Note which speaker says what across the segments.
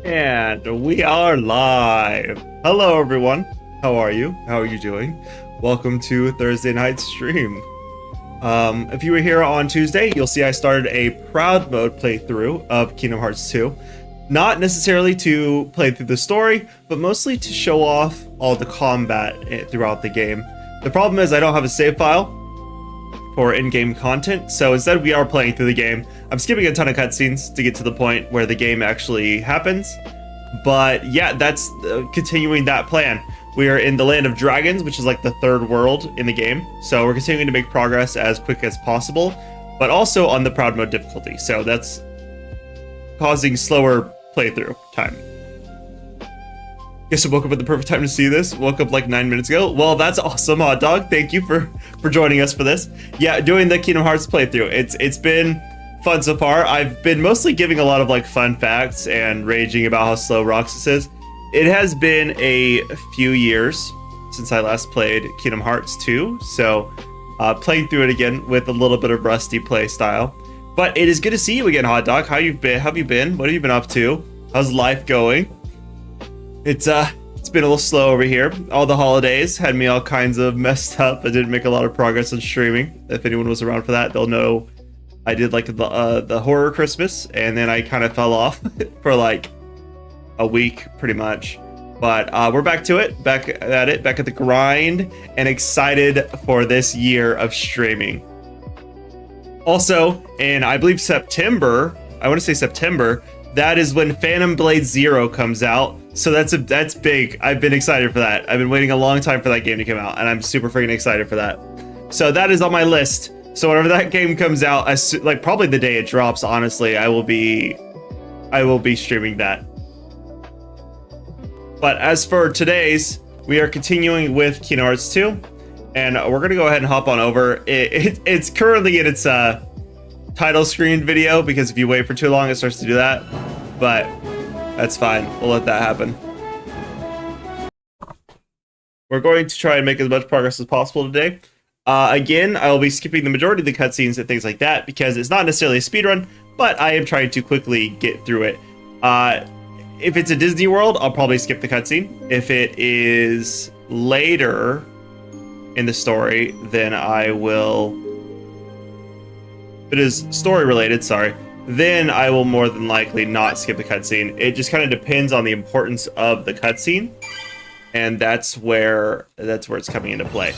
Speaker 1: And we are live. Hello everyone. How are you? How are you doing? Welcome to Thursday night stream. If you were here on Tuesday, you'll see I started a Proud Mode playthrough of Kingdom Hearts 2. Not necessarily to play through the story, but mostly to show off all the combat throughout the game. The problem is I don't have a save file for in-game content, so instead we are playing through the game. I'm skipping a ton of cutscenes to get to the point where the game actually happens, but yeah, that's continuing that plan. We are in the Land of Dragons, which is like the third world in the game, so we're continuing to make progress as quick as possible, but also on the Proud Mode difficulty, so that's causing slower playthrough time. Guess I woke up at the perfect time to see this. Woke up like 9 minutes ago. Well, that's awesome, Hot Dog. Thank you for joining us for this. Yeah, doing the Kingdom Hearts playthrough. It's been fun so far. I've been mostly giving a lot of like fun facts and raging about how slow Roxas is. It has been a few years since I last played Kingdom Hearts 2, so playing through it again with a little bit of rusty play style. But it is good to see you again, Hot Dog. How you been? How have you been? What have you been up to? How's life going? It's been a little slow over here. All the holidays had me all kinds of messed up. I didn't make a lot of progress on streaming. If anyone was around for that, they'll know I did like the horror Christmas, and then I kind of fell off for like a week pretty much. But we're back to it, back at the grind, and excited for this year of streaming. Also, in I believe September, I want to say September, that is when Phantom Blade Zero comes out. So that's big. I've been excited for that. I've been waiting a long time for that game to come out, and I'm super freaking excited for that. So that is on my list. So whenever that game comes out, like probably the day it drops, honestly, I will be streaming that. But as for today's, we are continuing with Kingdom Hearts 2, and we're gonna go ahead and hop on over. It's currently in its title screen video, because if you wait for too long, it starts to do that. But that's fine. We'll let that happen. We're going to try and make as much progress as possible today. Again, I will be skipping the majority of the cutscenes and things like that, because it's not necessarily a speedrun, but I am trying to quickly get through it. If it's a Disney World, I'll probably skip the cutscene. If it is later in the story, then I will... If it is story related, sorry, then I will more than likely not skip the cutscene. It just kind of depends on the importance of the cutscene, and that's where it's coming into play.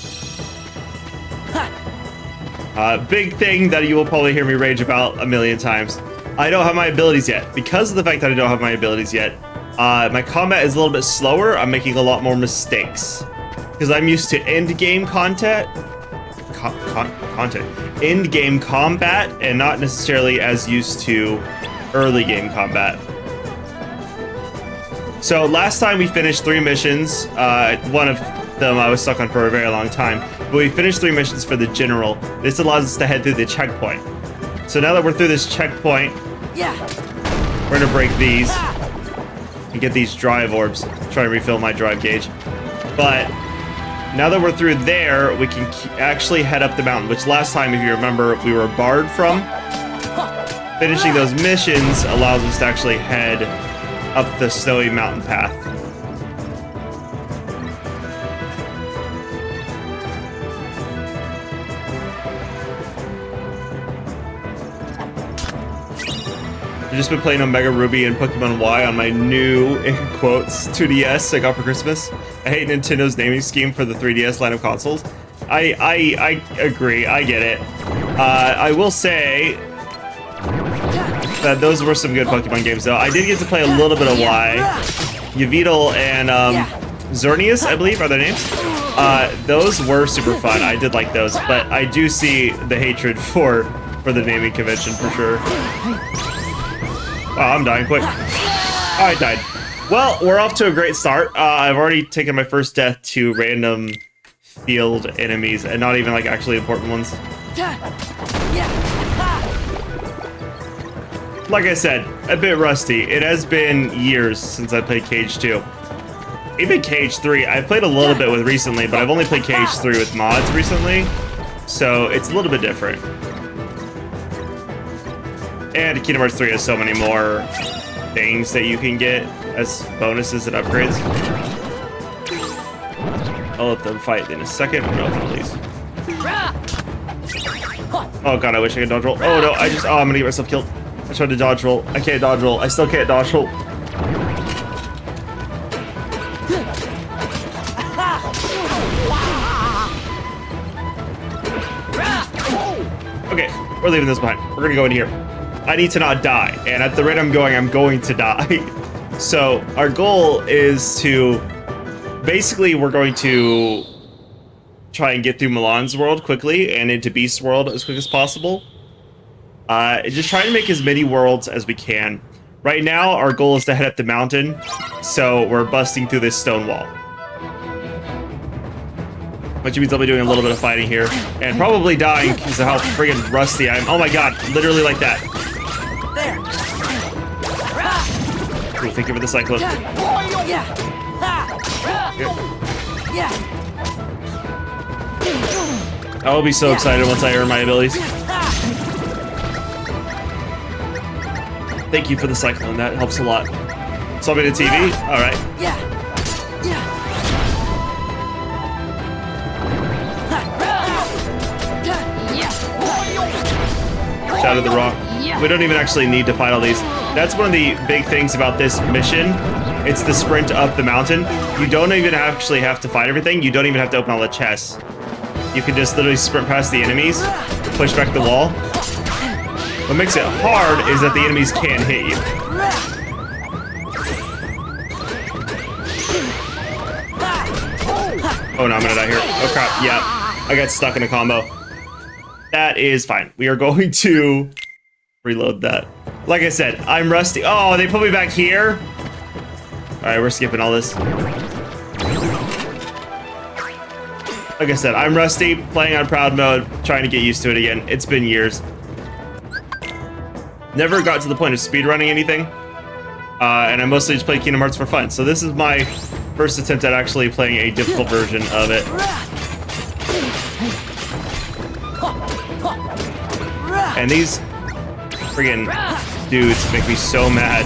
Speaker 1: Big thing that you will probably hear me rage about a million times. I don't have my abilities yet. Because of the fact that I don't have my abilities yet, my combat is a little bit slower. I'm making a lot more mistakes because I'm used to end game content. End game combat, and not necessarily as used to early game combat. So last time we finished 3 missions. One of them I was stuck on for a very long time, but we finished 3 missions for the general. This allows us to head through the checkpoint. So now that we're through this checkpoint, we're gonna break these and get these drive orbs. Try and refill my drive gauge. But now that we're through there, we can actually head up the mountain, which last time, if you remember, we were barred from. Finishing those missions allows us to actually head up the snowy mountain path. I've just been playing Omega Ruby and Pokemon Y on my new, in quotes, 2DS I got for Christmas. I hate Nintendo's naming scheme for the 3DS line of consoles. I agree, I get it. I will say that those were some good Pokemon games, though. I did get to play a little bit of Y. Yveltal and Xerneas, I believe, are their names. Those were super fun. I did like those, but I do see the hatred for for the naming convention for sure. Wow, I'm dying quick. Oh, I died. Well, we're off to a great start. I've already taken my first death to random field enemies, and not even like actually important ones. Like I said, a bit rusty. It has been years since I played Cage 2. Even Cage 3, I've played a little bit with recently, but I've only played Cage 3 with mods recently, so it's a little bit different. And Kingdom Hearts 3 has so many more things that you can get as bonuses and upgrades. I'll let them fight in a second. No, please. Oh god, I wish I could dodge roll. Oh no, I'm gonna get myself killed. I tried to dodge roll. I can't dodge roll. I still can't dodge roll. Okay, we're leaving this behind. We're gonna go in here. I need to not die, and at the rate I'm going to die. So our goal is to, basically we're going to try and get through Milan's world quickly and into Beast's world as quick as possible. Just trying to make as many worlds as we can. Right now, our goal is to head up the mountain, so we're busting through this stone wall. Which means I'll be doing a little bit of fighting here, and probably dying because of how friggin' rusty I am. Oh my god, literally like that. Ooh, thank you for the cyclone. I will be so excited once I earn my abilities. Thank you for the cyclone, that helps a lot. Saw me to TV? Alright. Shadow the Rock. We don't even actually need to fight all these. That's one of the big things about this mission. It's the sprint up the mountain. You don't even actually have to fight everything. You don't even have to open all the chests. You can just literally sprint past the enemies, push back the wall. What makes it hard is that the enemies can't hit you. Oh no, I'm gonna die here. Oh crap, yeah. I got stuck in a combo. That is fine. We are going to reload that. Like I said, I'm rusty. Oh, they put me back here? Alright, we're skipping all this. Like I said, I'm rusty, playing on proud mode, trying to get used to it again. It's been years. Never got to the point of speedrunning anything. And I mostly just played Kingdom Hearts for fun. So this is my first attempt at actually playing a difficult version of it. And these friggin' dudes make me so mad.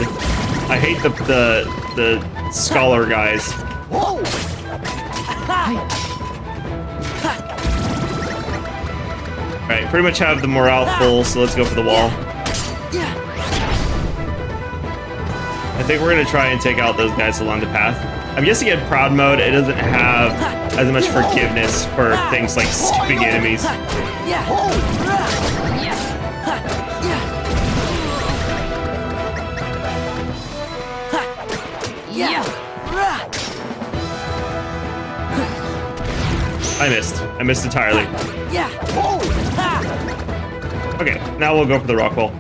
Speaker 1: I hate the scholar guys. Alright, pretty much have the morale full, so let's go for the wall. I think we're gonna try and take out those guys along the path. I'm guessing in proud mode, it doesn't have as much forgiveness for things like skipping enemies. I missed. I missed entirely. Okay, now we'll go for the rock wall.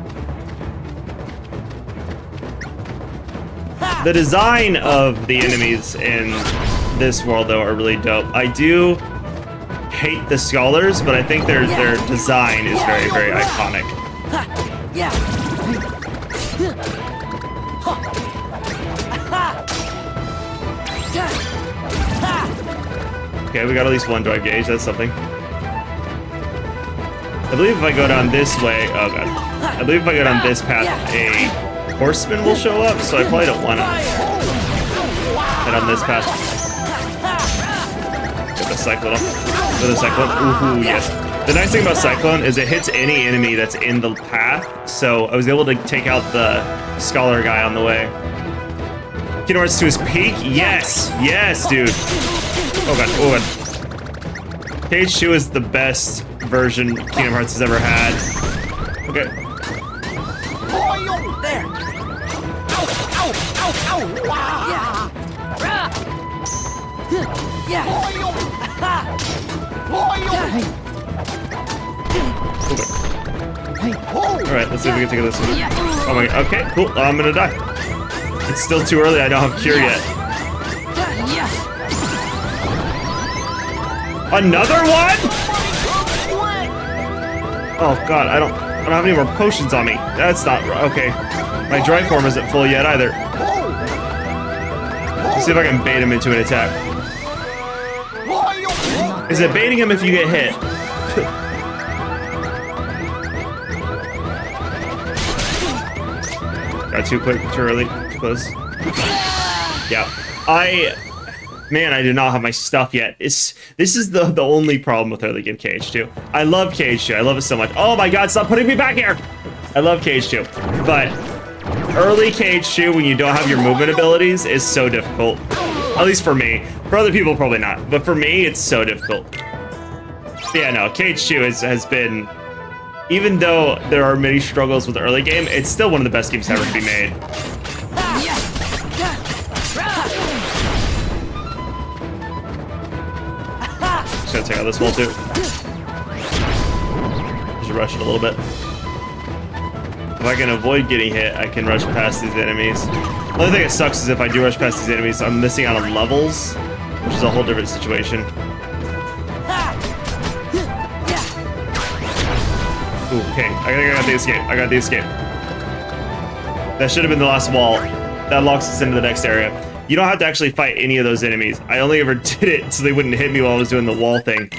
Speaker 1: The design of the enemies in this world, though, are really dope. I do hate the scholars, but I think their design is very, very iconic. Okay, we got at least one drive gauge. That's something. I believe if I go down this way... Oh, God. I believe if I go down this path, a horseman will show up, so I probably don't want to head on this path. Get the Cyclone off. Go to the Cyclone. Ooh, yes. The nice thing about Cyclone is it hits any enemy that's in the path, so I was able to take out the scholar guy on the way. Kingdom Hearts to his peak? Yes! Yes, dude! Oh god, oh god. Cage 2 is the best version Kingdom Hearts has ever had. Okay.
Speaker 2: There! Ow! Ow! Ow! Ow! Yeah! Yeah!
Speaker 1: Alright, let's see if we can take this one. Oh my god, okay, cool. I'm gonna die. It's still too early, I don't have cure yet. Another one? Oh god, I don't have any more potions on me. That's not okay. My dry form isn't full yet either. Let's see if I can bait him into an attack. Is it baiting him if you get hit? Got too quick, too early, too close. Yeah, man, I do not have my stuff yet. This is the only problem with early game KH2. I love KH2, I love it so much. Oh my god, stop putting me back here! I love KH2, but early KH2 when you don't have your movement abilities is so difficult. At least for me. For other people, probably not, but for me, it's so difficult. Yeah, no, KH2 has been, even though there are many struggles with the early game, it's still one of the best games ever to be made. Just gonna take out this wall too. Just rush it a little bit. If I can avoid getting hit, I can rush past these enemies. The only thing that sucks is if I do rush past these enemies, I'm missing out on levels, which is a whole different situation. Ooh, okay, I got the escape. I got the escape. That should have been the last wall. That locks us into the next area. You don't have to actually fight any of those enemies. I only ever did it so they wouldn't hit me while I was doing the wall thing.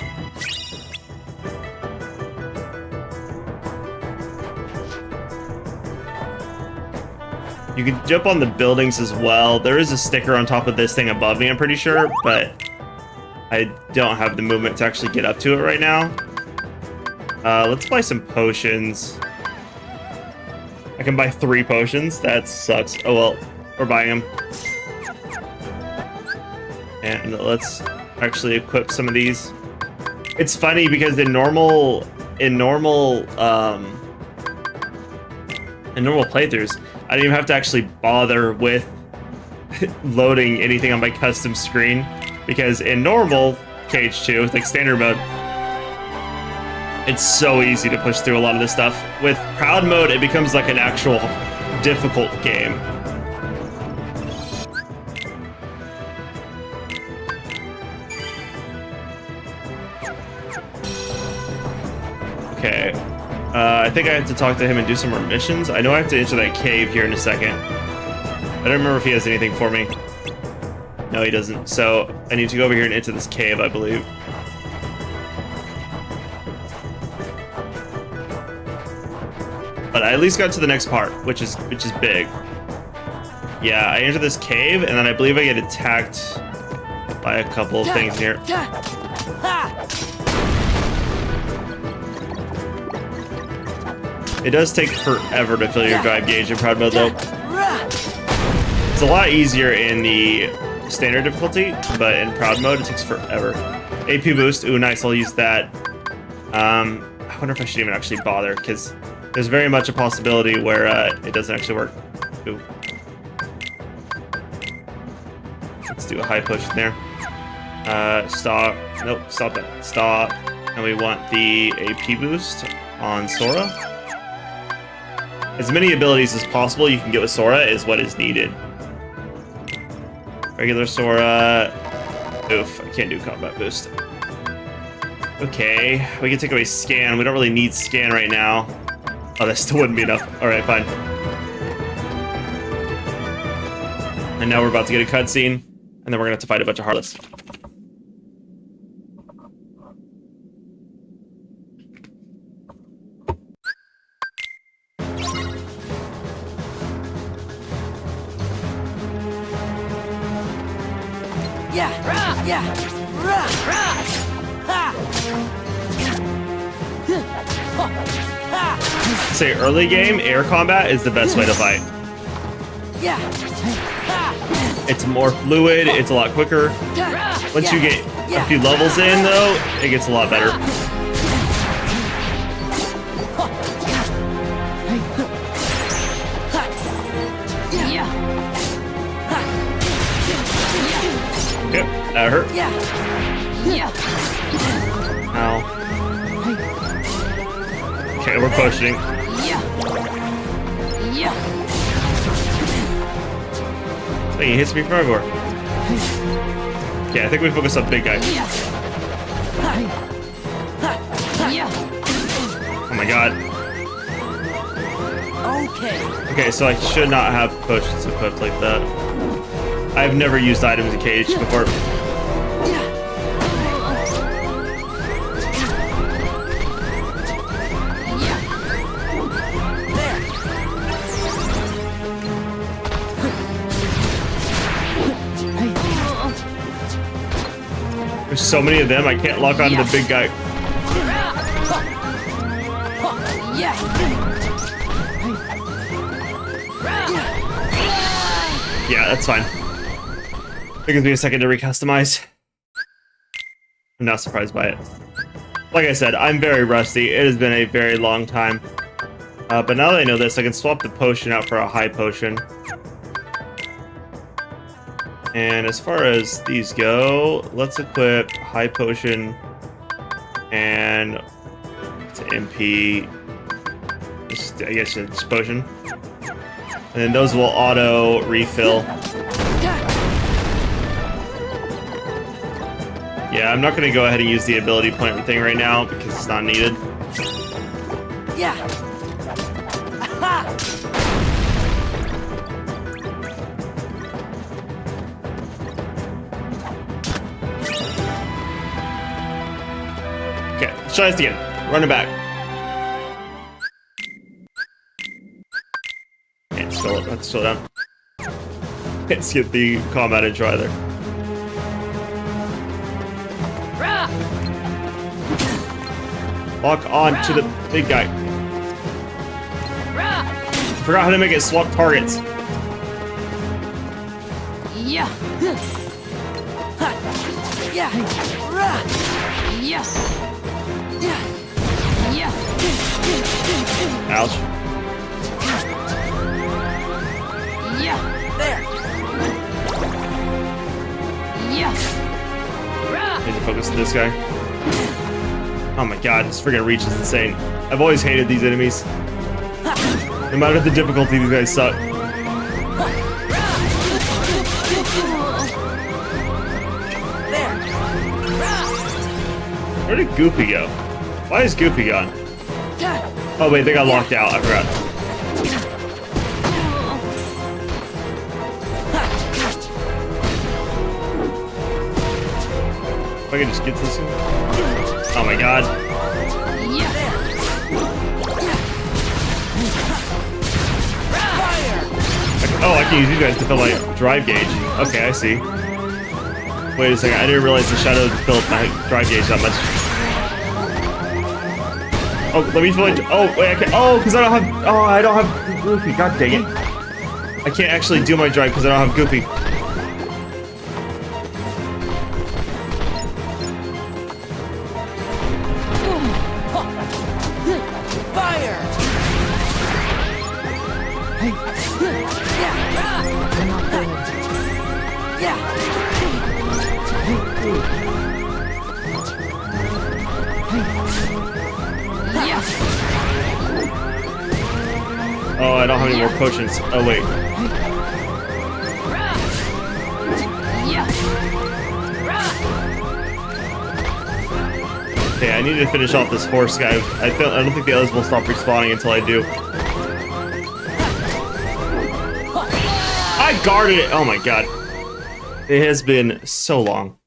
Speaker 1: You can jump on the buildings as well. There is a sticker on top of this thing above me, I'm pretty sure, but I don't have the movement to actually get up to it right now. Let's buy some potions. I can buy 3 potions. That sucks. Oh well, we're buying them. And let's actually equip some of these. It's funny because in normal playthroughs, I didn't even have to actually bother with loading anything on my custom screen, because in normal KH2, like standard mode, it's so easy to push through a lot of this stuff. With proud mode, it becomes like an actual difficult game. Okay, I think I have to talk to him and do some more missions. I know I have to enter that cave here in a second. I don't remember if he has anything for me. No, he doesn't. So I need to go over here and enter this cave, I believe. But I at least got to the next part, which is big. Yeah, I enter this cave, and then I believe I get attacked by a couple of things here. It does take forever to fill your drive gauge in proud mode, though. It's a lot easier in the standard difficulty, but in proud mode, it takes forever. AP boost, ooh, nice, I'll use that. I wonder if I should even actually bother, because there's very much a possibility where it doesn't actually work. Ooh. Let's do a high push in there. Stop. Nope, stop that. Stop. And we want the AP boost on Sora. As many abilities as possible you can get with Sora is what is needed. Regular Sora. Oof, I can't do combat boost. Okay, we can take away scan. We don't really need scan right now. Oh, that still wouldn't be enough. Alright, fine. And now we're about to get a cutscene, and then we're gonna have to fight a bunch of Heartless. Say early game, air combat is the best way to fight. It's more fluid, it's a lot quicker. Once you get a few levels in though, it gets a lot better. Okay, that hurt. Ow. Okay, we're pushing. He hits me from everywhere. Okay, I think we focus on big guy. Oh my god. Okay, so I should not have potions equipped like that. I've never used items in cage before. There's so many of them, I can't lock on to the big guy. Yeah, that's fine. It gives me a second to recustomize. I'm not surprised by it. Like I said, I'm very rusty. It has been a very long time. But now that I know this, I can swap the potion out for a high potion. And as far as these go, let's equip high potion and to MP. I guess it's potion. And then those will auto refill. Yeah, I'm not going to go ahead and use the ability point thing right now because it's not needed.
Speaker 2: Yeah.
Speaker 1: Okay, let's try this again. Run it back. Can't slow down. Can't skip the combat intro either. Lock on to the big guy. Forgot how to make it swap targets.
Speaker 2: Yeah. Yeah. Yeah. Yeah.
Speaker 1: Ouch.
Speaker 2: Yeah. There. Yeah.
Speaker 1: Need to focus on this guy. Oh my god, this friggin' reach is insane. I've always hated these enemies. No matter the difficulty, these guys suck. Where did Goofy go? Why is Goofy gone? Oh wait, they got locked out. I forgot. If I can just get this one. Oh my god. Oh, I can use you guys to fill my drive gauge. Okay, I see. Wait a second, I didn't realize the shadow filled my drive gauge that much. Oh, let me fill it. Oh, wait, I can't. Oh, because I don't have. Oh, I don't have Goofy. God dang it. I can't actually do my drive because I don't have Goofy. Oh, I don't have any more potions. Oh, wait. Okay, I need to finish off this horse guy. I don't think the others will stop respawning until I do. I guarded it! Oh my god. It has been so long.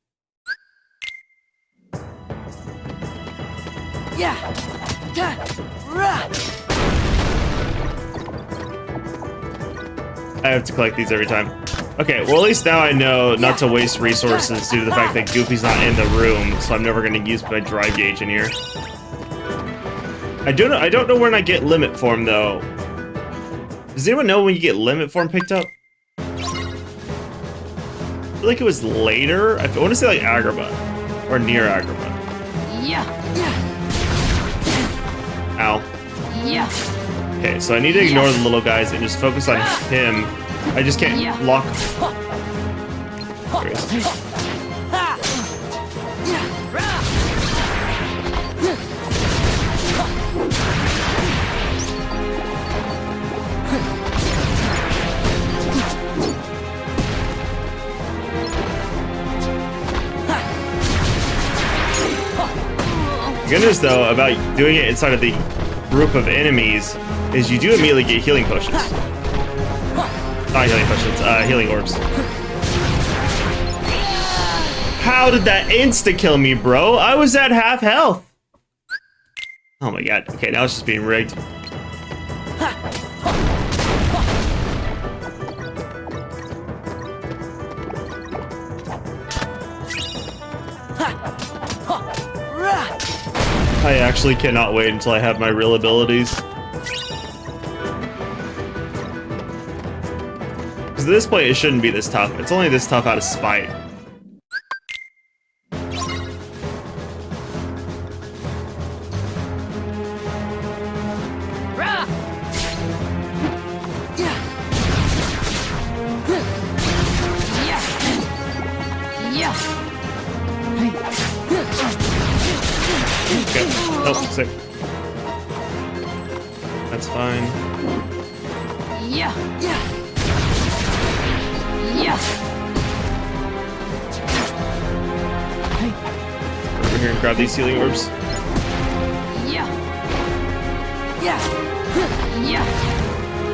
Speaker 1: I have to collect these every time. Okay, well at least now I know not to waste resources due to the fact that Goofy's not in the room, so I'm never going to use my drive gauge in here. I don't know when I get limit form though. Does anyone know when you get limit form picked up? I feel like it was later. I want to say like Agrabah or near Agrabah. Ow. Okay, so I need to ignore the little guys and just focus on him. I just can't lock. There he is. good news, though, about doing it inside of the group of enemies is you do immediately get healing potions. Not healing potions, healing orbs. How did that insta-kill me, bro? I was at half health. Oh my god. Okay, now it's just being rigged. I actually cannot wait until I have my real abilities. Because at this point, it shouldn't be this tough. It's only this tough out of spite. Oh, sick. That's fine.
Speaker 2: Yeah.
Speaker 1: Over here and grab these healing orbs.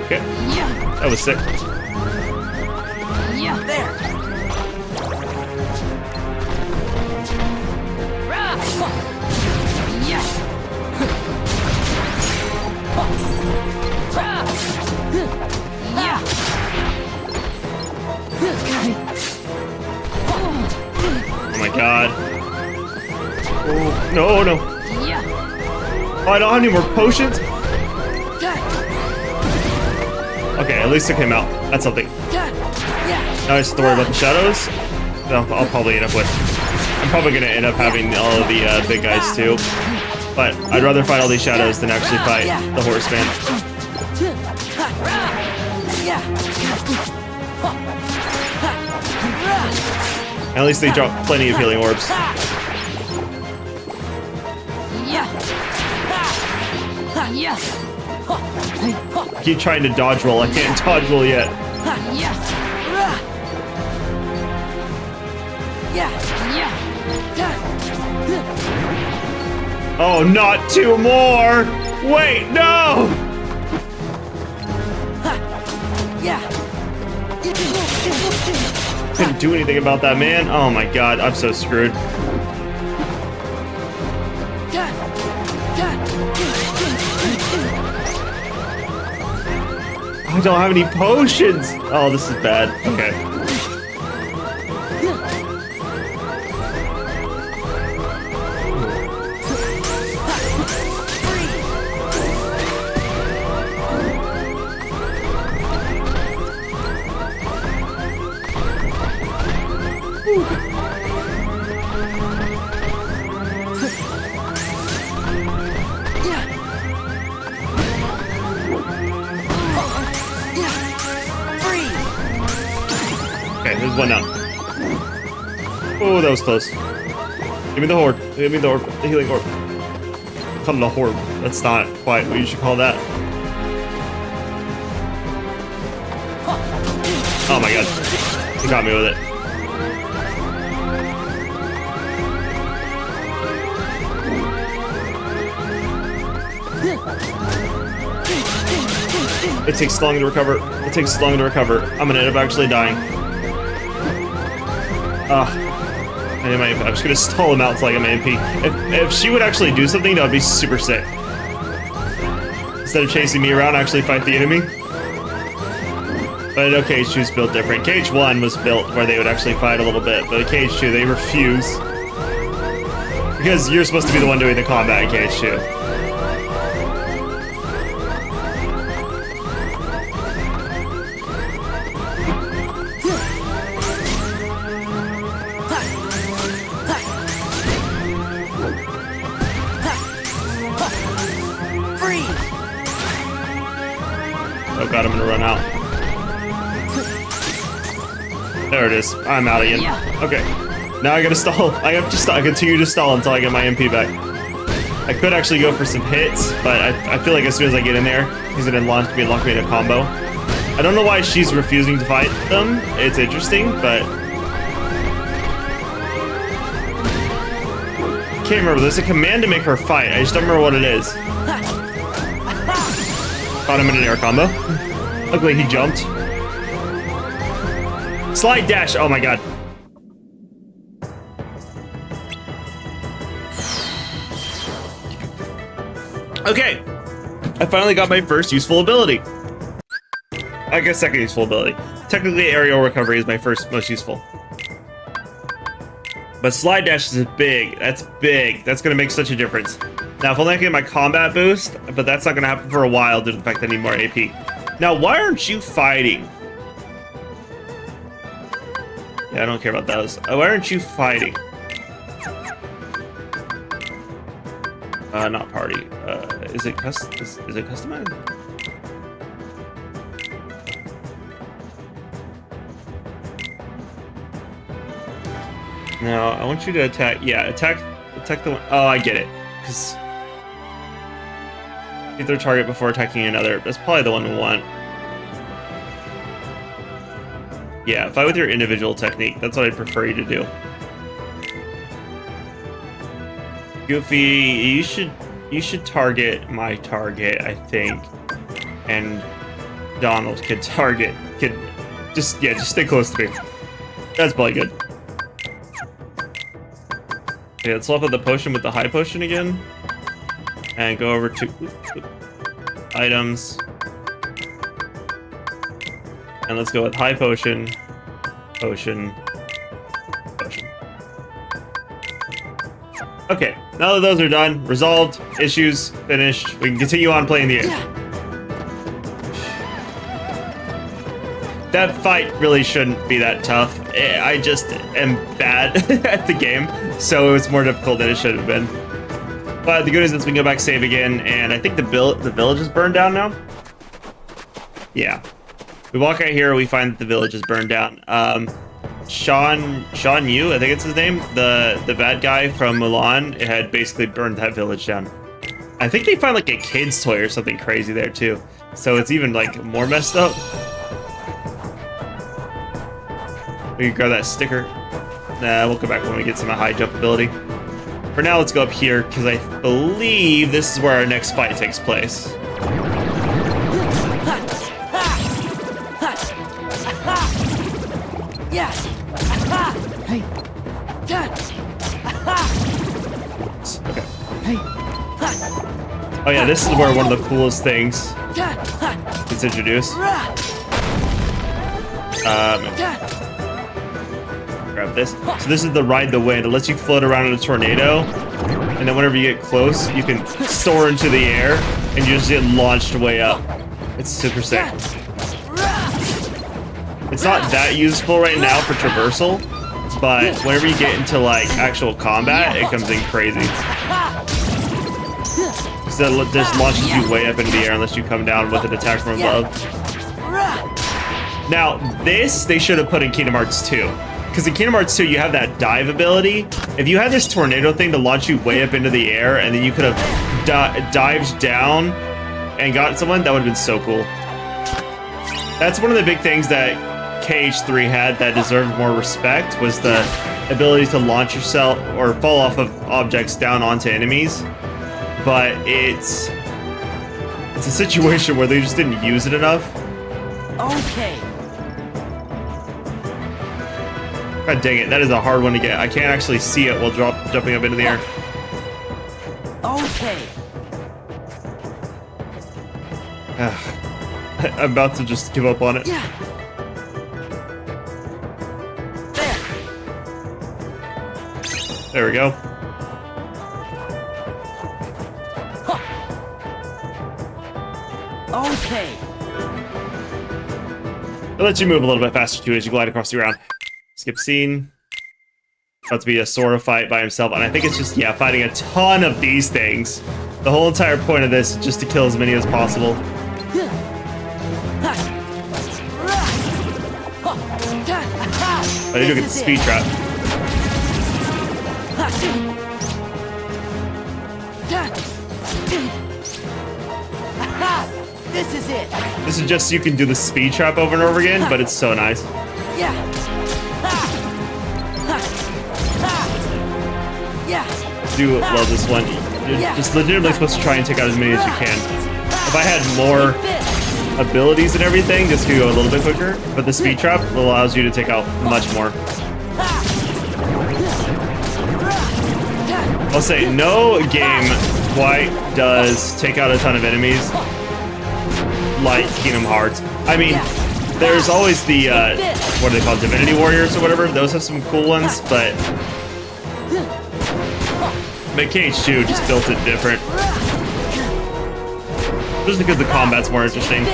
Speaker 1: Okay. That was sick.
Speaker 2: There.
Speaker 1: Oh my god. Oh, no, no. Oh, I don't have any more potions? Okay, at least it came out. That's something. Now I just have to worry about the shadows. I'll probably end up with... I'm probably going to end up having all of the big guys too. But I'd rather fight all these shadows than actually fight the horseman. At least they drop plenty of healing orbs. I keep trying to dodge roll. I can't dodge roll yet. Oh, not two more! Wait, no! Couldn't do anything about that, man. Oh my god, I'm so screwed. I don't have any potions! Oh, this is bad. Okay. Okay, there's one now. Oh, that was close. Give me the horde. Give me the orb. The healing orb. Call it a horde. That's not quite what you should call that. Oh my god. He got me with it. It takes long to recover. It takes long to recover. I'm gonna end up actually dying. I'm just gonna stall him out until I get my MP. If she would actually do something, that would be super sick. Instead of chasing me around, actually fight the enemy. But I know KH2's built different. KH1 was built where they would actually fight a little bit, but KH2, they refuse. Because you're supposed to be the one doing the combat in KH2. Oh god, I'm gonna run out. There it is. I'm out again. Okay. Now I gotta stall. I have to stall. I continue to stall until I get my MP back. I could actually go for some hits, but I feel like as soon as I get in there, he's gonna launch me in a combo. I don't know why she's refusing to fight them. It's interesting, but can't remember. There's a command to make her fight. I just don't remember what it is. Caught him in an air combo. Luckily, he jumped. Slide dash. Oh my god. Okay. I finally got my first useful ability. I guess second useful ability. Technically, aerial recovery is my first most useful. But slide dash is big. That's big. That's going to make such a difference. Now, if only I can get my combat boost, but that's not going to happen for a while due to the fact that I need more AP. Now, why aren't you fighting? Yeah, I don't care about those. Why aren't you fighting? Not party. Is it customized? No, I want you to attack. Yeah, attack the one. Oh, I get it. Because hit their target before attacking another. That's probably the one we want. Yeah, fight with your individual technique. That's what I'd prefer you to do. Goofy, you should target my target, I think. And Donald could just stay close to me. That's probably good. Okay, let's swap out the potion with the high potion again. And go over to items. And let's go with high potion, potion, potion. Okay, now that those are done, resolved, issues finished, we can continue on playing the game. That fight really shouldn't be that tough. I just am bad at the game, so it was more difficult than it should have been. But the good news is we can go back save again, and I think the village is burned down now. Yeah. We walk out here, we find that the village is burned down. Sean Yu, I think it's his name, the bad guy from Mulan, had basically burned that village down. I think they find like a kid's toy or something crazy there too. So it's even like more messed up. We can grab that sticker. Nah, we'll come back when we get some high jump ability. For now, let's go up here, because I believe this is where our next fight takes place. Okay. Oh yeah, this is where one of the coolest things gets introduced. Grab this. So this is the ride the wind. It lets you float around in a tornado, and then whenever you get close, you can soar into the air, and you just get launched way up. It's super sick. It's not that useful right now for traversal, but whenever you get into like actual combat, it comes in crazy. So it just launches you way up into the air unless you come down with an attack from above. Now, this they should have put in Kingdom Hearts 2. Because in Kingdom Hearts 2, you have that dive ability. If you had this tornado thing to launch you way up into the air, and then you could have dived down and got someone, that would have been so cool. That's one of the big things that KH3 had that deserved more respect, was the ability to launch yourself or fall off of objects down onto enemies. But it's a situation where they just didn't use it enough.
Speaker 2: Okay.
Speaker 1: God dang it, that is a hard one to get. I can't actually see it while jumping up into the air.
Speaker 2: Okay.
Speaker 1: I'm about to just give up on it.
Speaker 2: Yeah.
Speaker 1: There we go.
Speaker 2: Okay.
Speaker 1: It lets you move a little bit faster too as you glide across the ground. Skip scene. About to be a Sora fight by himself, and I think it's just, yeah, fighting a ton of these things. The whole entire point of this is just to kill as many as possible. I need to get the speed trap.
Speaker 2: This is it.
Speaker 1: This is just so you can do the speed trap over and over again, but it's so nice.
Speaker 2: Yeah. Yeah.
Speaker 1: do love this one. You're just legitimately supposed to try and take out as many as you can. If I had more abilities and everything, this could go a little bit quicker, but the speed trap allows you to take out much more. I'll say no game quite does take out a ton of enemies like Kingdom Hearts. I mean, there's always the, what do they call it, Divinity Warriors or whatever. Those have some cool ones, but KH2 just built it different. Just because the combat's more interesting.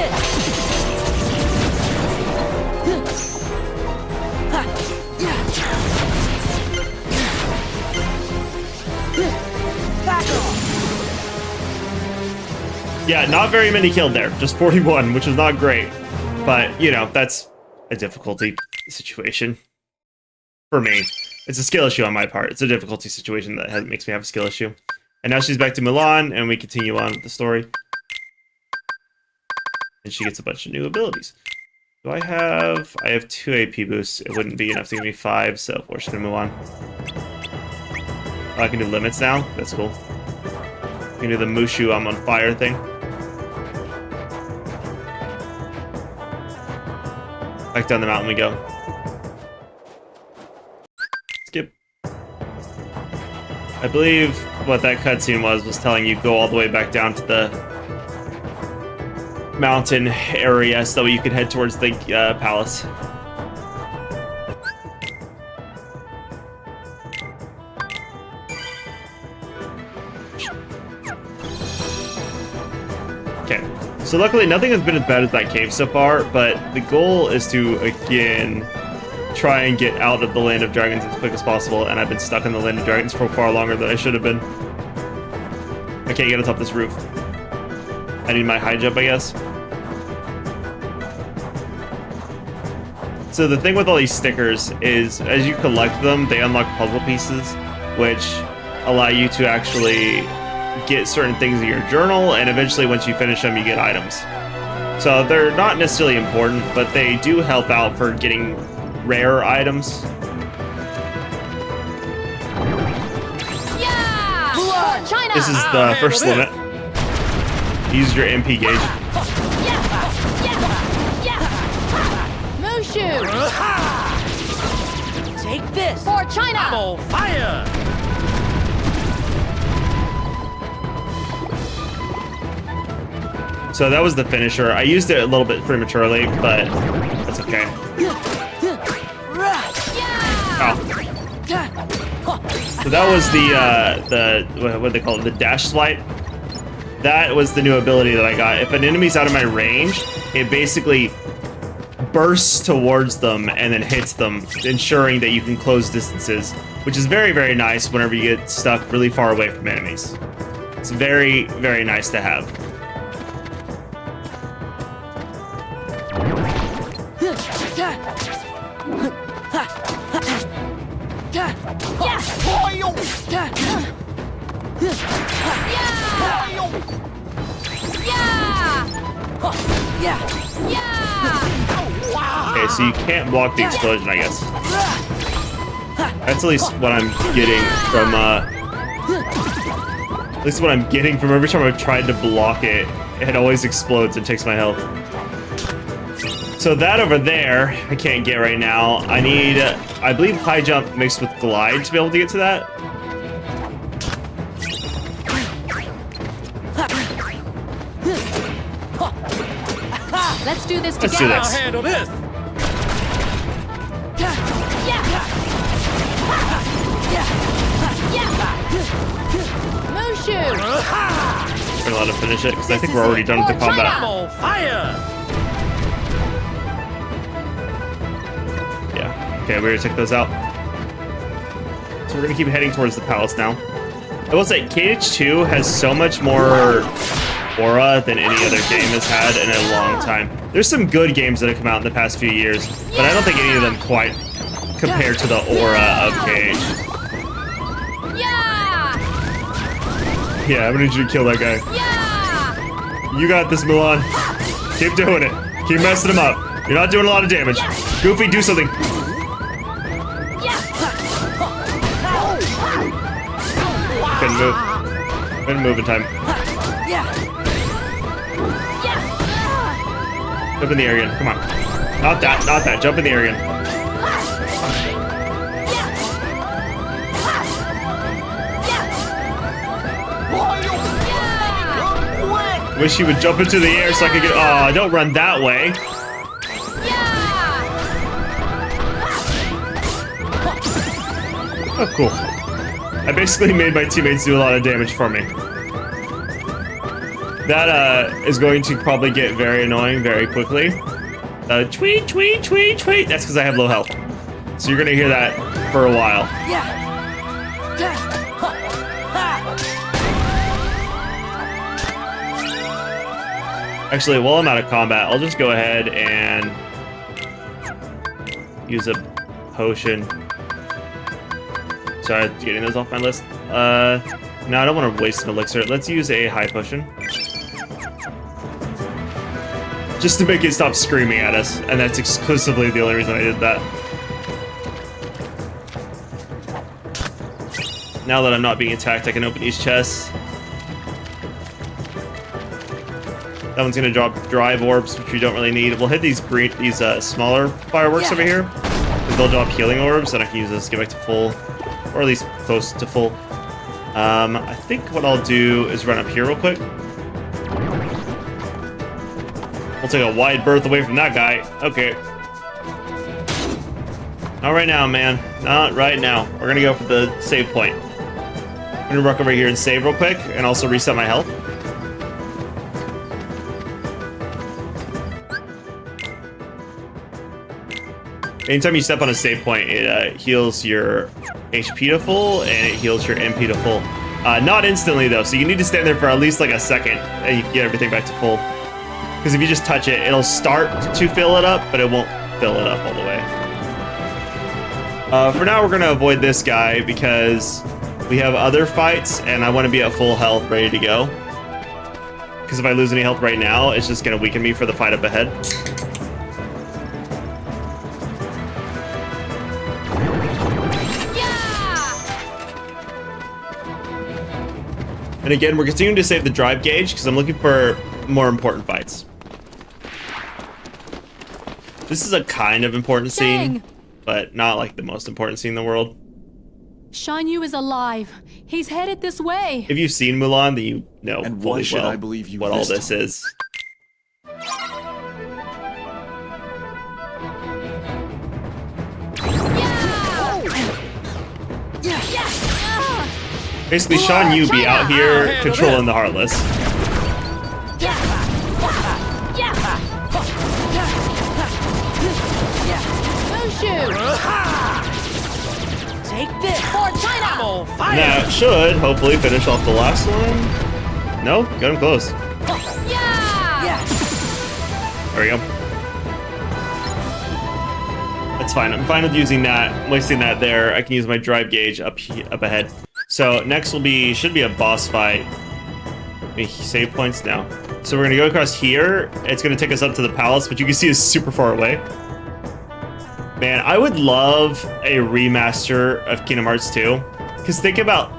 Speaker 1: Yeah, not very many killed there. Just 41, which is not great. But, you know, that's a difficulty situation for me. It's a skill issue on my part. It's a difficulty situation that makes me have a skill issue. And now she's back to Milan, and we continue on with the story. And she gets a bunch of new abilities. Do I have 2 AP boosts. It wouldn't be enough to give me 5, so we're just gonna move on. Oh, I can do limits now? That's cool. I can do the Mushu I'm on fire thing. Back down the mountain we go. Skip. I believe what that cutscene was telling you go all the way back down to the mountain area so you could head towards the palace. Okay, so luckily nothing has been as bad as that cave so far, but the goal is to, again, try and get out of the Land of Dragons as quick as possible, and I've been stuck in the Land of Dragons for far longer than I should have been. I can't get atop this roof. I need my high jump, I guess. So the thing with all these stickers is, as you collect them, they unlock puzzle pieces, which allow you to actually get certain things in your journal, and eventually once you finish them, you get items. So they're not necessarily important, but they do help out for getting rare items.
Speaker 3: Yeah! China!
Speaker 1: This is the first limit. Use your MP gauge.
Speaker 3: Mushu!
Speaker 2: Take this.
Speaker 3: For China!
Speaker 4: I'm on fire!
Speaker 1: So that was the finisher. I used it a little bit prematurely, but that's okay. Oh. So that was the what do they call it? The dash swipe. That was the new ability that I got. If an enemy's out of my range, it basically bursts towards them and then hits them, ensuring that you can close distances, which is very, very nice whenever you get stuck really far away from enemies. It's very, very nice to have. Okay, so you can't block the explosion, I guess. That's at least what I'm getting from, at least what I'm getting from every time I've tried to block it. It always explodes and takes my health. So that over there, I can't get right now. I need, I believe, high jump mixed with glide to be able to get to that.
Speaker 3: Let's do this
Speaker 1: Let's
Speaker 3: together.
Speaker 1: do
Speaker 4: I'll
Speaker 1: this.
Speaker 4: handle this!
Speaker 3: Mushu!
Speaker 1: We're gonna let him finish it because I think we're already done with the combat.
Speaker 4: I'm on fire!
Speaker 1: Yeah. Okay, we're gonna check those out. So we're gonna keep heading towards the palace now. I will say, KH2 has so much more aura than any other game has had in a long time. There's some good games that have come out in the past few years, but I don't think any of them quite compare to the aura of KH.
Speaker 3: Yeah!
Speaker 1: Yeah, I'm gonna need you to kill that guy.
Speaker 3: Yeah!
Speaker 1: You got this, Milan. Keep doing it. Keep messing him up. You're not doing a lot of damage. Goofy, do something. Good moving time.
Speaker 2: Yeah.
Speaker 1: Jump in the air again. Come on. Not that. Not that. Jump in the air again. Wish you would jump into the air so I could get. Oh, don't run that way. Oh, cool. I basically made my teammates do a lot of damage for me. That is going to probably get very annoying very quickly. Tweet, tweet, tweet, tweet. That's because I have low health. So you're gonna hear that for a while.
Speaker 2: Yeah.
Speaker 1: Actually, while I'm out of combat, I'll just go ahead and use a potion. Sorry, getting those off my list. No, I don't want to waste an elixir. Let's use a high potion. Just to make it stop screaming at us, and that's exclusively the only reason I did that. Now that I'm not being attacked, I can open these chests. That one's gonna drop drive orbs, which we don't really need. We'll hit these smaller fireworks over here, because they'll drop healing orbs, and I can use this to get back to full, or at least close to full. I think what I'll do is run up here real quick. We'll take a wide berth away from that guy. Okay. Not right now, man. Not right now. We're gonna go for the save point. I'm gonna ruck over here and save real quick, and also reset my health. Anytime you step on a save point, it heals your HP to full, and it heals your MP to full. Not instantly, though, so you need to stand there for at least like a second, and you can get everything back to full. Because if you just touch it, it'll start to fill it up, but it won't fill it up all the way. For now, we're going to avoid this guy, because we have other fights, and I want to be at full health, ready to go. Because if I lose any health right now, it's just going to weaken me for the fight up ahead. And again, we're continuing to save the drive gauge because I'm looking for more important fights. This is a kind of important scene, but not like the most important scene in the world.
Speaker 3: Shan Yu is alive. He's headed this way.
Speaker 1: If you've seen Mulan, then you know
Speaker 5: And
Speaker 1: fully
Speaker 5: why should
Speaker 1: well
Speaker 5: I believe you
Speaker 1: what all
Speaker 5: this
Speaker 1: this
Speaker 5: time?
Speaker 1: is. Basically, Shan Yu be out here controlling the Heartless.
Speaker 2: Take this.
Speaker 3: For China.
Speaker 4: On
Speaker 1: And
Speaker 4: fire!
Speaker 1: that should hopefully finish off the last one. No, got him close.
Speaker 2: Yeah.
Speaker 1: There we go. That's fine. I'm fine with using that, wasting that there. I can use my drive gauge up ahead. So next should be a boss fight. Any save points now. So we're gonna go across here. It's gonna take us up to the palace, but you can see it's super far away. Man, I would love a remaster of Kingdom Hearts 2. Because think about,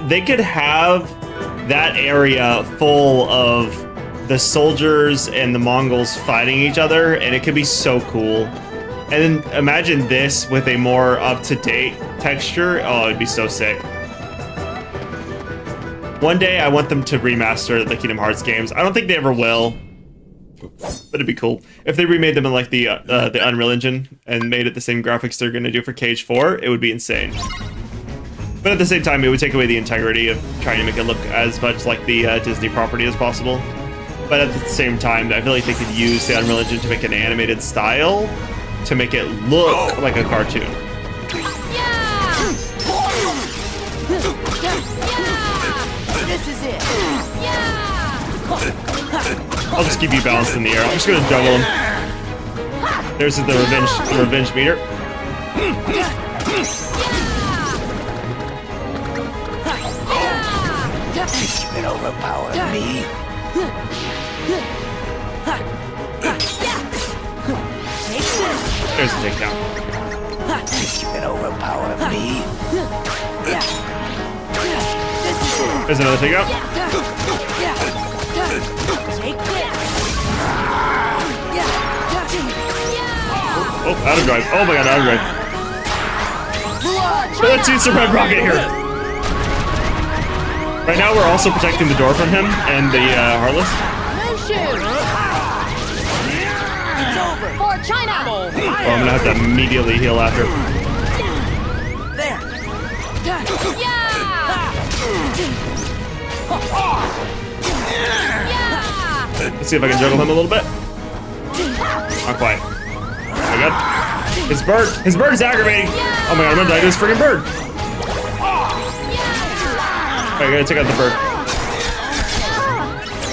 Speaker 1: they could have that area full of the soldiers and the Mongols fighting each other, and it could be so cool. And then imagine this with a more up-to-date texture. Oh, it'd be so sick. One day, I want them to remaster the Kingdom Hearts games. I don't think they ever will, but it'd be cool. If they remade them in like the Unreal Engine and made it the same graphics they're going to do for Cage 4, it would be insane. But at the same time, it would take away the integrity of trying to make it look as much like the Disney property as possible. But at the same time, I feel like they could use the Unreal Engine to make an animated style to make it look like a cartoon.
Speaker 2: This is it.
Speaker 1: I'll just keep you balanced in the air. I'm just gonna juggle him. There's the revenge meter.
Speaker 2: You can overpower me. Take this.
Speaker 1: There's the takedown.
Speaker 2: You can overpower me. This is
Speaker 1: There's another takeout.
Speaker 2: Take this.
Speaker 1: Oh, out of drive. Oh my god, out of drive. Let's use the red rocket here. Right now, we're also protecting the door from him and the Heartless.
Speaker 2: It's over.
Speaker 3: For China!
Speaker 1: Oh, I'm gonna have to immediately heal after.
Speaker 2: There.
Speaker 3: Yeah! Yeah!
Speaker 1: Let's see if I can juggle him a little bit. Not quite. Oh my god. His bird is aggravating. Oh my god, I'm gonna die to this freaking bird. I gotta take out the bird.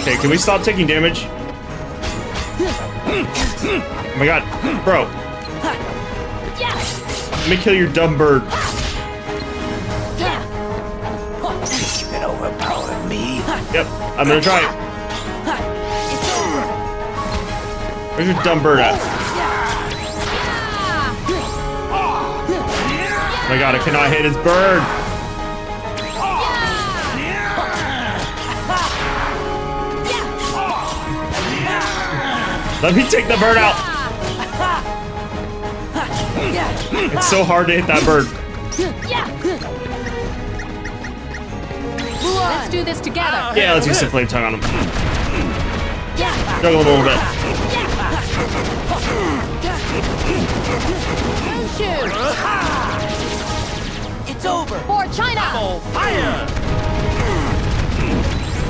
Speaker 1: Okay, can we stop taking damage? Oh my god, bro. Let me kill your dumb bird.
Speaker 2: You can overpower me.
Speaker 1: Yep, I'm gonna try it.
Speaker 2: It's over.
Speaker 1: Where's your dumb bird at? Oh my god, I cannot hit his bird. Let me take the bird out. It's so hard to hit that bird.
Speaker 3: Let's do this together.
Speaker 1: Yeah, let's use some flame tongue on him. Juggle him a little bit.
Speaker 2: It's over.
Speaker 3: For China!
Speaker 4: Fire!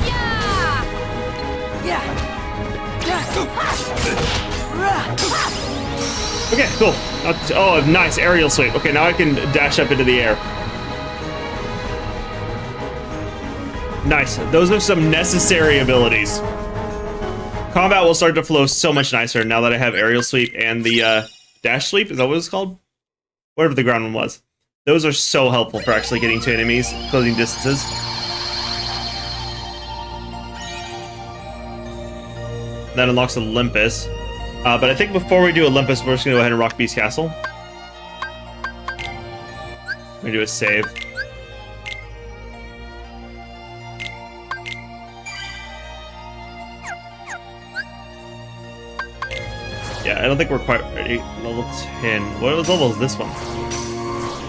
Speaker 3: Yeah!
Speaker 1: Okay, cool. Oh, nice aerial sweep. Okay, now I can dash up into the air. Nice. Those are some necessary abilities. Combat will start to flow so much nicer now that I have aerial sweep and the dash sweep. Is that what it's called? Whatever the ground one was. Those are so helpful for actually getting to enemies, closing distances. That unlocks Olympus. But I think before we do Olympus, we're just gonna go ahead and rock Beast Castle. We're gonna do a save. Yeah, I don't think we're quite ready. Level 10. What level is this one?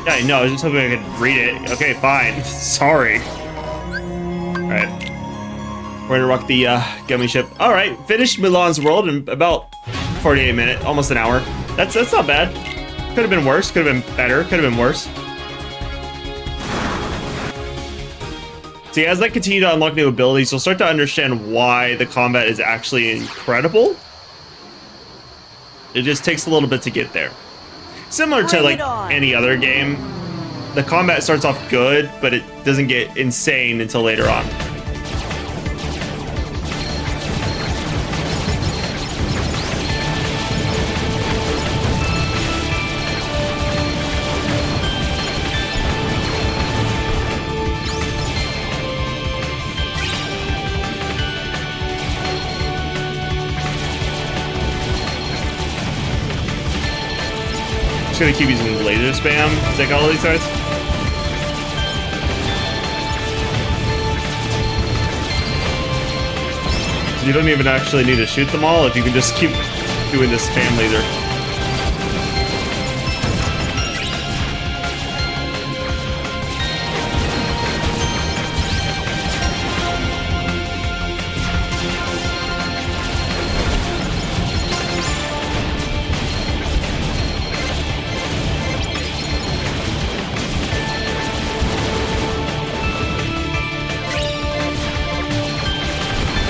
Speaker 1: Yeah, I know. I was just hoping I could read it. Okay, fine. Sorry. Alright. We're gonna rock the gummy ship. Alright, finished Milan's world in about 48 minutes, almost an hour. That's not bad. Could have been worse, could have been better, could have been worse. See, as I continue to unlock new abilities, you'll start to understand why the combat is actually incredible. It just takes a little bit to get there. Similar to like any other game, the combat starts off good, but it doesn't get insane until later on. Gonna keep using laser spam to take all of these guys. You don't even actually need to shoot them all if you can just keep doing this spam laser.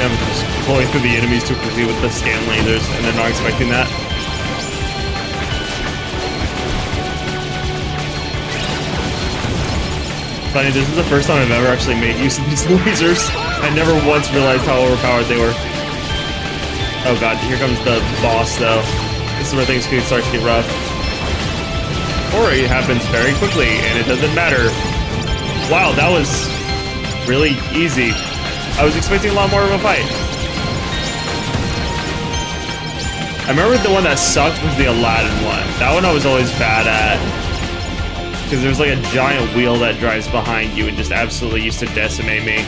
Speaker 1: I'm just blowing through the enemies too quickly with the scan lasers, and they're not expecting that. Funny, this is the first time I've ever actually made use of these lasers. I never once realized how overpowered they were. Oh god, here comes the boss though. This is where things can start to get rough. Or it happens very quickly, and it doesn't matter. Wow, that was really easy. I was expecting a lot more of a fight. I remember the one that sucked was the Aladdin one. That one I was always bad at. Because there's like a giant wheel that drives behind you and just absolutely used to decimate me.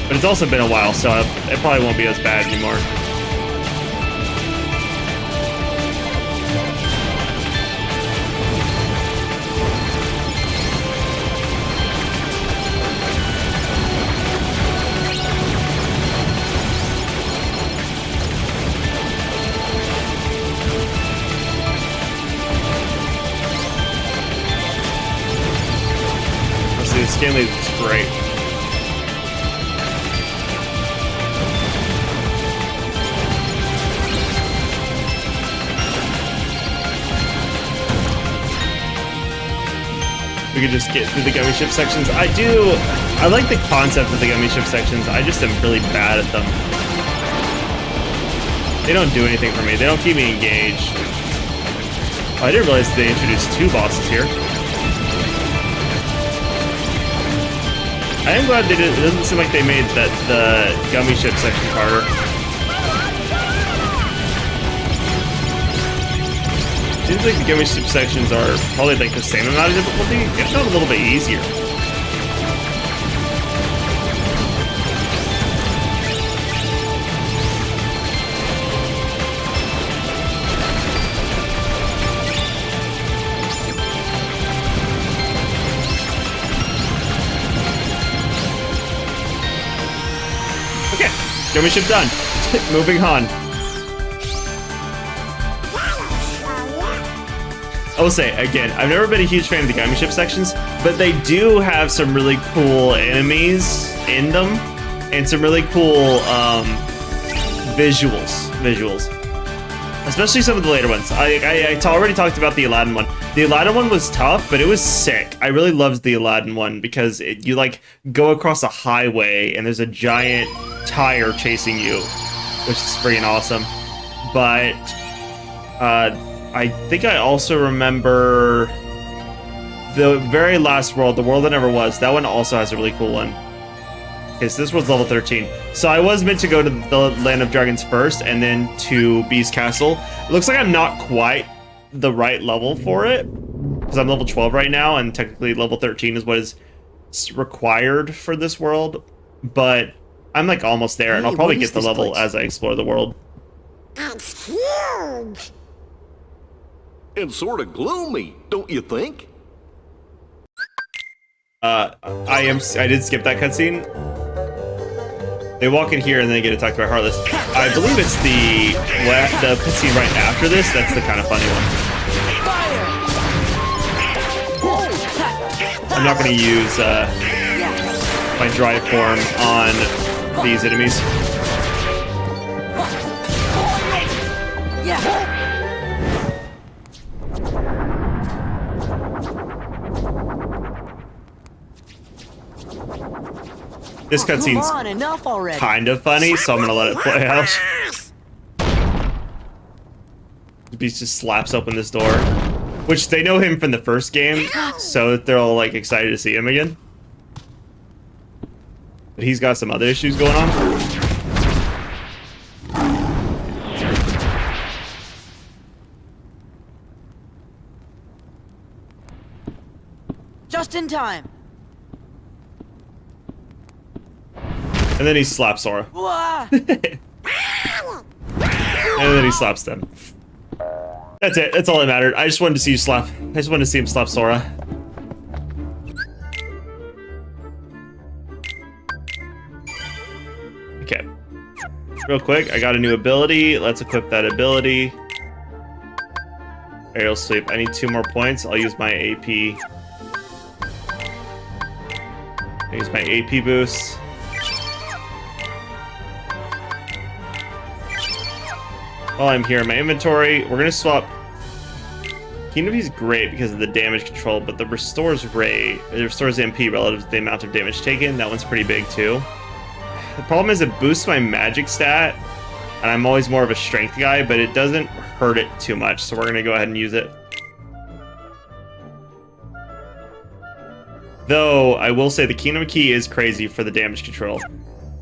Speaker 1: But it's also been a while, so it probably won't be as bad anymore. This game is great. We could just get through the gummy ship sections. I like the concept of the gummy ship sections. I just am really bad at them. They don't do anything for me. They don't keep me engaged. Oh, I didn't realize they introduced 2 bosses here. I am glad they did. It doesn't seem like they made the gummy ship section harder. Seems like the gummy ship sections are probably like the same amount of difficulty, if not a little bit easier. Gummy ship done. Moving on. I will say, again, I've never been a huge fan of the gummy ship sections, but they do have some really cool enemies in them, and some really cool visuals. Especially some of the later ones. I already talked about the Aladdin one. The Aladdin one was tough, but it was sick. I really loved the Aladdin one because you like go across a highway and there's a giant tire chasing you, which is freaking awesome. But I think I also remember the very last world, the world that never was. That one also has a really cool one. Okay, so this one's level 13. So I was meant to go to the Land of Dragons first and then to Beast Castle. It looks like I'm not quite the right level for it because I'm level 12 right now, and technically level 13 is what is required for this world. But I'm like almost there, and I'll probably get the level as I explore the world.
Speaker 5: It's huge!
Speaker 6: And sort of gloomy, don't you think?
Speaker 1: I did skip that cutscene. They walk in here and then get attacked by Heartless. I believe it's the cutscene right after this. That's the kind of funny one. I'm not going to use my drive form on these enemies. This cutscene's kind of funny, so I'm gonna let it play out. The Beast just slaps open this door, which they know him from the first game, so they're all like excited to see him again. But he's got some other issues going on.
Speaker 2: Just in time.
Speaker 1: And then he slaps Sora. And then he slaps them. That's it. That's all that mattered. I just wanted to see you slap. I just wanted to see him slap Sora. Okay. Real quick, I got a new ability. Let's equip that ability. Aerial sweep. I need 2 more points. I'll use my AP. I'll use my AP boost. While I'm here in my inventory, we're gonna swap. Kingdom Key is great because of the damage control, but the restores MP relative to the amount of damage taken. That one's pretty big too. The problem is it boosts my magic stat, and I'm always more of a strength guy, but it doesn't hurt it too much, so we're gonna go ahead and use it. Though, I will say the Kingdom Key is crazy for the damage control.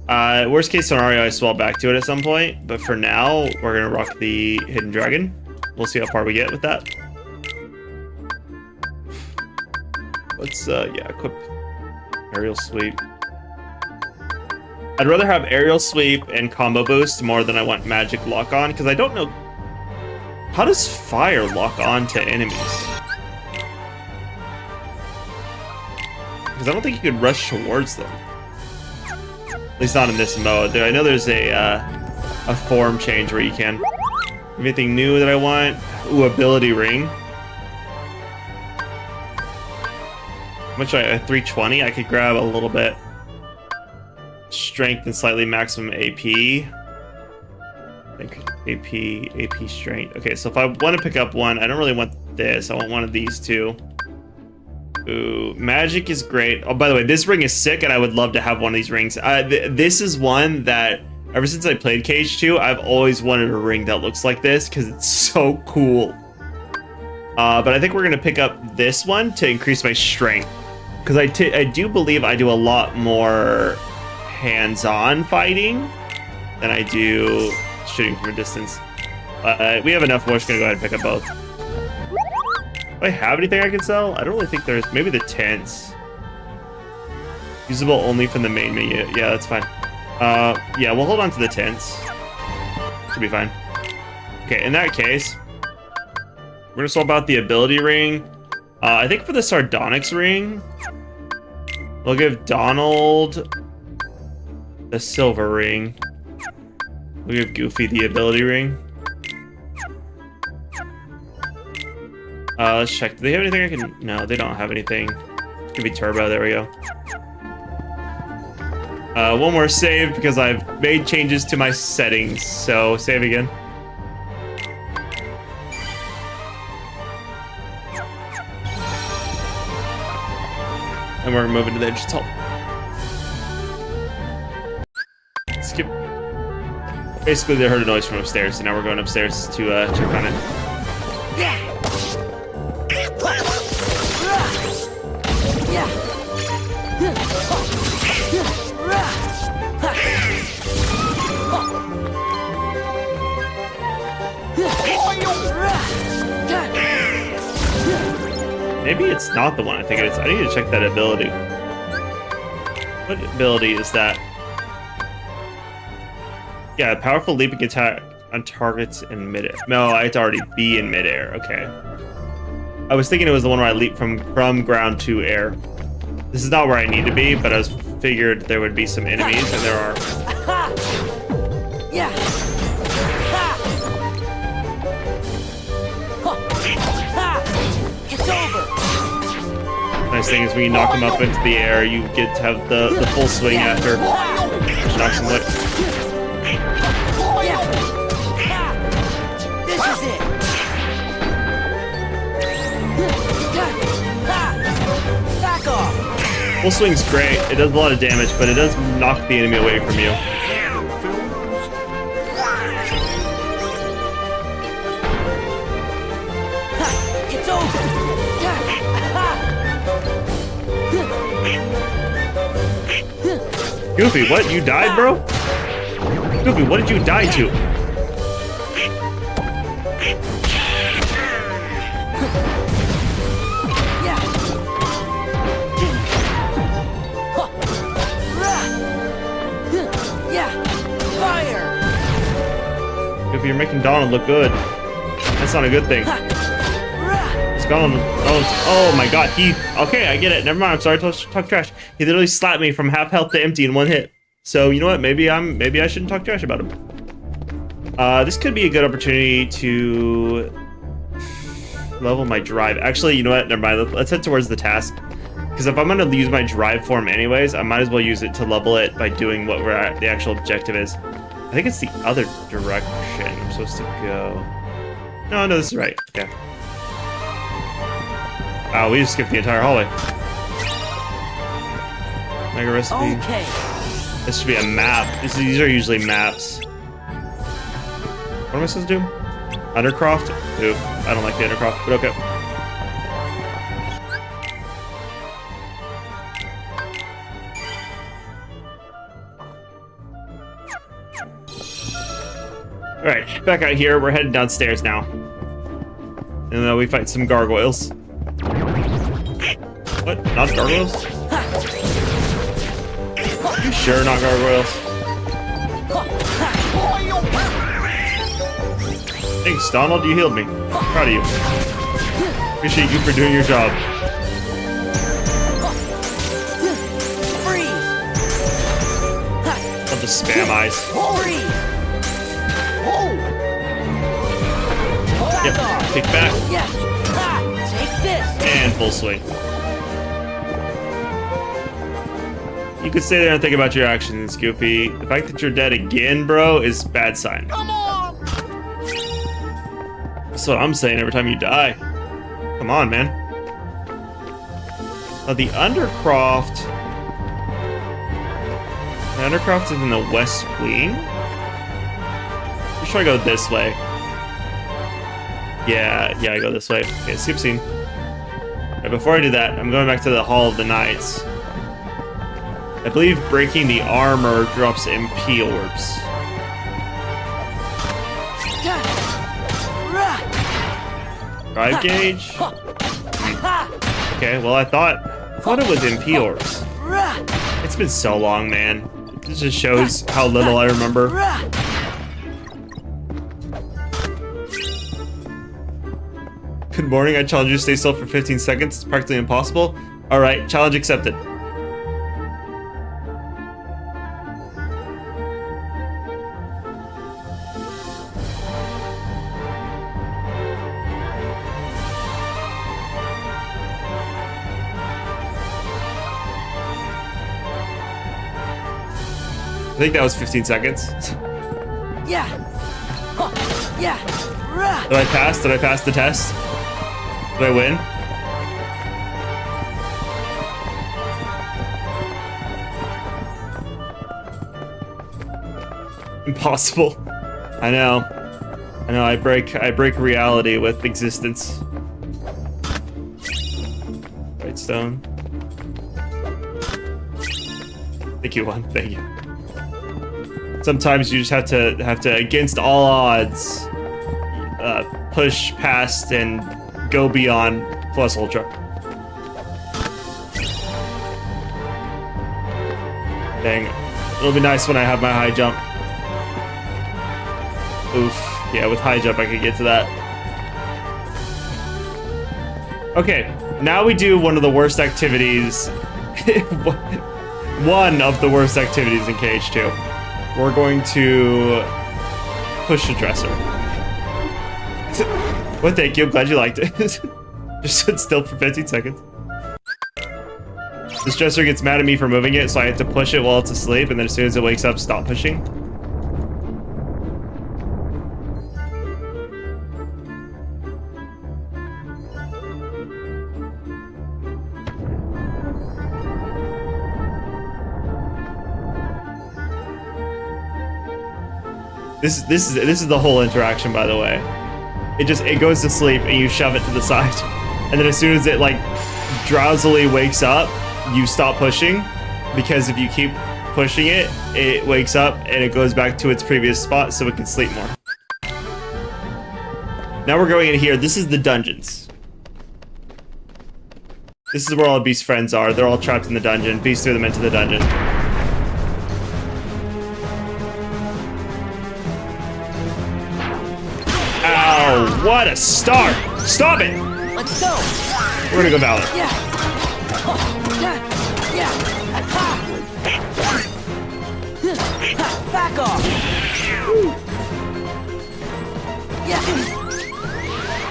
Speaker 1: Worst case scenario, I swap back to it at some point, but for now, we're gonna rock the Hidden Dragon. We'll see how far we get with that. let's yeah, equip aerial sweep. I'd rather have aerial sweep and combo boost more than I want magic lock on, because I don't know, how does fire lock on to enemies? Because I don't think you could rush towards them. At least not in this mode. I know there's a form change where you can. Anything new that I want? Ooh, ability ring. How much? 320. I could grab a little bit. Strength and slightly maximum AP. I think AP strength. Okay, so if I want to pick up one, I don't really want this. I want one of these two. Ooh, magic is great. Oh, by the way, this ring is sick, and I would love to have one of these rings. This is one that, ever since I played Cage 2, I've always wanted a ring that looks like this, because it's so cool. But I think we're going to pick up this one to increase my strength. Because I do believe I do a lot more hands-on fighting than I do shooting from a distance. We have enough. We're just going to go ahead and pick up both. Do I have anything I can sell? I don't really think there's. Maybe the tents. Usable only from the main menu. Yeah, that's fine. Yeah, we'll hold on to the tents. Should be fine. Okay, in that case, we're gonna swap out the ability ring. I think for the sardonyx ring, we'll give Donald the silver ring. We'll give Goofy the ability ring. Let's check. Do they have anything I can... No, they don't have anything. It's gonna be Turbo. There we go. One more save because I've made changes to my settings. So, save again. And we're moving to the edge. Skip. Basically, they heard a noise from upstairs, so now we're going upstairs to check on it. Maybe it's not the one I think it is. I need to check that ability. What ability is that? Yeah, powerful leaping attack on targets in midair. No, I have to already be in midair. Okay. I was thinking it was the one where I leap from ground to air. This is not where I need to be, but I was figured there would be some enemies, and there are.
Speaker 2: Yeah. It's over.
Speaker 1: Nice thing is when you knock them up into the air, you get to have the full swing after. Which knocks them like.
Speaker 2: This is it. Back off.
Speaker 1: Full swing's great. It does a lot of damage, but it does knock the enemy away from you.
Speaker 2: It's over.
Speaker 1: Goofy, what? You died, bro? Goofy, what did you die to? You're making Donald look good. That's not a good thing. It's Donald. Oh my god. Okay, I get it. Never mind. I'm sorry to talk trash. He literally slapped me from half health to empty in one hit. So you know what? Maybe I shouldn't talk trash about him. This could be a good opportunity to level my drive. Actually, you know what? Never mind. Let's head towards the task. Because if I'm going to use my drive form anyways, I might as well use it to level it by doing what the actual objective is. I think it's the other direction I'm supposed to go. No, this is right. Okay. Wow, we just skipped the entire hallway. Mega recipe.
Speaker 2: Okay.
Speaker 1: This should be a map. These are usually maps. What am I supposed to do? Undercroft? Oof. I don't like the Undercroft, but okay. Alright, back out here. We're heading downstairs now. And then we fight some gargoyles. What? Not gargoyles? You sure not gargoyles? Thanks, Donald. You healed me. Proud of you. Appreciate you for doing your job.
Speaker 2: Freeze!
Speaker 1: I'll just spam eyes.
Speaker 2: Freeze! Back
Speaker 1: Yep.
Speaker 2: off!
Speaker 1: Kick back
Speaker 2: Yes! Ha! Take this!
Speaker 1: and full swing. You could stay there and think about your actions, Goofy. The fact that you're dead again, bro, is bad sign.
Speaker 2: Come on!
Speaker 1: That's what I'm saying every time you die. Come on, man. Now the Undercroft. The Undercroft is in the West Wing. Let's try to go this way. Yeah, I go this way. Okay, skip scene. Right, before I do that, I'm going back to the Hall of the Knights. I believe breaking the armor drops MP orbs. 5 gauge? Okay, well I thought it was MP orbs. It's been so long, man. This just shows how little I remember. Good morning, I challenge you to stay still for 15 seconds. It's practically impossible. Alright, challenge accepted. I think that was 15 seconds.
Speaker 2: Yeah! Huh. Yeah!
Speaker 1: Did I pass? Did I pass the test? Did I win? Impossible. I know. I break reality with existence. Right stone. Thank you, one. Thank you. Sometimes you just have to against all odds push past and go beyond plus ultra. Dang, it'll be nice when I have my high jump. Oof, yeah, with high jump I could get to that. Okay, now we do one of the worst activities. One of the worst activities in KH2. We're going to push the dresser. Well, thank you. I'm glad you liked it. Just sit still for 15 seconds. This dresser gets mad at me for moving it, so I have to push it while it's asleep, and then as soon as it wakes up, stop pushing. This is the whole interaction, by the way. It goes to sleep and you shove it to the side, and then as soon as it like drowsily wakes up, you stop pushing, because if you keep pushing it, it wakes up and it goes back to its previous spot so it can sleep more. Now we're going in here. This is the dungeons. This is where all Beast's friends are. They're all trapped in the dungeon. Beast threw them into the dungeon. Ow, what a start! Stop it!
Speaker 2: Let's go!
Speaker 1: We're gonna go Valor.
Speaker 2: Yeah! Huh. Yeah! Yeah! Ha. Ha. Back off! Yeah!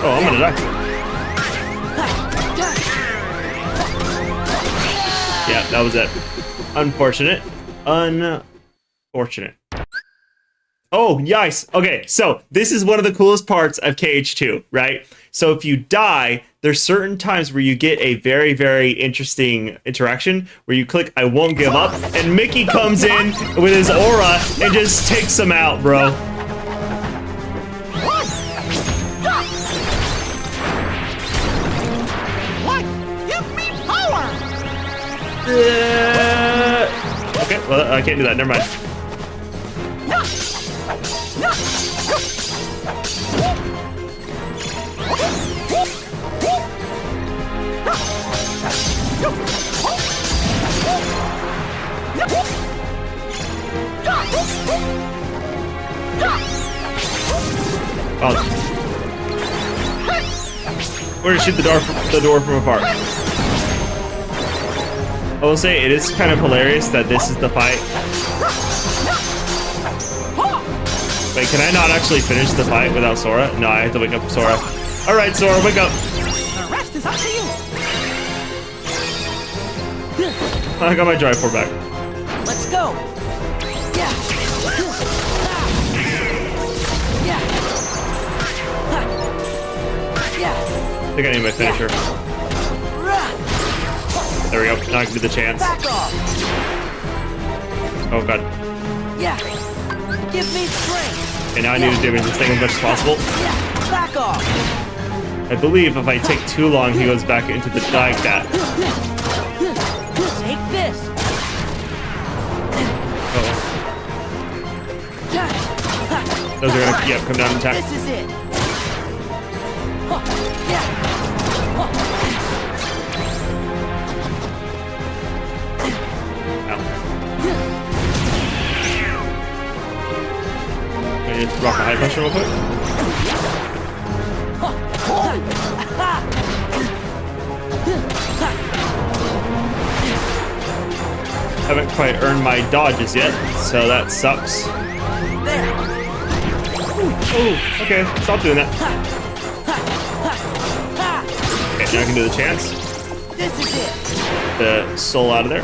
Speaker 1: Oh, I'm gonna die. Yeah, that was it. Unfortunate. Unfortunate. Oh, yikes. Okay, so this is one of the coolest parts of KH2, right? So if you die, there's certain times where you get a very, very interesting interaction where you click I won't give up, and Mickey comes in with his aura and just takes him out, bro.
Speaker 2: What? Give me power!
Speaker 1: Okay, well, I can't do that. Never mind. Oh. We're gonna shoot the door from afar. I will say it is kind of hilarious that this is the fight. Wait, can I not actually finish the fight without Sora? No, I have to wake up Sora. All right, Sora, wake up.
Speaker 2: The rest is up to you.
Speaker 1: I got my drive 4 back.
Speaker 2: Let's go. Yeah. Yeah. Yeah.
Speaker 1: I think I need my finisher. There we go. Now I can do the chance.
Speaker 2: Back off.
Speaker 1: Oh god.
Speaker 2: Yeah. Give me strength.
Speaker 1: Okay, now I need to damage this thing as much as possible.
Speaker 2: Yeah. Back off.
Speaker 1: I believe if I take too long, he goes back into the die cat.
Speaker 2: Take this.
Speaker 1: Uh-oh. Those are gonna, yep, come down and attack.
Speaker 2: This is it. Yeah.
Speaker 1: Ow. I need to rock a high pressure real quick. Haven't quite earned my dodges yet, so that sucks.
Speaker 2: There.
Speaker 1: Oh, okay, stop doing that. Okay, now I can do the chance.
Speaker 2: This is it.
Speaker 1: The soul out of there.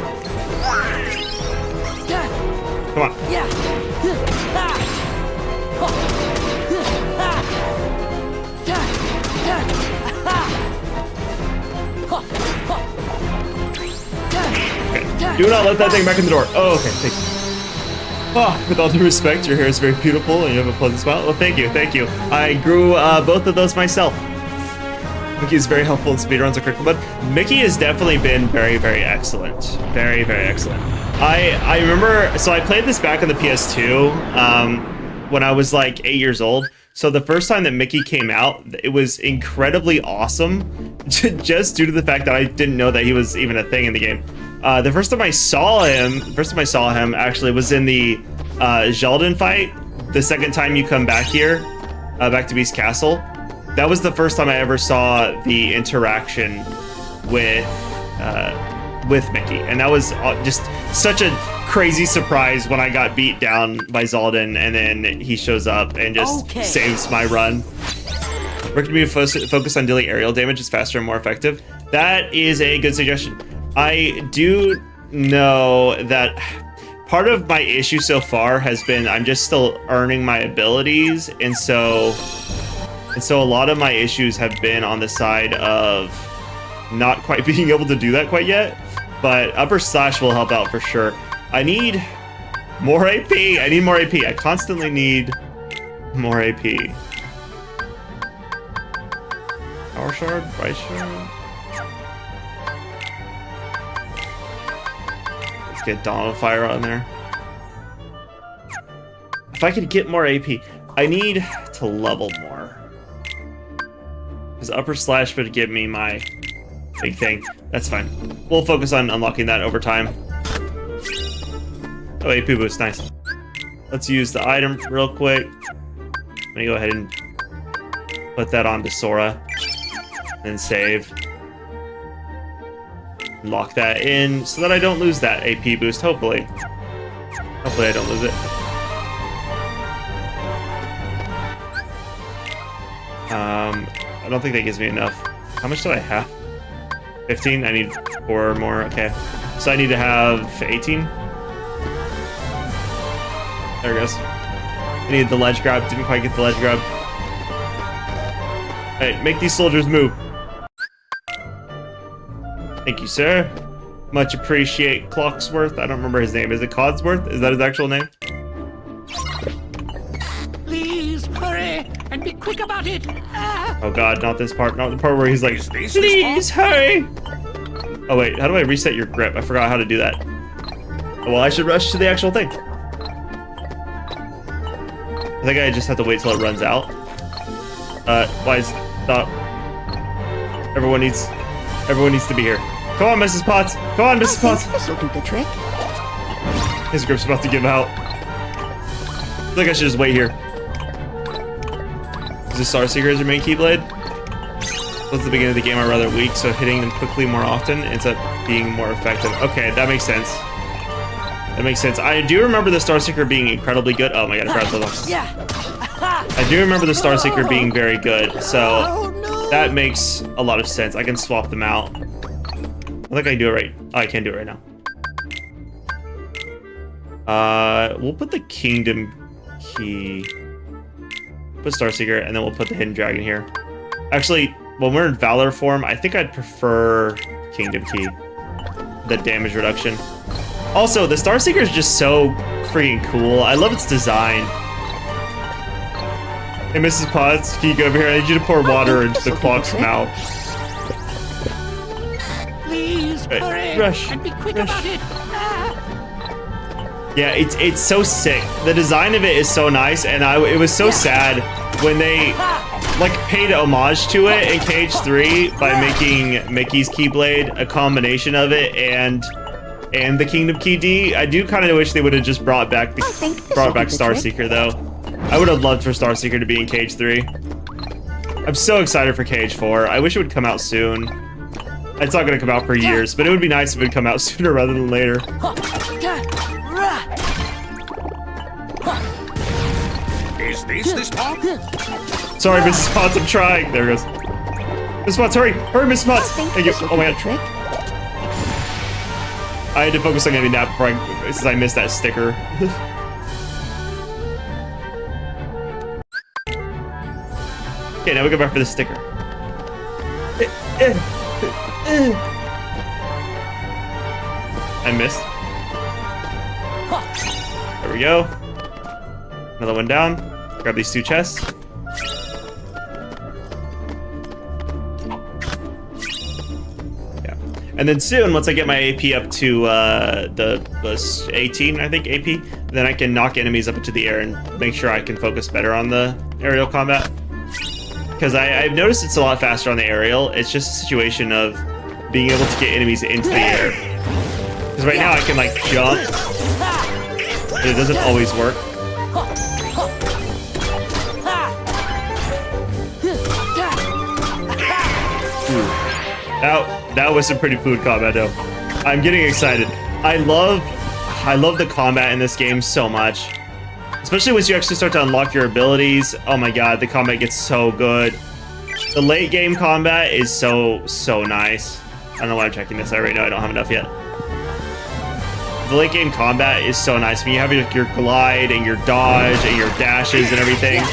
Speaker 1: Come on.
Speaker 2: Yeah.
Speaker 1: Okay. Do not let that thing back in the door. Oh, okay, thank you. Oh, with all due respect, your hair is very beautiful and you have a pleasant smile. Well, thank you, thank you. I grew both of those myself. Mickey is very helpful in speedruns of Critical Mode. Mickey has definitely been very, very excellent. Very, very excellent. I remember, so I played this back on the PS2 when I was like 8 years old. So the first time that Mickey came out, it was incredibly awesome, just due to the fact that I didn't know that he was even a thing in the game. The first time I saw him actually was in the Zeldin fight. The second time you come back here, back to Beast Castle. That was the first time I ever saw the interaction with Mickey, and that was just such a crazy surprise when I got beat down by Zeldin, and then he shows up and just saves my run. Recommend me to focus on dealing aerial damage. It's faster and more effective. That is a good suggestion. I do know that part of my issue so far has been I'm just still earning my abilities, and so a lot of my issues have been on the side of not quite being able to do that quite yet, but upper slash will help out for sure. I need more AP. I constantly need more AP. Power shard, bright shard. Let's get Dawn of Fire on there. If I could get more AP, I need to level more. Because upper slash would give me my big thing. That's fine. We'll focus on unlocking that over time. Oh, AP boost, nice. Let's use the item real quick. I'm gonna go ahead and put that onto Sora. And save. Lock that in so that I don't lose that AP boost, hopefully. Hopefully I don't lose it. I don't think that gives me enough. How much do I have? 15? I need 4 more. Okay. So I need to have 18. There it goes. I needed the ledge grab. Didn't quite get the ledge grab. Alright, make these soldiers move. Thank you, sir. Much appreciate Clocksworth. I don't remember his name. Is it Codsworth? Is that his actual name?
Speaker 2: Please hurry and be quick about it.
Speaker 1: Oh god, not this part. Not the part where he's like, please hurry. Oh wait, how do I reset your grip? I forgot how to do that. Oh, well, I should rush to the actual thing. I think I just have to wait till it runs out. Why is stop? Everyone needs to be here. Come on, Mrs. Potts. Come on, Mrs. Potts.
Speaker 5: This'll do the trick.
Speaker 1: His grip's about to give out. I think I should just wait here. The Star Seeker is your main Keyblade. Towards the beginning of the game are rather weak, so hitting them quickly more often ends up being more effective. Okay, that makes sense. That makes sense. I do remember the Star Seeker being incredibly good. Oh my god, I forgot to look. I do remember the Star Seeker being very good, so that makes a lot of sense. I can swap them out. I think I can do it right. Oh, I can't do it right now. We'll put the Kingdom Key. Put Star Seeker, and then we'll put the Hidden Dragon here. Actually, when we're in Valor form, I think I'd prefer Kingdom Key. The damage reduction. Also, the Star Seeker is just so freaking cool. I love its design. Hey, Mrs. Potts, can you go over here? I need you to pour water into the clock's mouth.
Speaker 2: Please hurry
Speaker 1: Rush,
Speaker 2: and be quick
Speaker 1: rush.
Speaker 2: about it.
Speaker 1: Yeah, it's so sick. The design of it is so nice, and it was so sad when they like paid homage to it in KH3 by making Mickey's Keyblade a combination of it and the Kingdom Key D. I do kind of wish they would have just brought back Star Seeker though. I would have loved for Star Seeker to be in KH3. I'm so excited for KH4. I wish it would come out soon. It's not going to come out for years, but it would be nice if it would come out sooner rather than later.
Speaker 6: Is this Pop?
Speaker 1: Sorry, Mrs. Potts, I'm trying. There it goes. Mrs. Potts, hurry! Hurry, Mrs. Potts! Thank you. Oh my god. I had to focus on getting that before since I missed that sticker. Okay, now we go back for the sticker. I missed. There we go. Another one down. Grab these 2 chests. Yeah. And then soon, once I get my AP up to the 18, I think, AP, then I can knock enemies up into the air and make sure I can focus better on the aerial combat. Because I've noticed it's a lot faster on the aerial. It's just a situation of being able to get enemies into the air. Because right now I can like jump, but it doesn't always work. That was some pretty fluid combat though. I'm getting excited. I love the combat in this game so much. Especially once you actually start to unlock your abilities. Oh my god, the combat gets so good. The late game combat is so nice. I don't know why I'm checking this out right now. I don't have enough yet. The late game combat is so nice. When you have your glide and your dodge and your dashes and everything.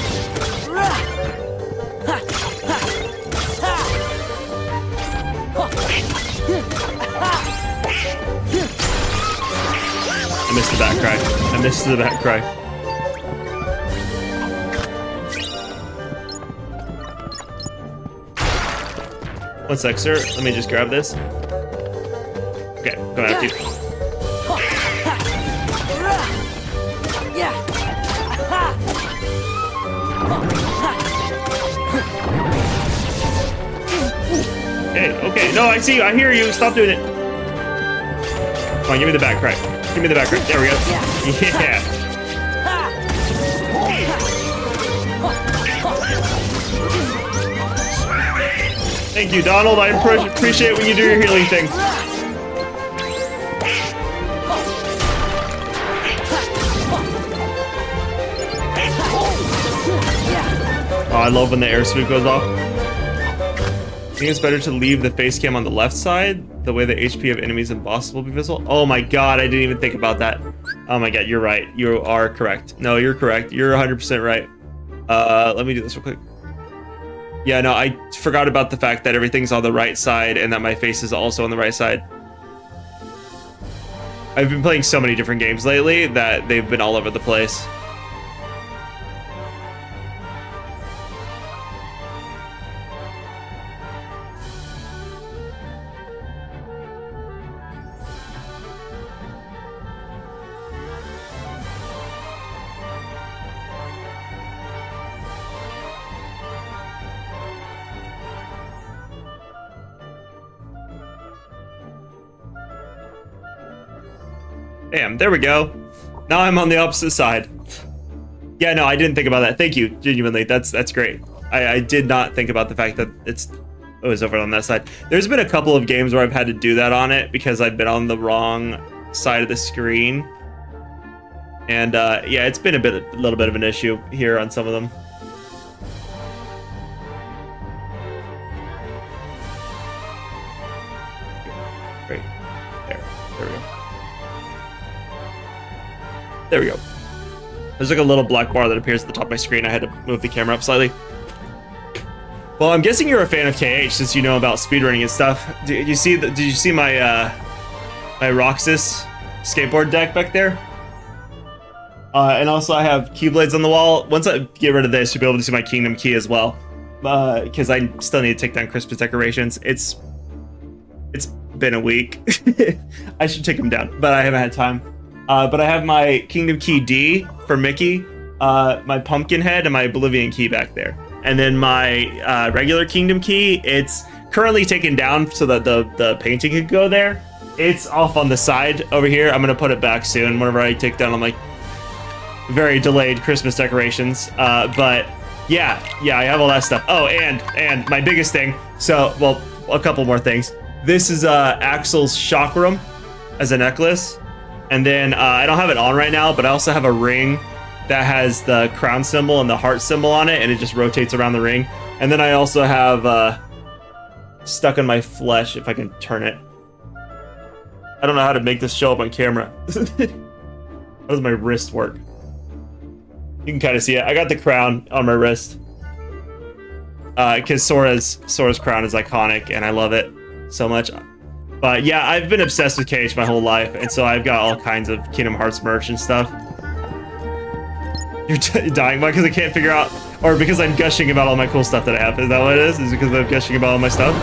Speaker 1: I missed the back cry. I missed the back cry. One sec, sir. Let me just grab this. Okay, go after you. Okay. No, I see you. I hear you. Stop doing it. Come on, give me the back cry. Give me the back cry. There we go. Yeah. Thank you, Donald. I appreciate when you do your healing thing. Oh, I love when the air sweep goes off. I think it's better to leave the face cam on the left side. The way the HP of enemies and bosses will be visible. Oh my god, I didn't even think about that. Oh my god, you're right. You are correct. No, you're correct. You're 100% right. Let me do this real quick. Yeah, no, I forgot about the fact that everything's on the right side and that my face is also on the right side. I've been playing so many different games lately that they've been all over the place. Damn, there we go. Now I'm on the opposite side. Yeah, no, I didn't think about that. Thank you, genuinely. That's great. I did not think about the fact that it was over on that side. There's been a couple of games where I've had to do that on it because I've been on the wrong side of the screen. And yeah, it's been a little bit of an issue here on some of them. Great. There we go. There we go. There's like a little black bar that appears at the top of my screen. I had to move the camera up slightly. Well, I'm guessing you're a fan of KH since you know about speedrunning and stuff. Did you see my my Roxas skateboard deck back there? And also I have Keyblades on the wall. Once I get rid of this, you'll be able to see my Kingdom Key as well. Because I still need to take down Christmas decorations. It's been a week. I should take them down, but I haven't had time. But I have my Kingdom Key D for Mickey, my Pumpkin Head, and my Oblivion Key back there. And then my regular Kingdom Key, it's currently taken down so that the painting could go there. It's off on the side over here. I'm gonna put it back soon whenever I take down all my very delayed Christmas decorations. But yeah, I have all that stuff. Oh, and my biggest thing. So, well, a couple more things. This is Axel's chakram as a necklace. And then I don't have it on right now, but I also have a ring that has the crown symbol and the heart symbol on it, and it just rotates around the ring. And then I also have stuck in my flesh, if I can turn it. I don't know how to make this show up on camera. How does my wrist work? You can kind of see it. I got the crown on my wrist. Because Sora's crown is iconic, and I love it so much. But yeah, I've been obsessed with KH my whole life, and so I've got all kinds of Kingdom Hearts merch and stuff. You're dying, Mike, because I can't figure out, or because I'm gushing about all my cool stuff that I have. Is that what it is? Is it because I'm gushing about all my stuff?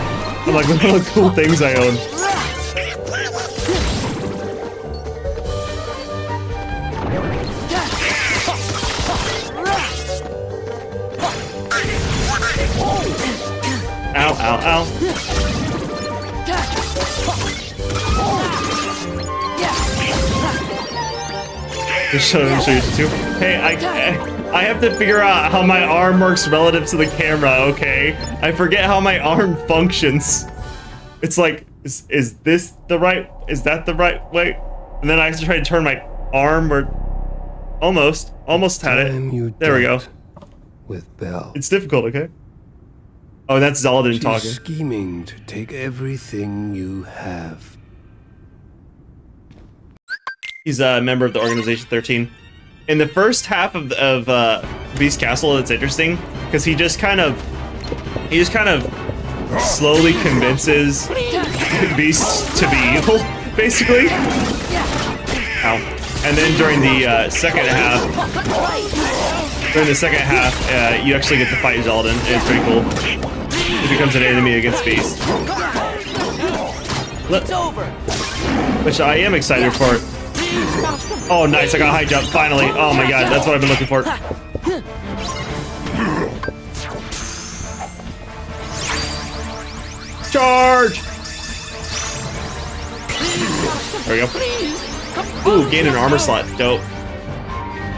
Speaker 1: I'm like, look at all the cool things I own. Ow, ow, ow. Just show you too. Hey, I have to figure out how my arm works relative to the camera, okay? I forget how my arm functions. It's like, is this the right, is that the right way? And then I have to try to turn my arm or almost had it. There we go.
Speaker 7: With Belle.
Speaker 1: It's difficult, okay? Oh, that's Zaldin
Speaker 7: She's
Speaker 1: talking.
Speaker 7: scheming to take everything you have.
Speaker 1: He's a member of the Organization 13. In the first half of Beast Castle, it's interesting because he just kind of slowly convinces Beast to be evil, basically. Ow. And then during the second half, you actually get to fight Zaldin. It's pretty cool. He becomes an enemy against Beast. It's over. Which I am excited for. Oh, nice! I got a high jump finally. Oh my god, that's what I've been looking for. Charge! There we go. Ooh, gain an armor slot. Dope.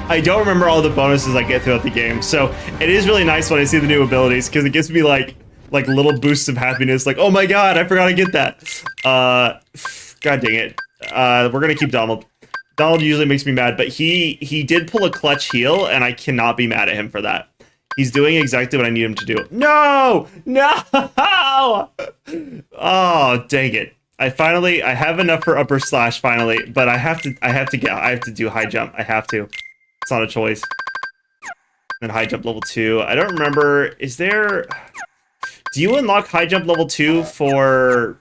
Speaker 1: I don't remember all the bonuses I get throughout the game, so it is really nice when I see the new abilities because it gives me like little boosts of happiness. Like, oh my god, I forgot to get that. God dang it. We're gonna keep Donald. Donald usually makes me mad, but he did pull a clutch heal, and I cannot be mad at him for that. He's doing exactly what I need him to do. No! No! Oh, dang it. I have enough for upper slash finally, but I have to do high jump. I have to. It's not a choice. And high jump level 2. I don't remember, do you unlock high jump level 2 for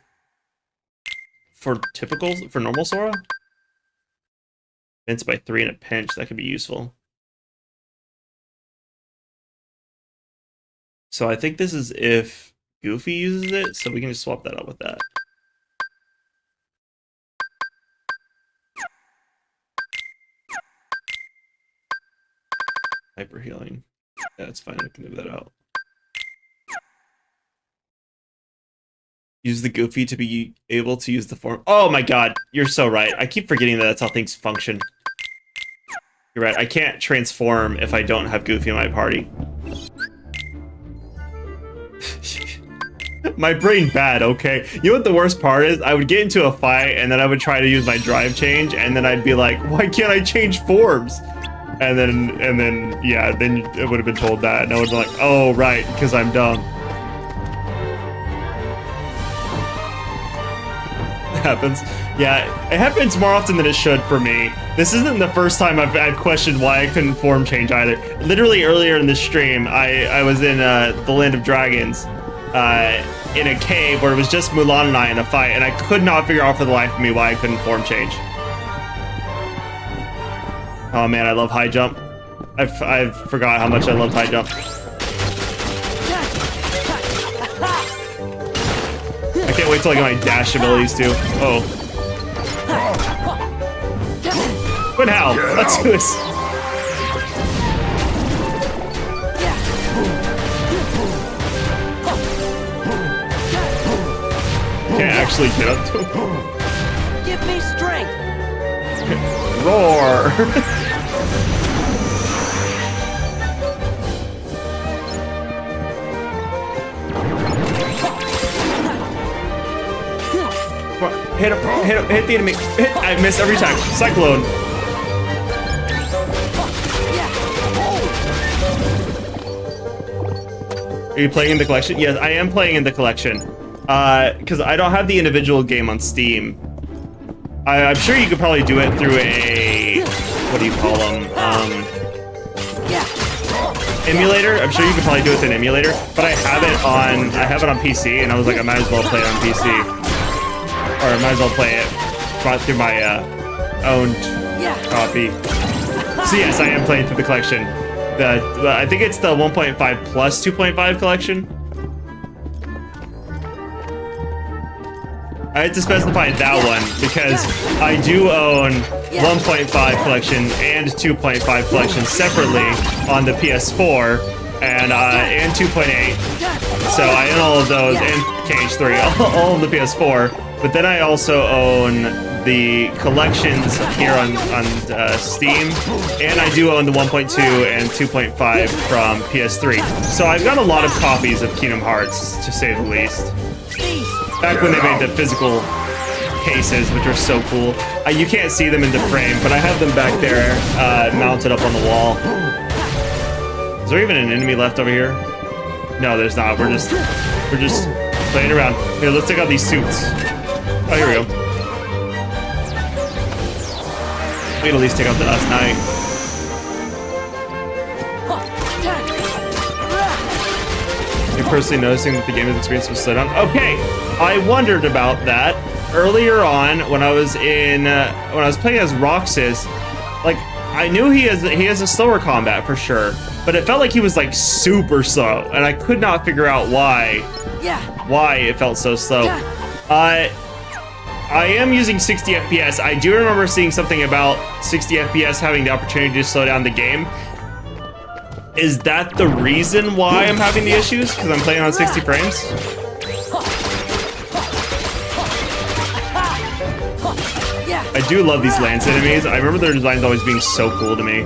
Speaker 1: normal Sora? Vince by 3 in a pinch, that could be useful. So I think this is if Goofy uses it, so we can just swap that out with that. Hyper healing. Yeah, it's fine, I can move that out. Use the Goofy to be able to use the form. Oh my god, you're so right. I keep forgetting that that's how things function. You're right, I can't transform if I don't have Goofy in my party. My brain bad, okay? You know what the worst part is? I would get into a fight and then I would try to use my drive change and then I'd be like, why can't I change forms? And then yeah, then it would have been told that and I would be like, oh right, because I'm dumb. It happens. Yeah, it happens more often than it should for me. This isn't the first time I've questioned why I couldn't form change either. Literally earlier in the stream, I was in the Land of Dragons in a cave where it was just Mulan and I in a fight, and I could not figure out for the life of me why I couldn't form change. Oh man, I love high jump. I forgot how much I loved high jump. I can't wait till I get my dash abilities too. Oh. But how? Let's do this. Can't actually get up to him.
Speaker 8: Give me strength.
Speaker 1: Roar. Hit him, hit the enemy. I miss every time. Cyclone. Are you playing in the collection? Yes, I am playing in the collection. Because I don't have the individual game on Steam. I'm sure you could probably do it through a, what do you call them? Emulator. I'm sure you could probably do it with an emulator, but I have it on PC, and I was like, I might as well play it on PC, or I might as well play it through my own copy. So yes, I am playing through the collection. I think it's the 1.5 plus 2.5 collection. I had to specify that one because I do own 1.5 collection and 2.5 collection separately on the PS4 and 2.8. So I own all of those and KH3, all on the PS4. But then I also own the collections here on Steam, and I do own the 1.2 and 2.5 from PS3. So I've got a lot of copies of Kingdom Hearts, to say the least. Back when they made the physical cases, which are so cool. You can't see them in the frame, but I have them back there, mounted up on the wall. Is there even an enemy left over here? No, there's not. We're just playing around. Here, let's take out these suits. Oh, here we go. We can at least take out the last knight. You're personally noticing that the game's experience was slowed down? Okay, I wondered about that earlier on when I was playing as Roxas. Like, I knew he has a slower combat for sure, but it felt like he was like super slow, and I could not figure out why it felt so slow. I am using 60 FPS. I do remember seeing something about 60 FPS having the opportunity to slow down the game. Is that the reason why I'm having the issues? Because I'm playing on 60 frames? I do love these lance enemies. I remember their designs always being so cool to me.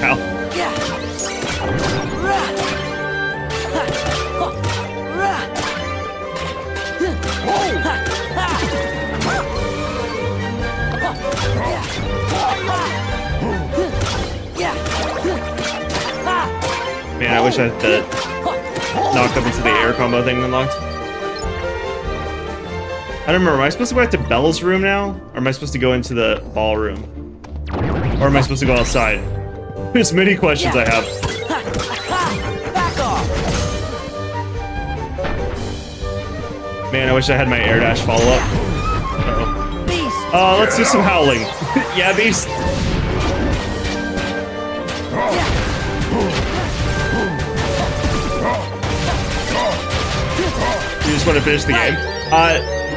Speaker 1: Ow. Man, I wish I had the knocked up into the air combo thing unlocked. I don't remember. Am I supposed to go back to Belle's room now? Or am I supposed to go into the ballroom? Or am I supposed to go outside? There's many questions I have. Man, I wish I had my air dash follow up. Uh-oh. Let's do some howling. Yeah, beast. You just want to finish the game?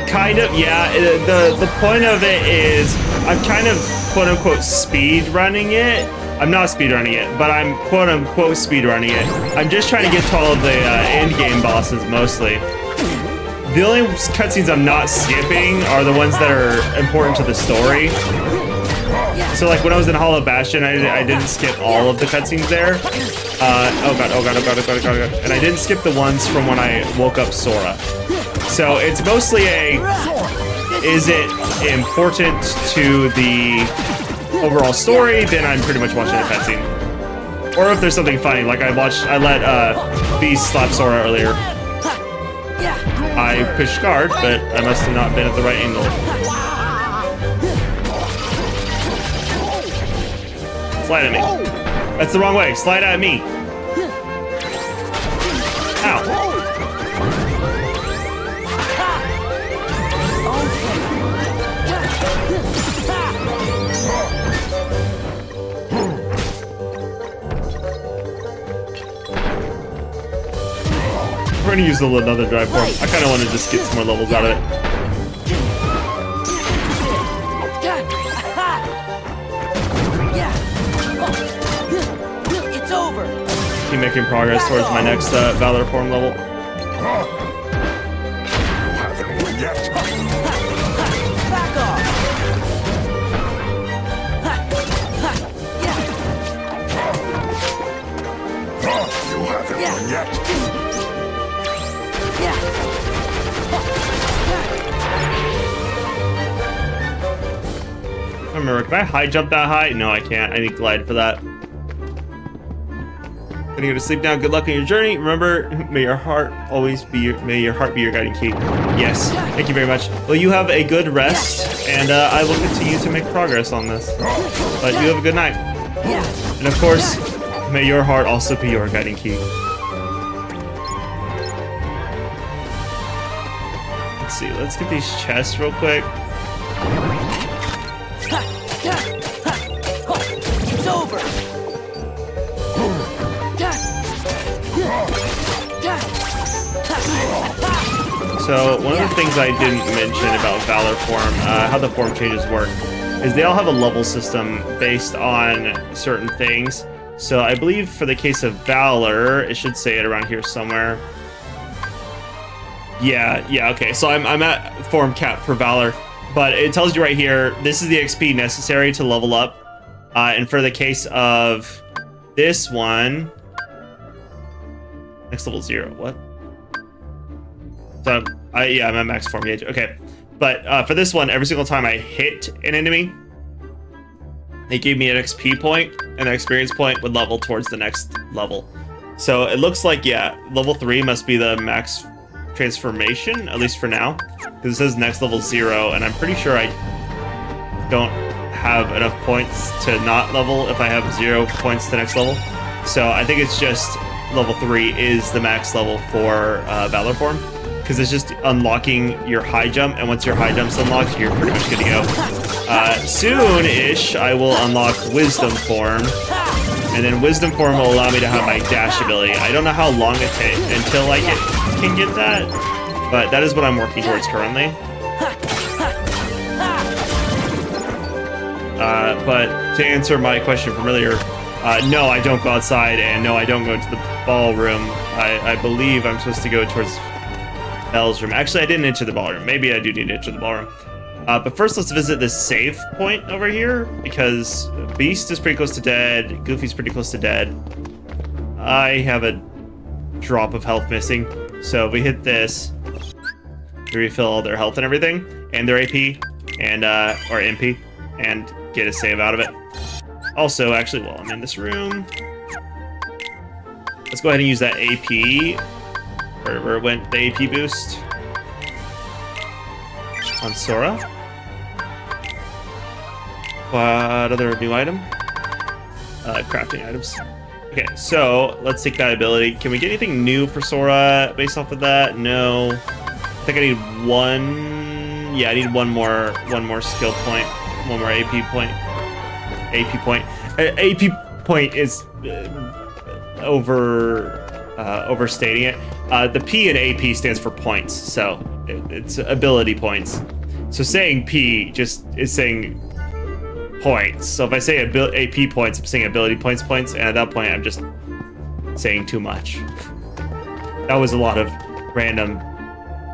Speaker 1: Kind of, yeah. The point of it is I'm kind of quote-unquote speed running it. I'm not speed running it, but I'm quote-unquote speed running it. I'm just trying to get to all of the end-game bosses mostly. The only cutscenes I'm not skipping are the ones that are important to the story. So like when I was in Hollow Bastion, I didn't skip all of the cutscenes there. Oh god. And I didn't skip the ones from when I woke up Sora. So it's mostly is it important to the overall story? Then I'm pretty much watching a cutscene. Or if there's something funny, like I let Beast slap Sora earlier. I pushed guard, but I must have not been at the right angle. Slide at me. That's the wrong way. Slide at me. Ow. We're gonna use another drive form. I kind of want to just get some more levels out of it.
Speaker 8: It's over.
Speaker 1: Keep making progress towards my next Valor form level.
Speaker 8: Back off.
Speaker 6: You haven't won yet.
Speaker 1: I remember, can I high jump that high? No, I can't. I need glide for that. Gonna go to sleep now. Good luck on your journey. Remember, may your heart be your guiding key. Yes, thank you very much. Well, you have a good rest, and I will continue to make progress on this. But you have a good night. And of course, may your heart also be your guiding key. Let's see. Let's get these chests real quick.
Speaker 8: It's over.
Speaker 1: So one of the things I didn't mention about Valor form, how the form changes work, is they all have a level system based on certain things. So I believe for the case of Valor, it should say it around here somewhere. Yeah, okay. So I'm at form cap for Valor, but it tells you right here, this is the XP necessary to level up. And for the case of this one, next level 0, what? So, I'm at max form gauge, okay. But for this one, every single time I hit an enemy, they gave me an XP point, and an experience point would level towards the next level. So it looks like, yeah, level 3 must be the max transformation, at least for now. Because it says next level 0, and I'm pretty sure I don't have enough points to not level if I have 0 points to next level. So I think it's just level 3 is the max level for Valor form. Because it's just unlocking your high jump, and once your high jump's unlocked, you're pretty much good to go. Soon-ish, I will unlock Wisdom form, and then Wisdom form will allow me to have my dash ability. I don't know how long it takes until I can get that, but that is what I'm working towards currently. But to answer my question from earlier, no, I don't go outside, and no, I don't go to the ballroom. I believe I'm supposed to go towards Belle's room. Actually, I didn't enter the ballroom. Maybe I do need to enter the ballroom. But first, let's visit this save point over here, because Beast is pretty close to dead. Goofy's pretty close to dead. I have a drop of health missing. So if we hit this, we refill all their health and everything, and their AP, and or MP, and get a save out of it. Also, actually, while I'm in this room, let's go ahead and use that AP. Where went the AP boost? On Sora. What other new item? Crafting items. Okay, so let's take that ability. Can we get anything new for Sora based off of that? No. I think I need one. Yeah, I need one more skill point, one more AP point. AP point. AP point is overstating it. The P in AP stands for points, so it's ability points. So saying P just is saying points. So if I say AP points, I'm saying ability points, and at that point, I'm just saying too much. That was a lot of random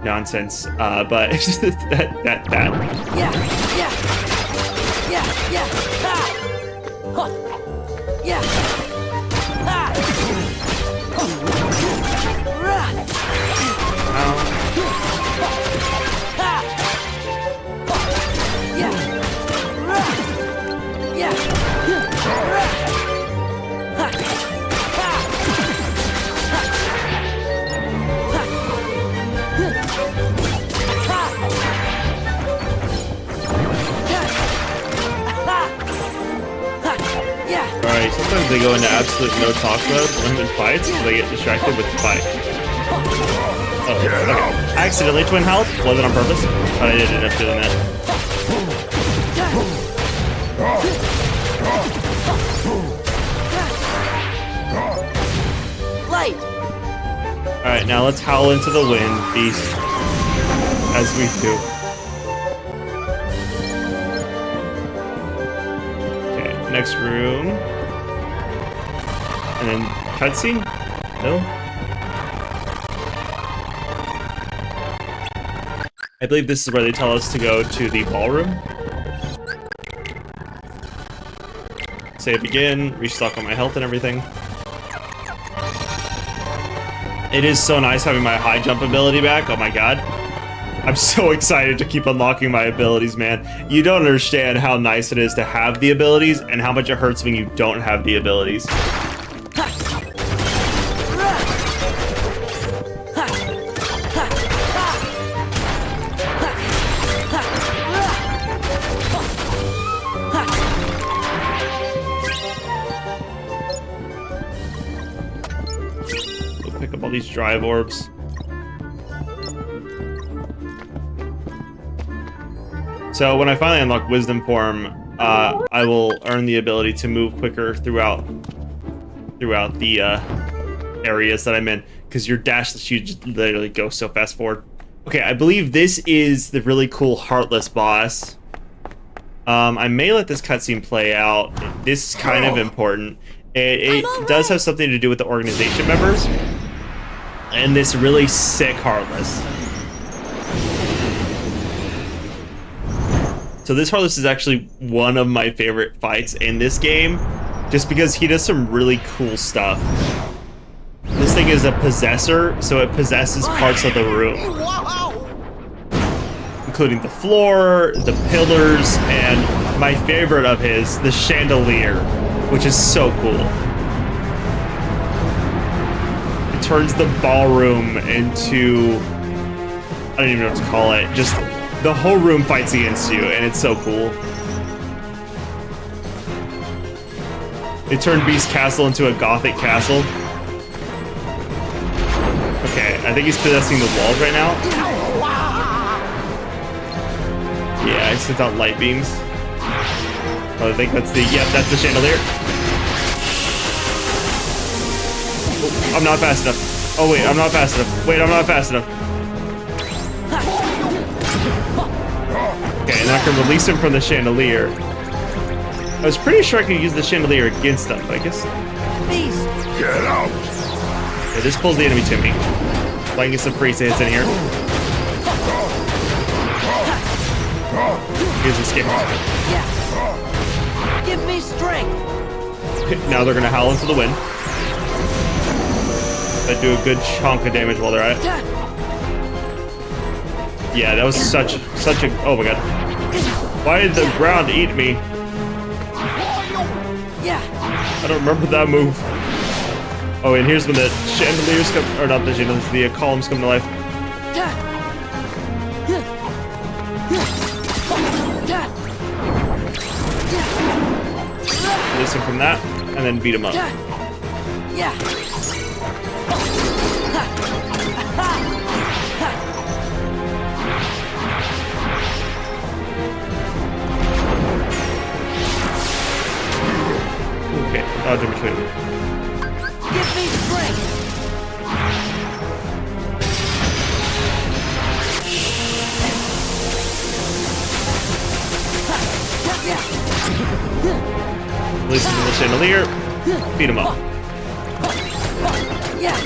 Speaker 1: nonsense, but it's just that.
Speaker 8: Yeah, yeah. Ha! Huh. Yeah. Ha! Rah! Ha! Yeah. Rah! Yeah. Rah! Ha! Ha!
Speaker 1: Alright, sometimes they go into absolute no talk mode when I'm in fights, so they get distracted with the fight. Oh, okay. I accidentally twin health, wasn't on purpose, but I did end up doing that.
Speaker 8: Light.
Speaker 1: Alright, now let's howl into the wind, beast. As we do. Okay, next room. And then cutscene? No? I believe this is where they tell us to go to the ballroom. Save again, restock on my health and everything. It is so nice having my high jump ability back, oh my god. I'm so excited to keep unlocking my abilities, man. You don't understand how nice it is to have the abilities and how much it hurts when you don't have the abilities. We'll pick up all these drive orbs. So when I finally unlock Wisdom Form, I will earn the ability to move quicker throughout the areas that I'm in, because your dash lets you just literally go so fast forward. Okay, I believe this is the really cool Heartless boss. I may let this cutscene play out. This is kind of important. It does have something to do with the organization members, and this really sick Heartless. So this Heartless is actually one of my favorite fights in this game, just because he does some really cool stuff. This thing is a possessor, so it possesses parts of the room, including the floor, the pillars, and my favorite of his, the chandelier, which is so cool. It turns the ballroom into, I don't even know what to call it, just the whole room fights against you, and it's so cool. It turned Beast Castle into a gothic castle. Okay, I think he's possessing the walls right now. Yeah, I sent out light beams. Oh, I think that's the, yep, that's the chandelier. Oh, I'm not fast enough. Oh wait, I'm not fast enough. Wait, I'm not fast enough. Okay, and I can release him from the chandelier. I was pretty sure I could use the chandelier against them, but I guess...
Speaker 8: Beast.
Speaker 6: Get out!
Speaker 1: Okay, this pulls the enemy to me. So I can get some priest hits in here. Here's escape.
Speaker 8: Yeah. Give me strength.
Speaker 1: Now they're gonna howl into the wind. I do a good chunk of damage while they're at it. Yeah, that was such a, oh my god. Why did the ground eat me?
Speaker 8: Yeah.
Speaker 1: I don't remember that move. Oh, and here's when the chandeliers come, or not the chandeliers, the columns come to life. Release him from that, and then beat him up.
Speaker 8: Yeah.
Speaker 1: Okay, dodge in between them.
Speaker 8: Give me strength.
Speaker 1: Release him from the chandelier, beat him up.
Speaker 8: Yeah.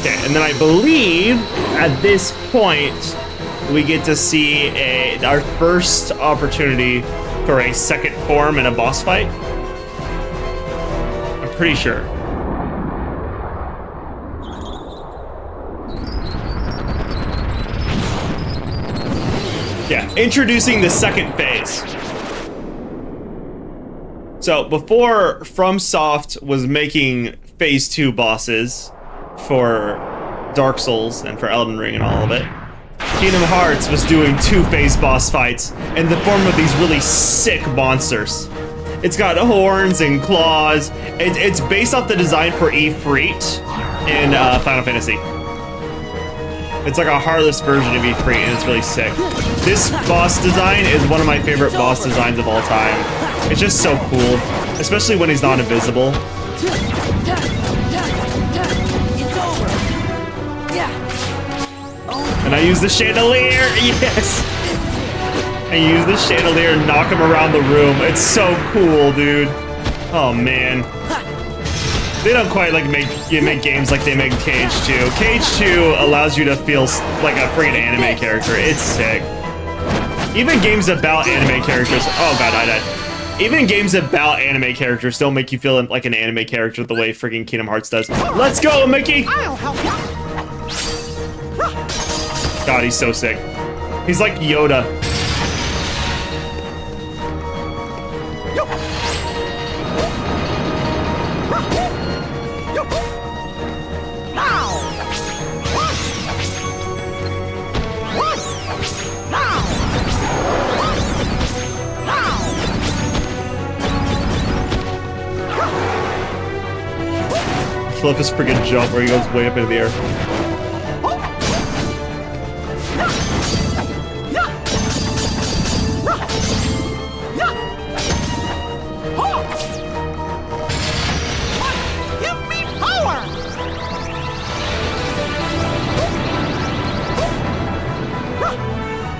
Speaker 1: Okay, and then I believe at this point we get to see our first opportunity for a second form in a boss fight. I'm pretty sure. Yeah, introducing the second phase. So before FromSoft was making phase 2 bosses for Dark Souls and for Elden Ring and all of it, Kingdom Hearts was doing 2-phase boss fights in the form of these really sick monsters. It's got horns and claws. It's based off the design for Ifrit in Final Fantasy. It's like a heartless version of Ifrit, and it's really sick. This boss design is one of my favorite boss designs of all time. It's just so cool, especially when he's not invisible. And I use the chandelier, yes! I use the chandelier and knock him around the room. It's so cool, dude. Oh man. They don't quite like make games like they make Cage 2. Cage 2 allows you to feel like a freaking anime character. It's sick. Even games about anime characters. Oh god, I died. Even games about anime characters still make you feel like an anime character the way freaking Kingdom Hearts does. Let's go, Mickey!
Speaker 2: I'll help you.
Speaker 1: God, he's so sick. He's like Yoda. I love his friggin' jump where he goes way up into the air.
Speaker 2: Give me power.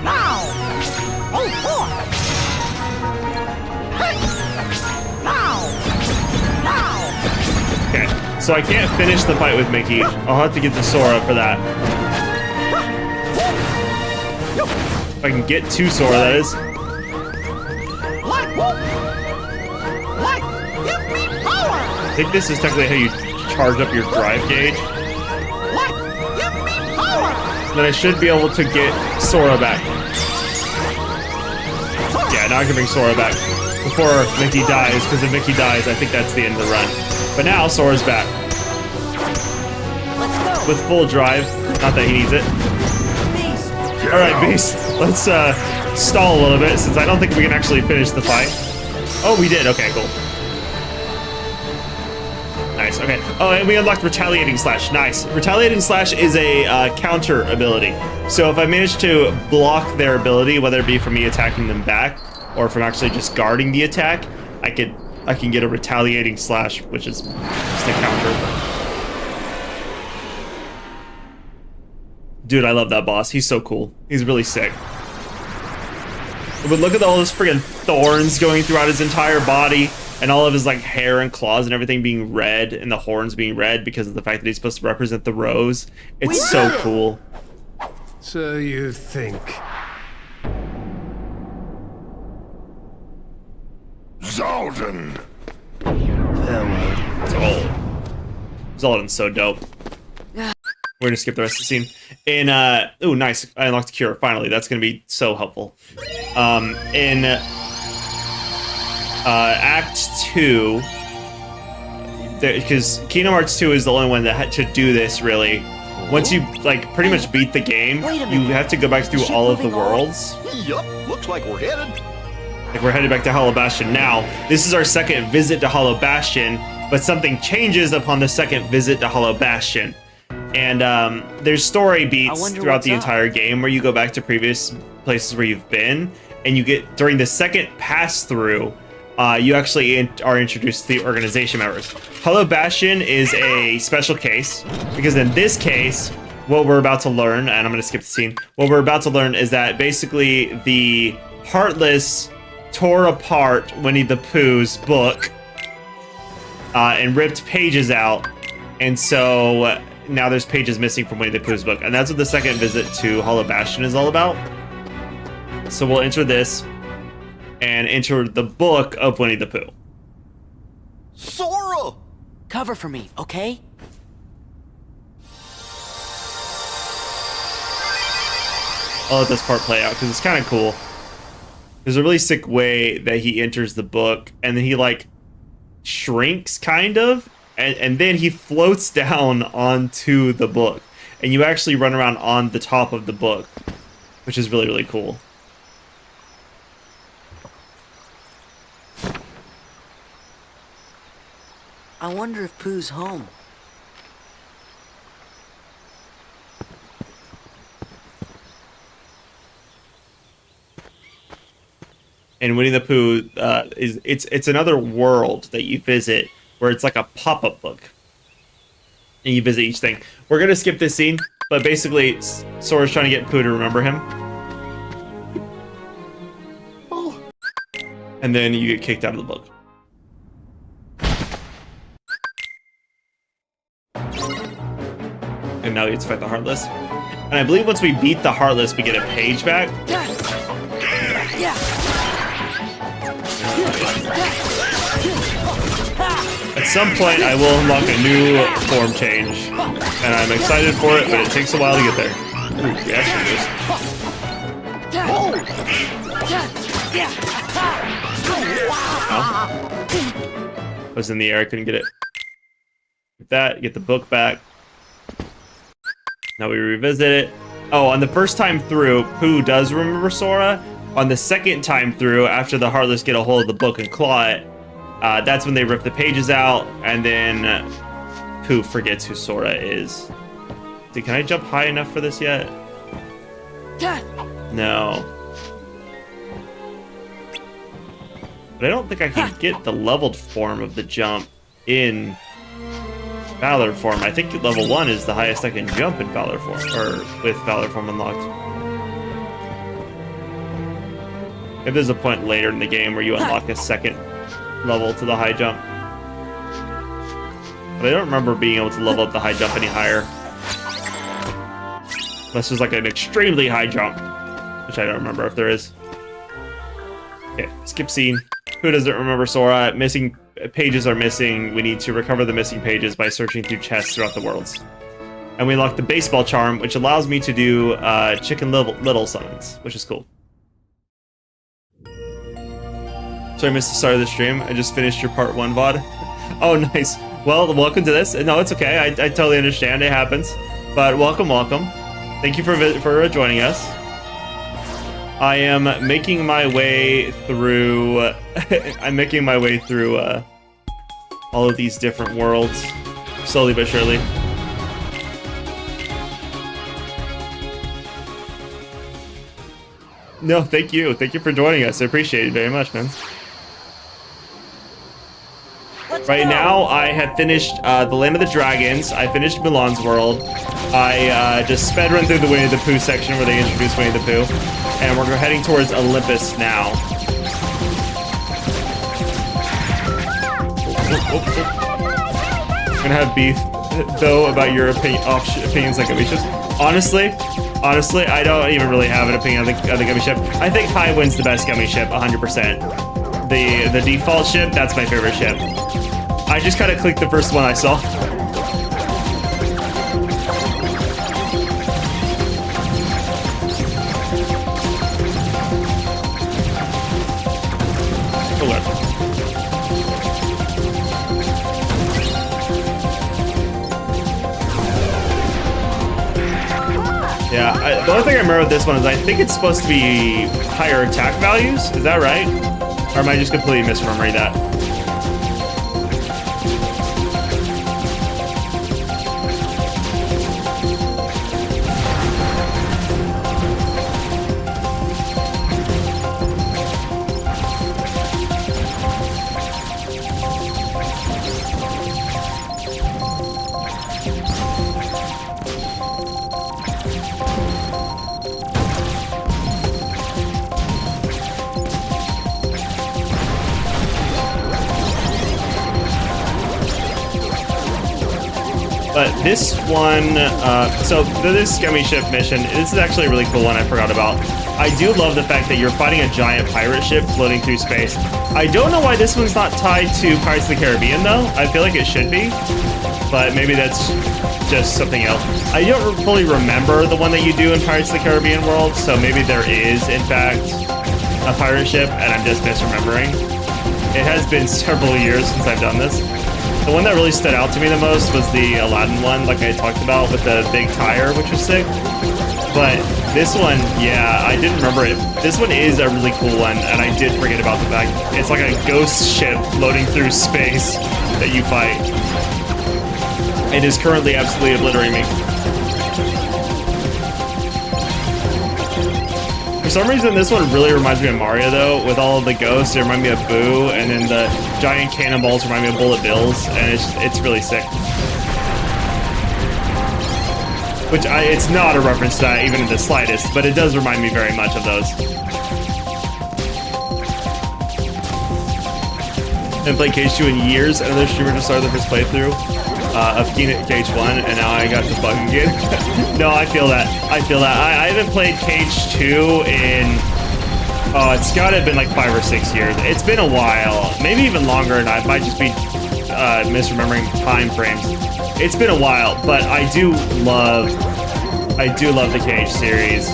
Speaker 2: Now. Oh boy. Now.
Speaker 1: Okay. So I can't finish the fight with Mickey. I'll have to get to Sora for that. If I can get to Sora, that is.
Speaker 2: Give me power.
Speaker 1: I think this is technically how you charge up your drive gauge.
Speaker 2: Give me power.
Speaker 1: Then I should be able to get Sora back. Yeah, now I can bring Sora back before Mickey dies, because if Mickey dies, I think that's the end of the run. But now Sora's back.
Speaker 8: Let's go.
Speaker 1: With full drive. Not that he needs it.
Speaker 8: Beast.
Speaker 1: Alright, Beast. Let's stall a little bit, since I don't think we can actually finish the fight. Oh, we did. Okay, cool. Nice, okay. Oh, and we unlocked Retaliating Slash. Nice. Retaliating Slash is a counter ability. So if I manage to block their ability, whether it be from me attacking them back, or from actually just guarding the attack, I can get a Retaliating Slash, which is just a counter. Dude, I love that boss. He's so cool. He's really sick. But look at all those friggin' thorns going throughout his entire body, and all of his like hair and claws and everything being red, and the horns being red because of the fact that he's supposed to represent the rose. It's so cool.
Speaker 7: So you think.
Speaker 6: Zaldin!
Speaker 7: Farewell.
Speaker 1: Zaldin's so dope. We're gonna skip the rest of the scene. And oh, nice! I unlocked the cure finally. That's gonna be so helpful. In Act 2, because Kingdom Hearts 2 is the only one that had to do this really. Once you like pretty much beat the game, you have to go back through all of the worlds.
Speaker 6: Yup, looks like we're headed.
Speaker 1: Like we're headed back to Hollow Bastion now. This is our second visit to Hollow Bastion, but something changes upon the second visit to Hollow Bastion. And there's story beats throughout the entire game where you go back to previous places where you've been, and you get, during the second pass through, you actually are introduced to the organization members. Hollow Bastion is a special case, because in this case, what we're about to learn, and I'm going to skip the scene, what we're about to learn is that basically the Heartless tore apart Winnie the Pooh's book and ripped pages out, and so now there's pages missing from Winnie the Pooh's book, and that's what the second visit to Hollow Bastion is all about. So we'll enter this. and enter the book of Winnie the Pooh.
Speaker 6: Sora!
Speaker 8: Cover for me, okay?
Speaker 1: I'll let this part play out because it's kind of cool. There's a really sick way that he enters the book, and then he like shrinks kind of, and then he floats down onto the book, and you actually run around on the top of the book, which is really, really cool.
Speaker 8: I wonder if Pooh's home.
Speaker 1: And Winnie the Pooh it's another world that you visit where it's like a pop-up book, and you visit each thing. We're gonna skip this scene, but basically Sora's trying to get Pooh to remember him. Oh. And then you get kicked out of the book. And now you get to fight the Heartless. And I believe once we beat the Heartless, we get a page back.
Speaker 8: Yeah.
Speaker 1: At some point, I will unlock a new form change, and I'm excited for it, but it takes a while to get there. Ooh, reaction boost. Oh. Was in the air, I couldn't get it. Get that, get the book back. Now we revisit it. Oh, on the first time through, Pooh does remember Sora. On the second time through, after the Heartless get a hold of the book and claw it, that's when they rip the pages out, and then Pooh forgets who Sora is. See, can I jump high enough for this yet? No. But I don't think I can get the leveled form of the jump in Valor form. I think level 1 is the highest I can jump in Valor form, or with Valor form unlocked. If there's a point later in the game where you unlock a second level to the high jump. But I don't remember being able to level up the high jump any higher. Unless there's like an extremely high jump, which I don't remember if there is. Okay, skip scene. Who doesn't remember Sora? Missing pages are missing. We need to recover the missing pages by searching through chests throughout the worlds. And we unlock the baseball charm, which allows me to do Chicken Little summons, which is cool. Sorry, I missed the start of the stream. I just finished your part 1 VOD. Oh, nice. Well, welcome to this. No, it's okay. I totally understand. It happens. But welcome. Thank you for joining us. I am making my way through... I'm making my way through all of these different worlds. Slowly but surely. No, thank you. Thank you for joining us. I appreciate it very much, man. Right now, I have finished The Land of the Dragons. I finished Mulan's World. I just sped run through the Winnie the Pooh section where they introduced Winnie the Pooh. And we're heading towards Olympus now. I'm gonna have beef, though, about your opinions on Gummy Ships. Honestly, I don't even really have an opinion on the Gummy Ship. I think High Wind's the best Gummy Ship, 100%. The default ship, that's my favorite ship. I just kind of clicked the first one I saw. Yeah, the only thing I remember with this one is I think it's supposed to be higher attack values. Is that right? Or am I just completely misremembering that? But this one, so this Gummy Ship mission, this is actually a really cool one I forgot about. I do love the fact that you're fighting a giant pirate ship floating through space. I don't know why this one's not tied to Pirates of the Caribbean, though. I feel like it should be, but maybe that's just something else. I don't fully remember the one that you do in Pirates of the Caribbean world, so maybe there is, in fact, a pirate ship, and I'm just misremembering. It has been several years since I've done this. The one that really stood out to me the most was the Aladdin one, like I talked about, with the big tire, which was sick. But this one, yeah, I didn't remember it. This one is a really cool one, and I did forget about the fact it's like a ghost ship floating through space that you fight. It is currently absolutely obliterating me. For some reason, this one really reminds me of Mario, though. With all of the ghosts, they remind me of Boo, and then the giant cannonballs remind me of Bullet Bills, and it's really sick. Which it's not a reference to that even in the slightest, but it does remind me very much of those. I haven't played KH2 in years. Another streamer just started their first playthrough of KH1, and now I got the bug again. No, I feel that. I haven't played KH2 in... Oh, it's gotta have been like 5 or 6 years. It's been a while, maybe even longer, and I might just be misremembering time frames. It's been a while, but I do love the KH series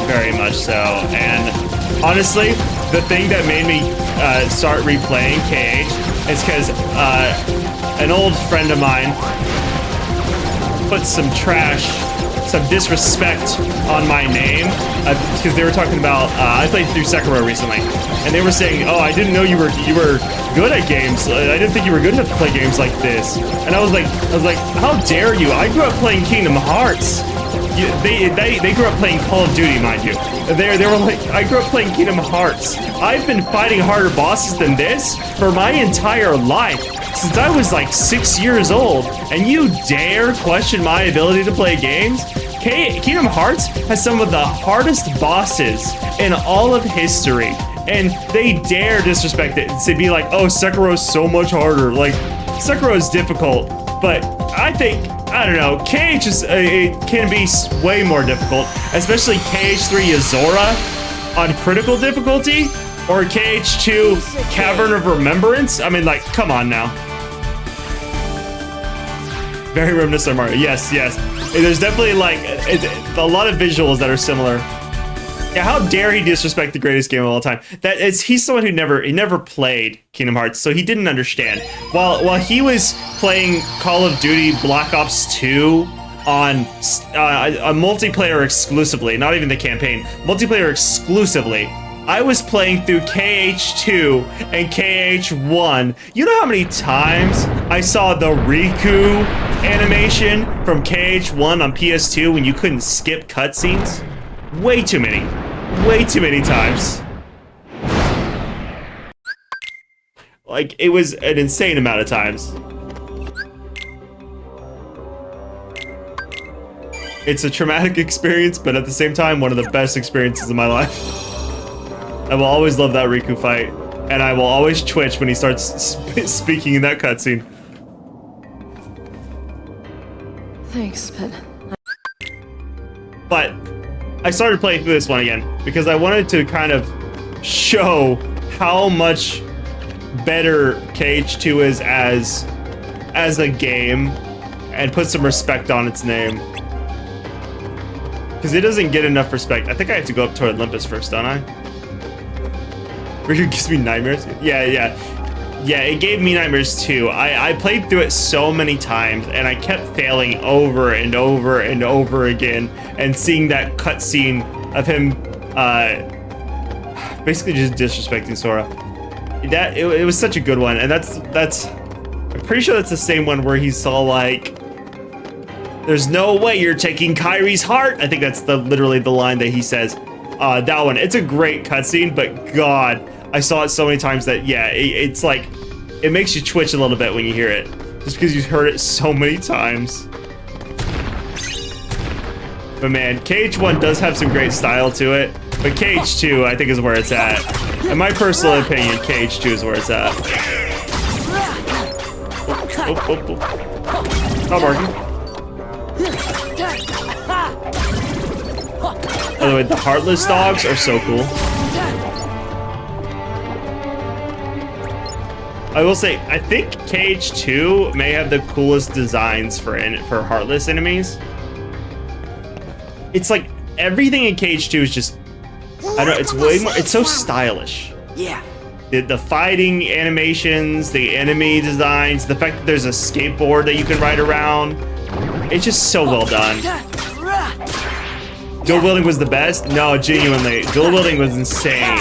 Speaker 1: very much so. And honestly, the thing that made me start replaying KH is because an old friend of mine put some trash, some disrespect on my name because they were talking about I played through Sekiro recently, and they were saying, "Oh, I didn't know you were good at games. I didn't think you were good enough to play games like this." And I was like, "How dare you? I grew up playing Kingdom Hearts." They grew up playing Call of Duty, mind you. They were like, "I grew up playing Kingdom Hearts. I've been fighting harder bosses than this for my entire life, since I was like 6 years old, and you dare question my ability to play games?" Kingdom Hearts has some of the hardest bosses in all of history, and they dare disrespect it to be like, "Oh, Sekiro's so much harder." Like, Sekiro is difficult, but I don't know, KH is, it can be way more difficult, especially KH3 Azora on critical difficulty, or KH2 Cavern of Remembrance. I mean, like, come on now. Very reminiscent of Mario. Yes. There's definitely like a lot of visuals that are similar. Yeah, how dare he disrespect the greatest game of all time? He's someone who never played Kingdom Hearts, so he didn't understand. While he was playing Call of Duty Black Ops 2 on a multiplayer exclusively, not even the campaign, multiplayer exclusively, I was playing through KH2 and KH1. You know how many times I saw the Riku animation from KH1 on PS2 when you couldn't skip cutscenes? Way too many times. Like, it was an insane amount of times. It's a traumatic experience, but at the same time, one of the best experiences of my life. I will always love that Riku fight, and I will always twitch when he starts speaking in that cutscene.
Speaker 3: Thanks,
Speaker 1: But I started playing through this one again because I wanted to kind of show how much better KH2 is as a game and put some respect on its name. Because it doesn't get enough respect. I think I have to go up to Olympus first, don't I? Riku gives me nightmares. Yeah, it gave me nightmares too. I played through it so many times, and I kept failing over and over and over again, and seeing that cutscene of him basically just disrespecting Sora. It was such a good one, and that's I'm pretty sure that's the same one where he saw like, "There's no way you're taking Kairi's heart." I think that's literally the line that he says. That one. It's a great cutscene, but God, I saw it so many times that, yeah, it's like, it makes you twitch a little bit when you hear it, just because you've heard it so many times. But man, KH1 does have some great style to it, but KH2, I think, is where it's at. In my personal opinion, KH2 is where it's at. Oh. Stop barking. By the way, the Heartless dogs are so cool. I will say, I think KH2 may have the coolest designs for Heartless enemies. It's like everything in KH2 is just, I don't know, it's way more, it's so stylish.
Speaker 8: Yeah.
Speaker 1: The fighting animations, the enemy designs, the fact that there's a skateboard that you can ride around. It's just so well done. Dual wielding was the best? No, genuinely. Dual wielding was insane.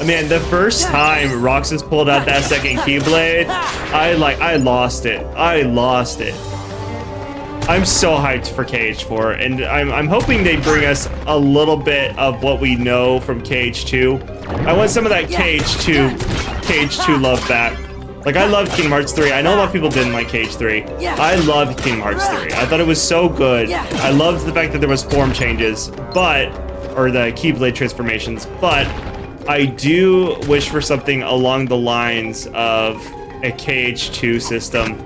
Speaker 1: Man, the first time Roxas pulled out that second Keyblade, I lost it. I lost it. I'm so hyped for KH4, and I'm hoping they bring us a little bit of what we know from KH2. I want some of that KH2 love back. Like, I love Kingdom Hearts 3. I know a lot of people didn't like KH3. I love Kingdom Hearts 3. I thought it was so good. I loved the fact that there was form changes, or the Keyblade transformations, but I do wish for something along the lines of a KH2 system.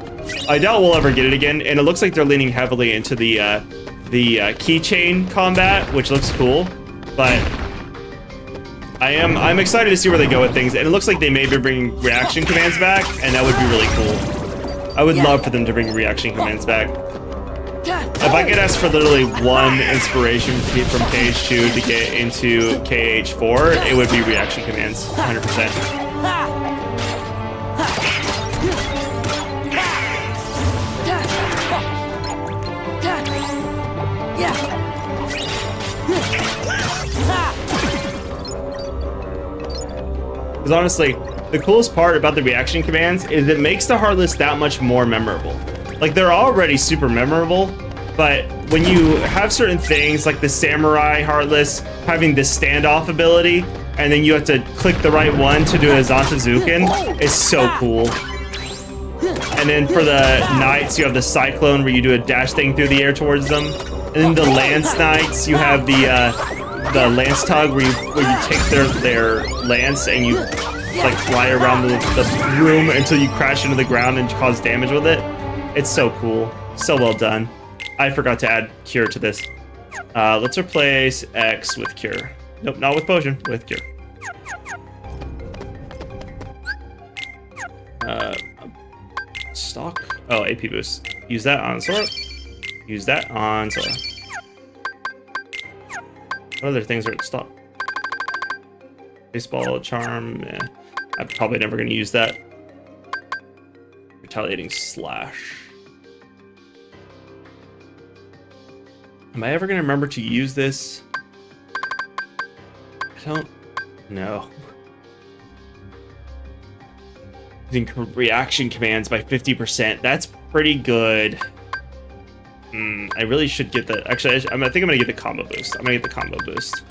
Speaker 1: I doubt we'll ever get it again, and it looks like they're leaning heavily into the keychain combat, which looks cool, but I'm excited to see where they go with things, and it looks like they may be bringing reaction commands back, and that would be really cool. I would love for them to bring reaction commands back. If I could ask for literally one inspiration from KH2 to get into KH4, it would be reaction commands, 100%. Because honestly, the coolest part about the reaction commands is it makes the Heartless that much more memorable. Like, they're already super memorable, but when you have certain things like the Samurai Heartless having this standoff ability, and then you have to click the right one to do a Zantazuken, is so cool. And then for the Knights, you have the Cyclone where you do a dash thing through the air towards them. And then the Lance Knights, you have the Lance Tug where you take their lance and you like fly around the room until you crash into the ground and cause damage with it. It's so cool. So well done. I forgot to add Cure to this. Let's replace X with Cure. Nope, not with Potion, with Cure. Stock? Oh, AP boost. Use that on Sora. Use that on Sora. What other things are at stock? Baseball, Charm. Eh. I'm probably never going to use that. Retaliating Slash. Am I ever going to remember to use this? I don't know. Using reaction commands by 50%. That's pretty good. I really should get the... Actually, I think I'm going to get the combo boost. I'm going to get the combo boost.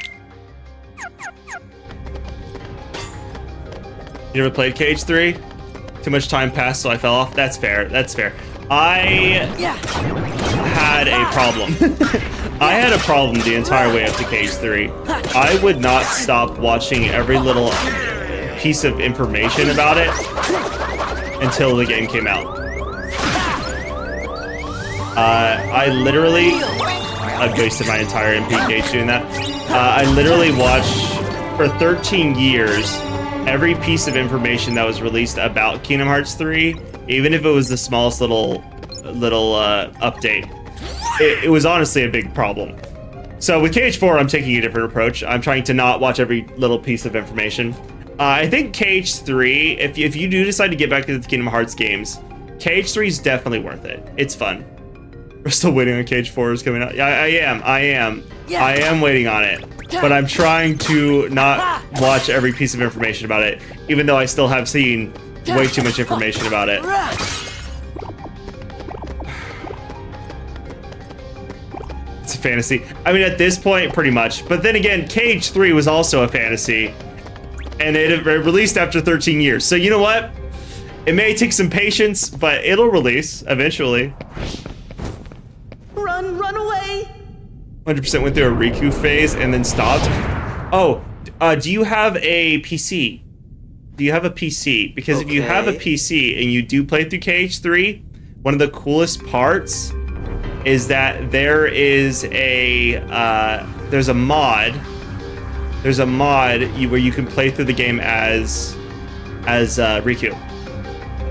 Speaker 1: You ever played KH3? Too much time passed, so I fell off? That's fair. That's fair. I had a problem. I had a problem the entire way up to KH3. I would not stop watching every little piece of information about it until the game came out. I've wasted my entire MPK doing that. I literally watched for 13 years every piece of information that was released about Kingdom Hearts 3, even if it was the smallest little update. It was honestly a big problem. So with KH4, I'm taking a different approach. I'm trying to not watch every little piece of information. I think KH3, if you do decide to get back to the Kingdom Hearts games, KH3 is definitely worth it. It's fun. We're still waiting on KH4 is coming out. Yeah, I am waiting on it. But I'm trying to not watch every piece of information about it, even though I still have seen way too much information about it. It's a fantasy. I mean, at this point, pretty much. But then again, KH3 was also a fantasy, and it released after 13 years. So you know what? It may take some patience, but it'll release eventually.
Speaker 8: Run away!
Speaker 1: 100% went through a Riku phase and then stopped. Oh, do you have a PC? Do you have a PC? Because if you have a PC and you do play through KH3, one of the coolest parts is that there's a mod. There's a mod where you can play through the game as Riku.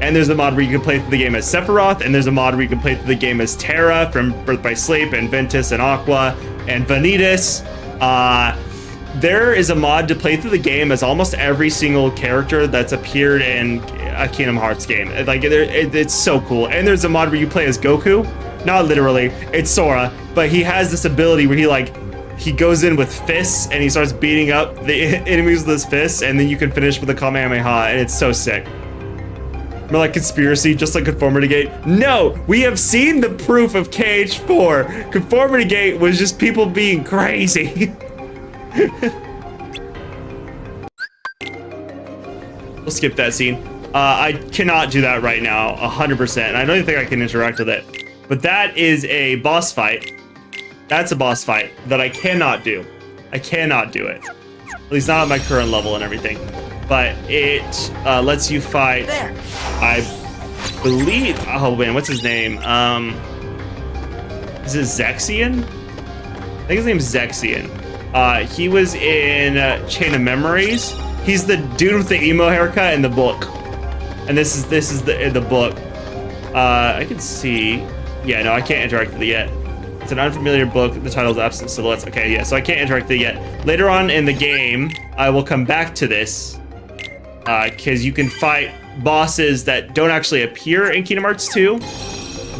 Speaker 1: And there's a mod where you can play through the game as Sephiroth, and there's a mod where you can play through the game as Terra from Birth by Sleep, and Ventus, and Aqua, and Vanitas. There is a mod to play through the game as almost every single character that's appeared in a Kingdom Hearts game. Like, it's so cool. And there's a mod where you play as Goku. Not literally, it's Sora, but he has this ability where he goes in with fists and he starts beating up the enemies with his fists, and then you can finish with a Kamehameha, and it's so sick. More like conspiracy, just like Conformity Gate. No, we have seen the proof of KH4. Conformity Gate was just people being crazy. We'll skip that scene. I cannot do that right now, 100%. And I don't even think I can interact with it. But that is a boss fight. That's a boss fight that I cannot do. I cannot do it. At least not at my current level and everything. But it lets you fight.
Speaker 8: There.
Speaker 1: I believe. Oh man, what's his name? Is it Zexion? I think his name's Zexion. He was in Chain of Memories. He's the dude with the emo haircut in the book. And this is the book. I can see. Yeah, no, I can't interact with it yet. It's an unfamiliar book. The title is Absent Silhouettes. Okay, yeah, so I can't interact with it yet. Later on in the game, I will come back to this. Because you can fight bosses that don't actually appear in Kingdom Hearts 2.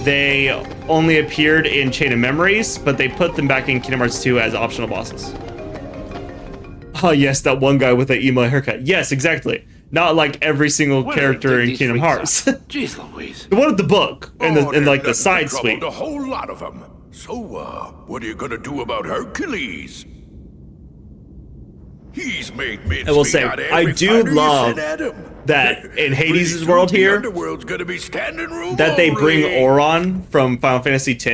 Speaker 1: They only appeared in Chain of Memories, but they put them back in Kingdom Hearts 2 as optional bosses. Oh yes, that one guy with the emo haircut. Yes, exactly. Not like every single character in Kingdom Hearts.
Speaker 2: Jeez Louise.
Speaker 1: The one with the book and like the side suite.
Speaker 6: A whole lot of them. So, what are you gonna do about Hercules? He's made me.
Speaker 1: I will say, I do love that in Hades' world here, that they bring Auron from Final Fantasy X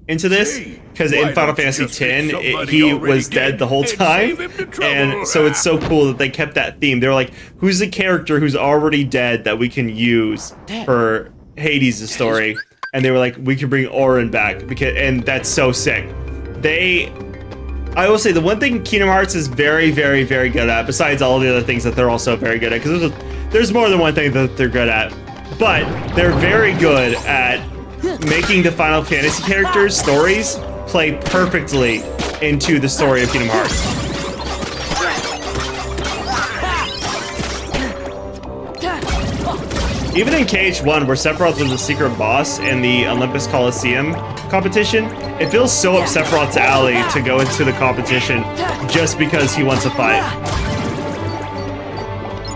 Speaker 1: into this, because in Final Fantasy X, he was dead the whole time, and so it's so cool that they kept that theme. They were like, who's a character who's already dead that we can use for Hades' story? And they were like, we can bring Auron back, and that's so sick. I will say the one thing Kingdom Hearts is very, very, very good at, besides all the other things that they're also very good at, because there's more than one thing that they're good at, but they're very good at making the Final Fantasy characters' stories play perfectly into the story of Kingdom Hearts. Even in KH1, where Sephiroth was the secret boss in the Olympus Coliseum competition, it feels so up Sephiroth's alley to go into the competition just because he wants to fight.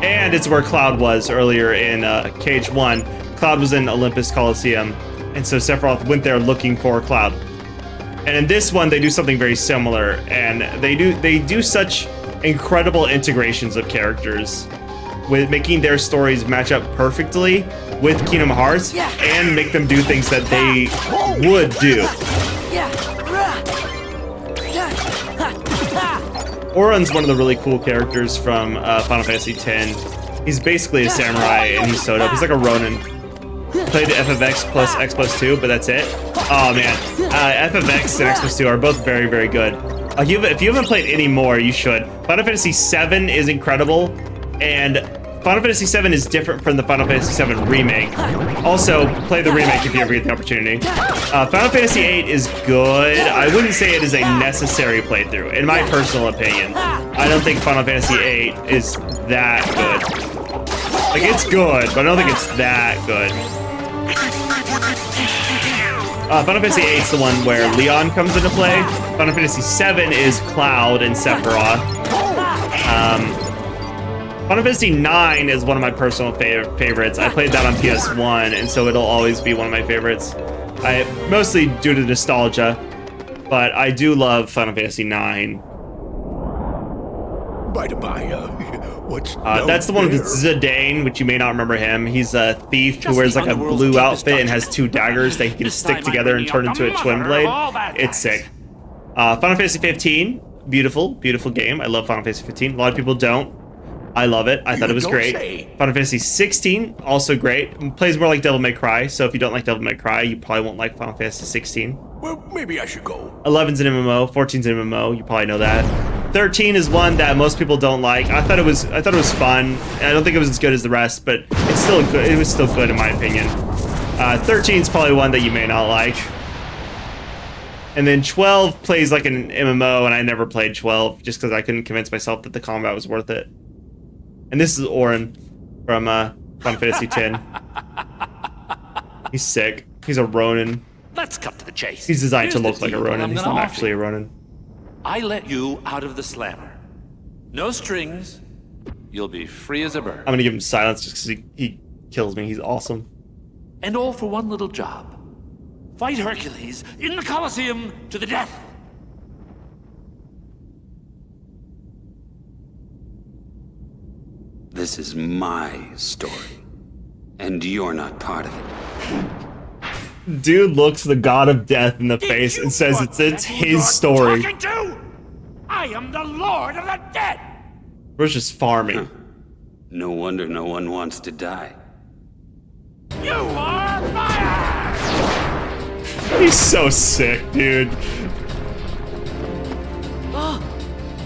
Speaker 1: And it's where Cloud was earlier in KH1. Cloud was in Olympus Coliseum, and so Sephiroth went there looking for Cloud. And in this one, they do something very similar, and they do such incredible integrations of characters, with making their stories match up perfectly with Kingdom Hearts and make them do things that they would do. Auron's one of the really cool characters from Final Fantasy X. He's basically a samurai and he's so dope. He's like a Ronin. Played FFX plus X plus 2, but that's it. Oh man, FFX and X plus 2 are both very, very good. If you haven't played any more, you should. Final Fantasy VII is incredible, and Final Fantasy VII is different from the Final Fantasy VII Remake. Also, play the remake if you ever get the opportunity. Final Fantasy VIII is good. I wouldn't say it is a necessary playthrough, in my personal opinion. I don't think Final Fantasy VIII is that good. Like, it's good, but I don't think it's that good. Final Fantasy VIII is the one where Leon comes into play. Final Fantasy VII is Cloud and Sephiroth. Final Fantasy IX is one of my personal favorites. I played that on PS1, and so it'll always be one of my favorites. Mostly due to nostalgia, but I do love Final Fantasy IX.
Speaker 6: By the by, what's
Speaker 1: that's the one with Zidane, which you may not remember him. He's a thief who wears like a blue outfit and has two daggers that he can stick together and turn into a twin blade. It's sick. Final Fantasy 15, beautiful, beautiful game. I love Final Fantasy 15. A lot of people don't. I love it. I thought it was great. Final Fantasy 16, also great. Plays more like Devil May Cry, so if you don't like Devil May Cry, you probably won't like Final Fantasy 16.
Speaker 6: Well, maybe I should go.
Speaker 1: 11's an MMO, 14's an MMO. You probably know that. 13 is one that most people don't like. I thought it was fun. I don't think it was as good as the rest, but it's still good. It was still good in my opinion. 13 is probably one that you may not like. And then 12 plays like an MMO, and I never played 12 just because I couldn't convince myself that the combat was worth it. And this is Orin from Final Fantasy X. He's sick. He's a Ronin.
Speaker 4: Let's cut to the chase.
Speaker 1: He's designed
Speaker 4: Here's
Speaker 1: to look
Speaker 4: the
Speaker 1: like a
Speaker 4: deal
Speaker 1: Ronin.
Speaker 4: I'm
Speaker 1: He's
Speaker 4: gonna
Speaker 1: not
Speaker 4: offer
Speaker 1: actually a
Speaker 4: you.
Speaker 1: Ronin.
Speaker 4: I let you out of the slammer. No strings. You'll be free as a bird.
Speaker 1: I'm gonna give him silence just because he kills me. He's awesome.
Speaker 4: And all for one little job. Fight Hercules in the Colosseum to the death.
Speaker 9: This is my story, and you're not part of it.
Speaker 1: Dude looks the god of death in the face and says it's his story.
Speaker 4: Talking to? I am the Lord of the Dead.
Speaker 1: We're just farming.
Speaker 9: No wonder no one wants to die.
Speaker 4: You are fire!
Speaker 1: He's so sick, dude.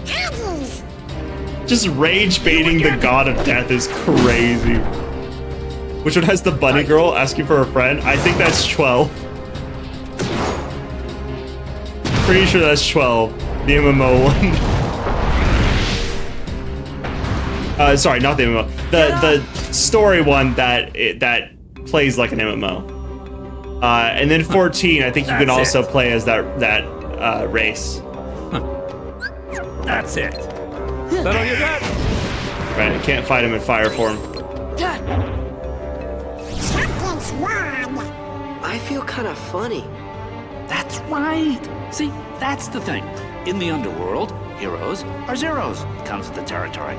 Speaker 5: Hades!
Speaker 1: Just rage baiting the god of death is crazy. Which one has the bunny girl asking for a friend? I think that's 12. Pretty sure that's 12. The MMO one. Sorry, not the MMO. The story one that plays like an MMO. And then 14, I think you can also play as that race.
Speaker 4: That's it. Is that all you got?
Speaker 1: Right, I can't fight him in fire form.
Speaker 5: Something's wrong.
Speaker 8: I feel kind of funny.
Speaker 4: That's right. See, that's the thing. In the underworld, heroes are zeros. Comes with the territory.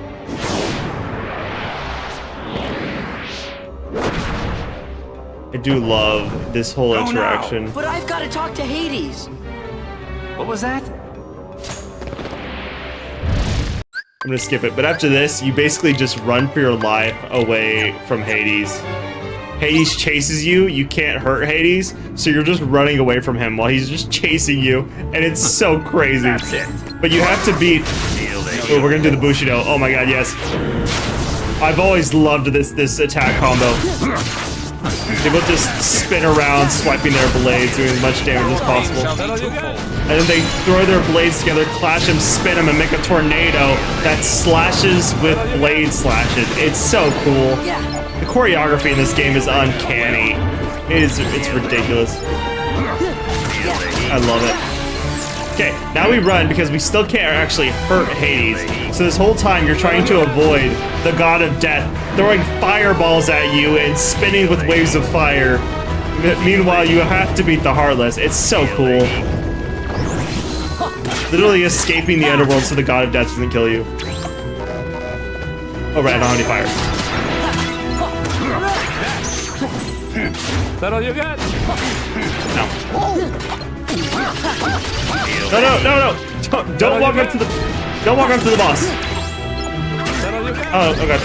Speaker 1: I do love this whole interaction.
Speaker 8: But I've got to talk to Hades.
Speaker 4: What was that?
Speaker 1: I'm gonna skip it, but after this, you basically just run for your life away from Hades. Hades chases you, you can't hurt Hades, so you're just running away from him while he's just chasing you, and it's so crazy.
Speaker 4: That's it.
Speaker 1: But you have to beat... Oh, we're gonna do the Bushido. Oh my god, yes. I've always loved this attack combo. They both just spin around, swiping their blades, doing as much damage as possible. And then they throw their blades together, clash them, spin them, and make a tornado that slashes with blade slashes. It's so cool.
Speaker 8: Yeah.
Speaker 1: The choreography in this game is uncanny. It's ridiculous. I love it. Okay, now we run because we still can't actually hurt Hades. So this whole time you're trying to avoid the god of death throwing fireballs at you and spinning with waves of fire. Meanwhile, you have to beat the Heartless. It's so cool. Literally escaping the underworld so the god of death doesn't kill you. Oh right, I don't have any fire.
Speaker 4: Is that all you got?
Speaker 1: No. Don't walk up to the boss.
Speaker 4: Is that all you got?
Speaker 1: Oh, okay.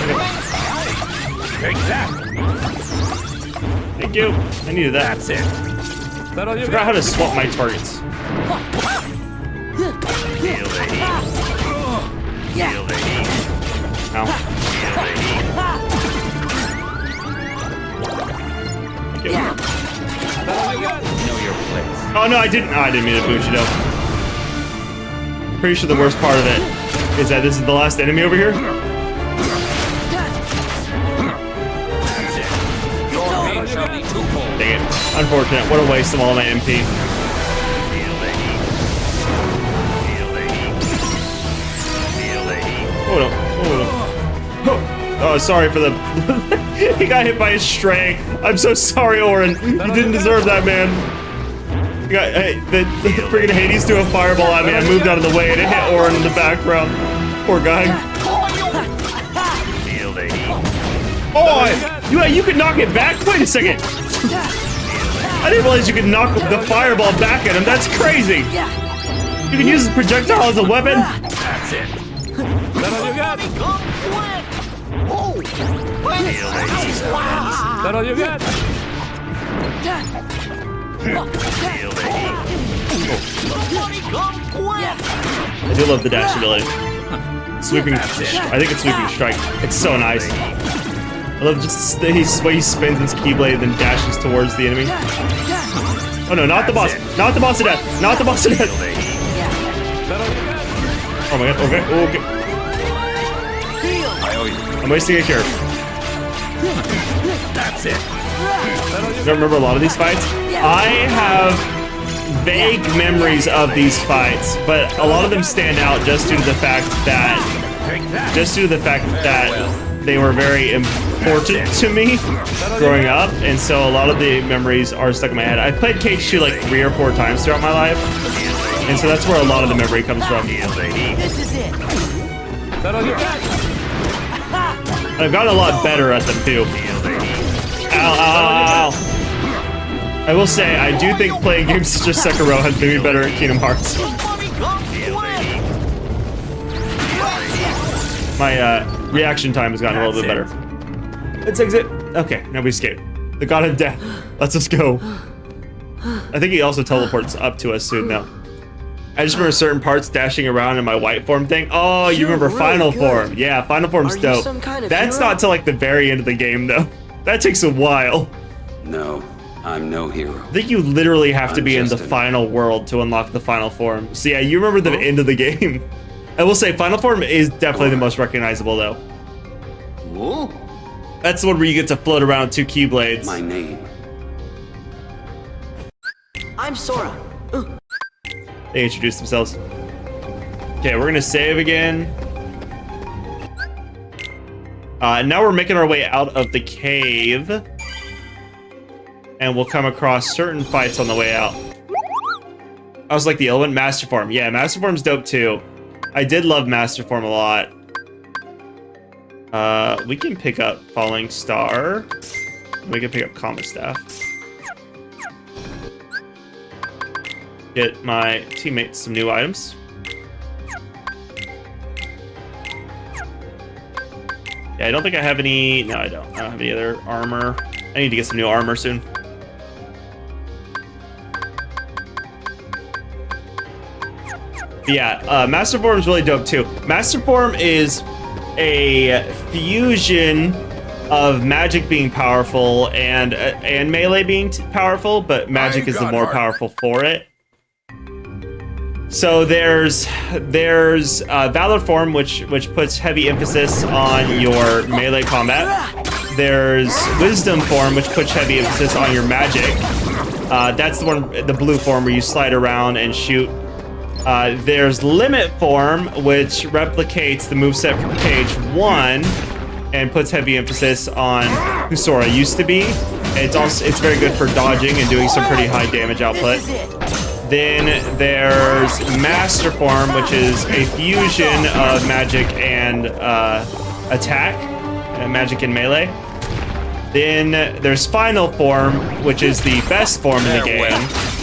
Speaker 4: Take that.
Speaker 1: Thank you. I needed that.
Speaker 4: That's it. Is that all you
Speaker 1: I forgot
Speaker 4: got?
Speaker 1: how to swap my targets. Ow. Thank you.
Speaker 4: Is that all you got? Know your place.
Speaker 1: Oh no, I didn't. Oh, I didn't mean to Bushido. Pretty sure the worst part of it is that this is the last enemy over here.
Speaker 4: That's it. Your pain shall be twofold.
Speaker 1: Dang it. Unfortunate. What a waste of all my MP. Oh no. Oh, sorry for the... He got hit by a stray. I'm so sorry, Orin. You didn't deserve that, man. Hey, the freaking Hades threw a fireball at me. I moved out of the way and it hit Orin in the background. Poor guy. Oh, you could knock it back? Wait a second. I didn't realize you could knock the fireball back at him. That's crazy. You can use the projectile as a weapon.
Speaker 4: That's it. Is that all you got? Is that all you got?
Speaker 1: I do love the dash ability. Sweeping, I think it's sweeping strike. It's so nice. I love just the way he spins his Keyblade and then dashes towards the enemy. Oh no, not the boss. Not the boss of death. Not the boss of death. Oh my god, okay, okay. I'm wasting a cure.
Speaker 4: That's it.
Speaker 1: I don't remember a lot of these fights. I have vague memories of these fights, but a lot of them stand out just due to the fact that they were very important to me growing up, and so a lot of the memories are stuck in my head. I've played KH2 like 3 or 4 times throughout my life, and so that's where a lot of the memory comes from.
Speaker 8: This is it.
Speaker 1: I've gotten a lot better at them too. Ow, ow, ow, ow. I will say, I do think playing games such as Sekiro has made me better at Kingdom Hearts. My reaction time has gotten a little bit better. Let's exit. Okay, now we escape. The God of Death. Let's just go. I think he also teleports up to us soon now. I just remember certain parts dashing around in my white form thing. Oh, you remember
Speaker 8: really
Speaker 1: Final
Speaker 8: good.
Speaker 1: Form. Yeah, Final Form's
Speaker 8: Are you
Speaker 1: dope.
Speaker 8: some kind of
Speaker 1: That's
Speaker 8: hero?
Speaker 1: not till like the very end of the game though. That takes a while.
Speaker 9: No, I'm no hero.
Speaker 1: I think you literally have to
Speaker 9: I'm
Speaker 1: be in the
Speaker 9: just an-
Speaker 1: final world to unlock the final form. So yeah, you remember the end of the game. I will say final form is definitely the most recognizable though.
Speaker 9: Whoa.
Speaker 1: That's the one where you get to float around 2 Keyblades.
Speaker 9: My name.
Speaker 8: I'm Sora.
Speaker 1: They introduce themselves. Okay, we're gonna save again. Now we're making our way out of the cave. And we'll come across certain fights on the way out. I was like the element Master Form. Yeah, Master Form's dope too. I did love Master Form a lot. We can pick up Falling Star. We can pick up Comet Staff. Get my teammates some new items. Yeah, I don't think I have any... No, I don't. I don't have any other armor. I need to get some new armor soon. But yeah, Master Form is really dope too. Master Form is a fusion of magic being powerful and melee being powerful, but magic is the more powerful for it. So there's Valor Form, which puts heavy emphasis on your melee combat. There's Wisdom Form, which puts heavy emphasis on your magic. That's the one, the blue form where you slide around and shoot. There's Limit Form, which replicates the moveset from page 1 and puts heavy emphasis on who Sora used to be. It's very good for dodging and doing some pretty high damage output. Then there's Master Form, which is a fusion of magic and attack, magic and melee. Then there's Final Form, which is the best form in the game,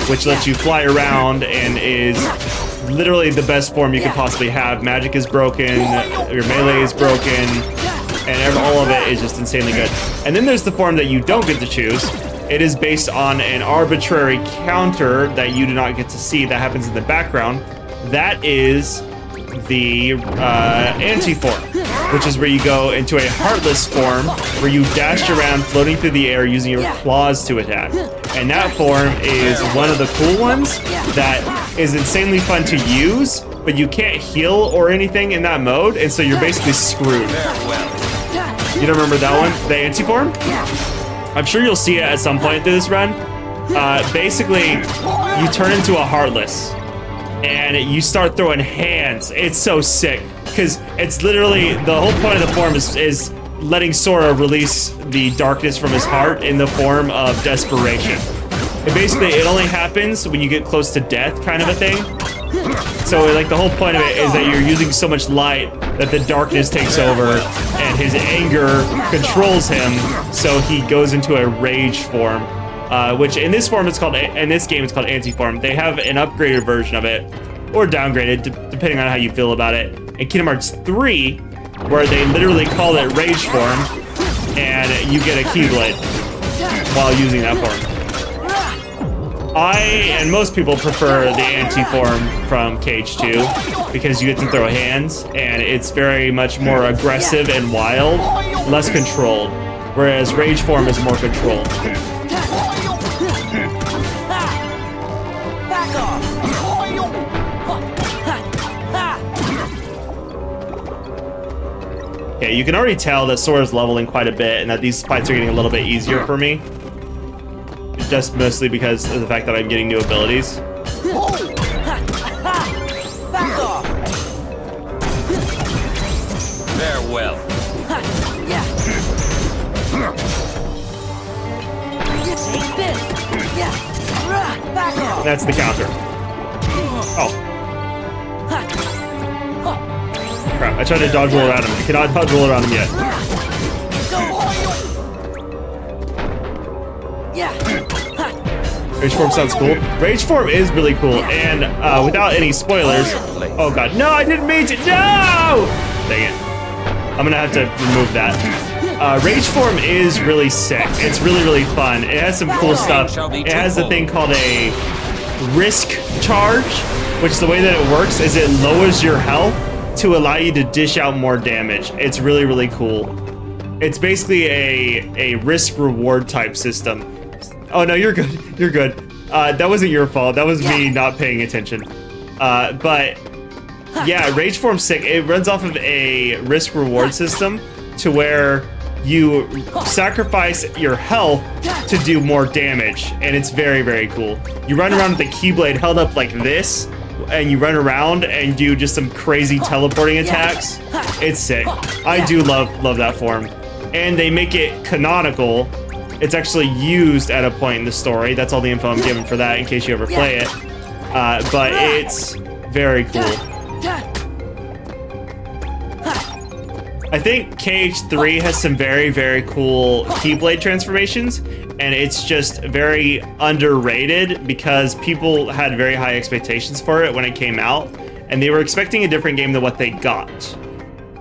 Speaker 1: which lets you fly around and is literally the best form you could possibly have. Magic is broken, your melee is broken, and all of it is just insanely good. And then there's the form that you don't get to choose. It is based on an arbitrary counter that you do not get to see that happens in the background. That is the anti-form, which is where you go into a heartless form where you dash around floating through the air using your claws to attack. And that form is one of the cool ones that is insanely fun to use, but you can't heal or anything in that mode, and so you're basically screwed. You don't remember that one? The anti-form? I'm sure you'll see it at some point through this run. Basically, you turn into a Heartless, and you start throwing hands. It's so sick, because it's literally, the whole point of the form is letting Sora release the darkness from his heart in the form of desperation. And basically, it only happens when you get close to death, kind of a thing. So like the whole point of it is that you're using so much light that the darkness takes over and his anger controls him, so he goes into a rage form, which in this form it's called, in this game it's called anti-form. They have an upgraded version of it, or downgraded, depending on how you feel about it. In Kingdom Hearts 3, where they literally call it rage form, and you get a Keyblade while using that form. I and most people prefer the anti-form from KH2 because you get to throw hands and it's very much more aggressive and wild, less controlled, whereas rage form is more controlled.
Speaker 8: Back off!
Speaker 1: Okay, you can already tell that Sora's leveling quite a bit and that these fights are getting a little bit easier for me. Just mostly because of the fact that I'm getting new abilities.
Speaker 8: Back off!
Speaker 9: Farewell.
Speaker 8: Yeah. Take this. Yeah. Back off.
Speaker 1: That's the counter. Oh. Crap, I tried to dodge roll around him. I cannot dodge roll around him yet.
Speaker 8: Yeah.
Speaker 1: Rage form sounds cool. Rage form is really cool, and without any spoilers. Oh god, no! I didn't mean to. No! Dang it! I'm gonna have to remove that. Rage form is really sick. It's really fun. It has some cool stuff. It has a thing called a risk charge, which the way that it works is it lowers your health to allow you to dish out more damage. It's really cool. It's basically a risk reward type system. Oh no, you're good. You're good. That wasn't your fault. That was me not paying attention. But yeah, rage form's sick. It runs off of a risk reward system to where you sacrifice your health to do more damage, and it's very cool. You run around with the keyblade held up like this, and you run around and do just some crazy teleporting attacks. It's sick. I do love that form. And they make it canonical. It's actually used at a point in the story. That's all the info I'm given for that in case you ever play it. But it's very cool. I think KH3 has some very cool Keyblade transformations, and it's just very underrated because people had very high expectations for it when it came out, and they were expecting a different game than what they got.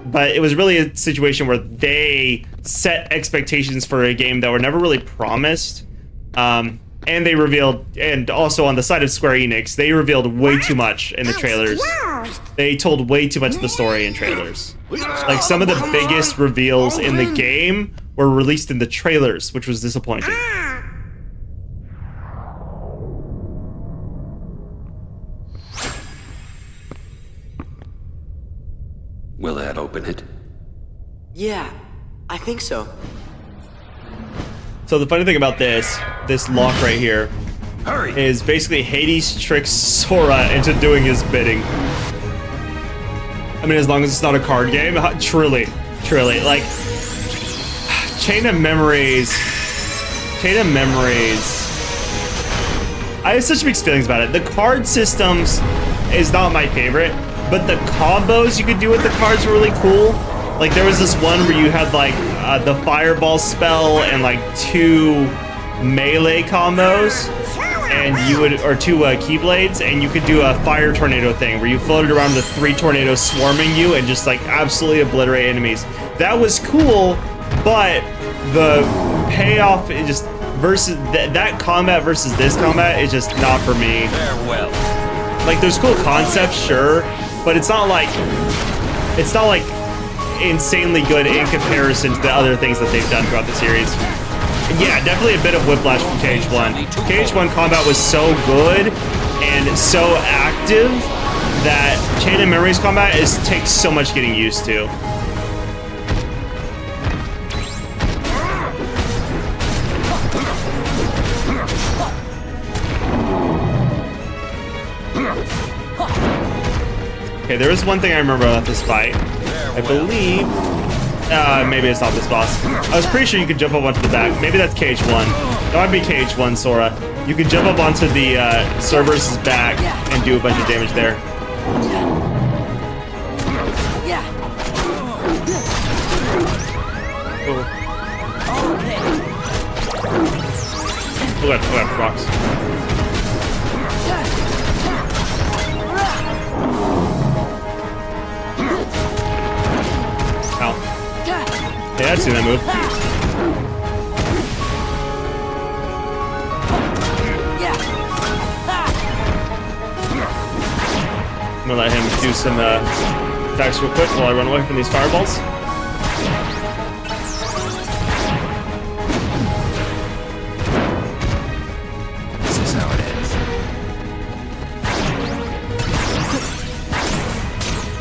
Speaker 1: But it was really a situation where they set expectations for a game that were never really promised. And they revealed, and also on the side of Square Enix, they revealed way too much in the trailers. They told way too much of the story in trailers. Like, some of the biggest reveals in the game were released in the trailers, which was disappointing.
Speaker 9: Will that open it?
Speaker 8: Yeah, I think so.
Speaker 1: So the funny thing about this lock right here is basically Hades tricks Sora into doing his bidding. I mean, as long as it's not a card game, truly, like, Chain of Memories, I have such mixed feelings about it. The card systems is not my favorite, but the combos you could do with the cards were really cool. Like, there was this one where you had, like, the fireball spell and, like, 2 melee combos, and you would, or 2 keyblades, and you could do a fire tornado thing where you floated around with 3 tornadoes swarming you and just, like, absolutely obliterate enemies. That was cool, but the payoff is just, versus, that combat versus this combat is just not for me.
Speaker 9: Farewell.
Speaker 1: Like, there's cool concepts, sure, but it's not like insanely good in comparison to the other things that they've done throughout the series. Yeah, definitely a bit of whiplash from KH1. KH1 combat was so good and so active that Chain of Memories combat takes so much getting used to. Okay, there is one thing I remember about this fight. I believe, maybe it's not this boss. I was pretty sure you could jump up onto the back. Maybe that's KH1. That might be KH1, Sora. You could jump up onto the Cerberus's back and do a bunch of damage there. Oh, God, rocks. Ow. Yeah, I've seen that move. I'm gonna let him do some attacks real quick while I run away from these fireballs.
Speaker 7: This is how it ends.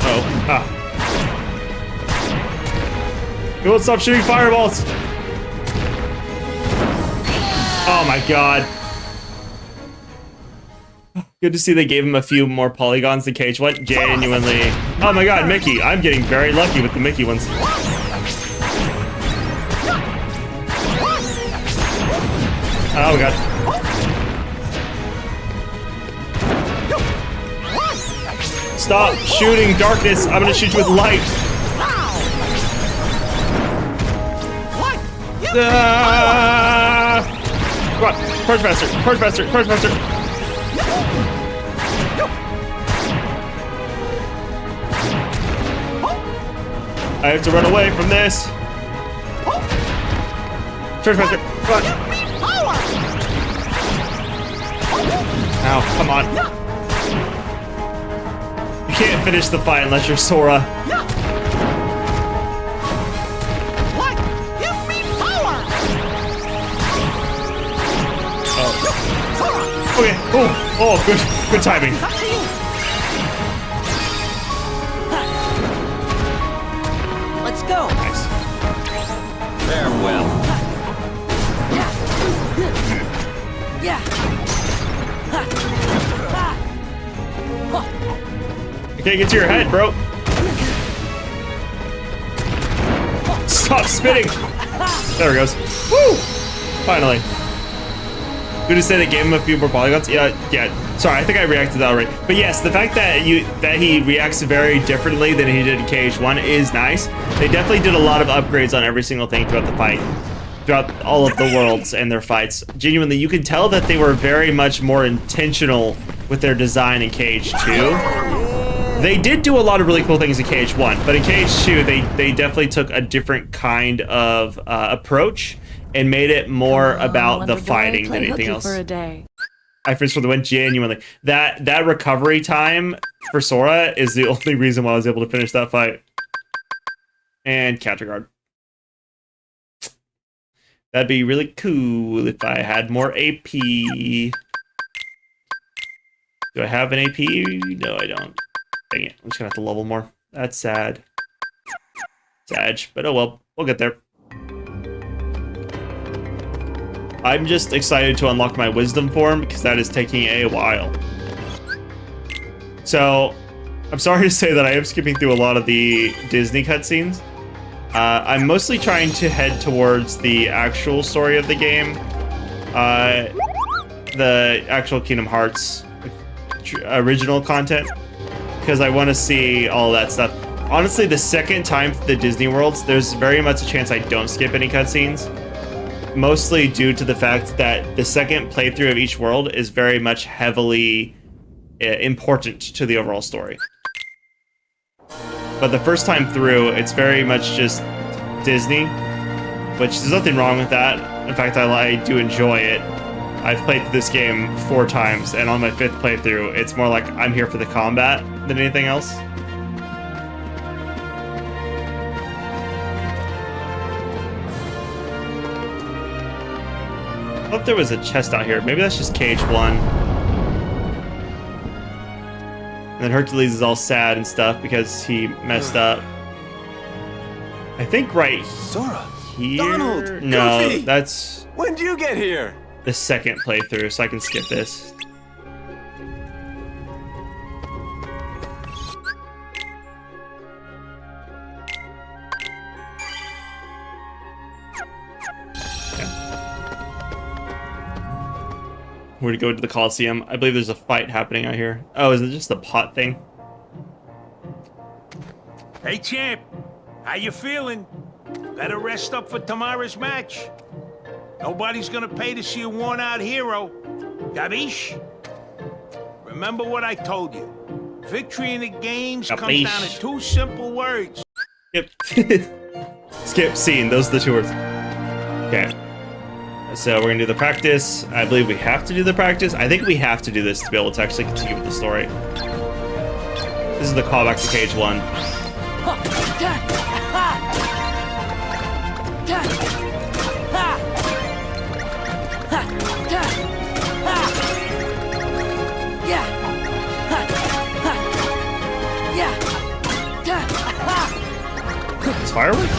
Speaker 1: Oh, You won't stop shooting fireballs! Oh my god. Good to see they gave him a few more polygons than Cage. What? Genuinely. Oh my god, Mickey. I'm getting very lucky with the Mickey ones. Oh my god. Stop shooting darkness. I'm gonna shoot you with light. Come on. Charge faster. Charge faster. Charge faster. I have to run away from this. Charge faster. Come on. Ow, come on. You can't finish the fight unless you're Sora. Oh. Okay. Oh, good timing.
Speaker 8: Let's go.
Speaker 1: Nice.
Speaker 9: Farewell.
Speaker 8: Yeah.
Speaker 1: Okay, get to your head, bro. Stop spinning. There it goes. Woo! Finally. Good to say they gave him a few more polygons. Yeah. Sorry, I think I reacted to that already. But yes, the fact that he reacts very differently than he did in KH1 is nice. They definitely did a lot of upgrades on every single thing throughout the fight, throughout all of the worlds and their fights. Genuinely, you can tell that they were very much more intentional with their design in KH2. They did do a lot of really cool things in KH1, but in KH2, they definitely took a different kind of approach and made it more about the fighting than anything else. I finished for the win. Genuinely, that recovery time for Sora is the only reason why I was able to finish that fight. And counter guard. That'd be really cool if I had more AP. Do I have an AP? No, I don't. Dang it, I'm just gonna have to level more. That's sad. Sad, but oh well, we'll get there. I'm just excited to unlock my wisdom form because that is taking a while. So, I'm sorry to say that I am skipping through a lot of the Disney cutscenes. I'm mostly trying to head towards the actual story of the game. The actual Kingdom Hearts original content. Because I want to see all that stuff. Honestly, the second time through the Disney worlds, there's very much a chance I don't skip any cutscenes. Mostly due to the fact that the second playthrough of each world is very much heavily important to the overall story. But the first time through, it's very much just Disney, which there's nothing wrong with that. In fact, I do enjoy it. I've played this game 4 times, and on my 5th playthrough, it's more like I'm here for the combat than anything else. I thought there was a chest out here. Maybe that's just KH1. And then Hercules is all sad and stuff because he messed up. I think right
Speaker 7: Sora!
Speaker 1: here.
Speaker 7: Donald!
Speaker 1: No,
Speaker 7: Goofy!
Speaker 1: that's
Speaker 7: When'd you get here?
Speaker 1: the second playthrough, so I can skip this. We're to go to the Coliseum. I believe there's a fight happening out here. Oh, is it just the pot thing?
Speaker 2: Hey, champ. How you feeling? Better rest up for tomorrow's match. Nobody's gonna pay to see a worn-out hero. Gabish? Remember what I told you. Victory in the games comes down to 2 simple words.
Speaker 1: Skip. Skip scene. Those are the 2 words. Okay. So we're gonna do the practice. I believe we have to do the practice. I think we have to do this to be able to actually continue with the story. This is the callback to Cage 1. Does fire work?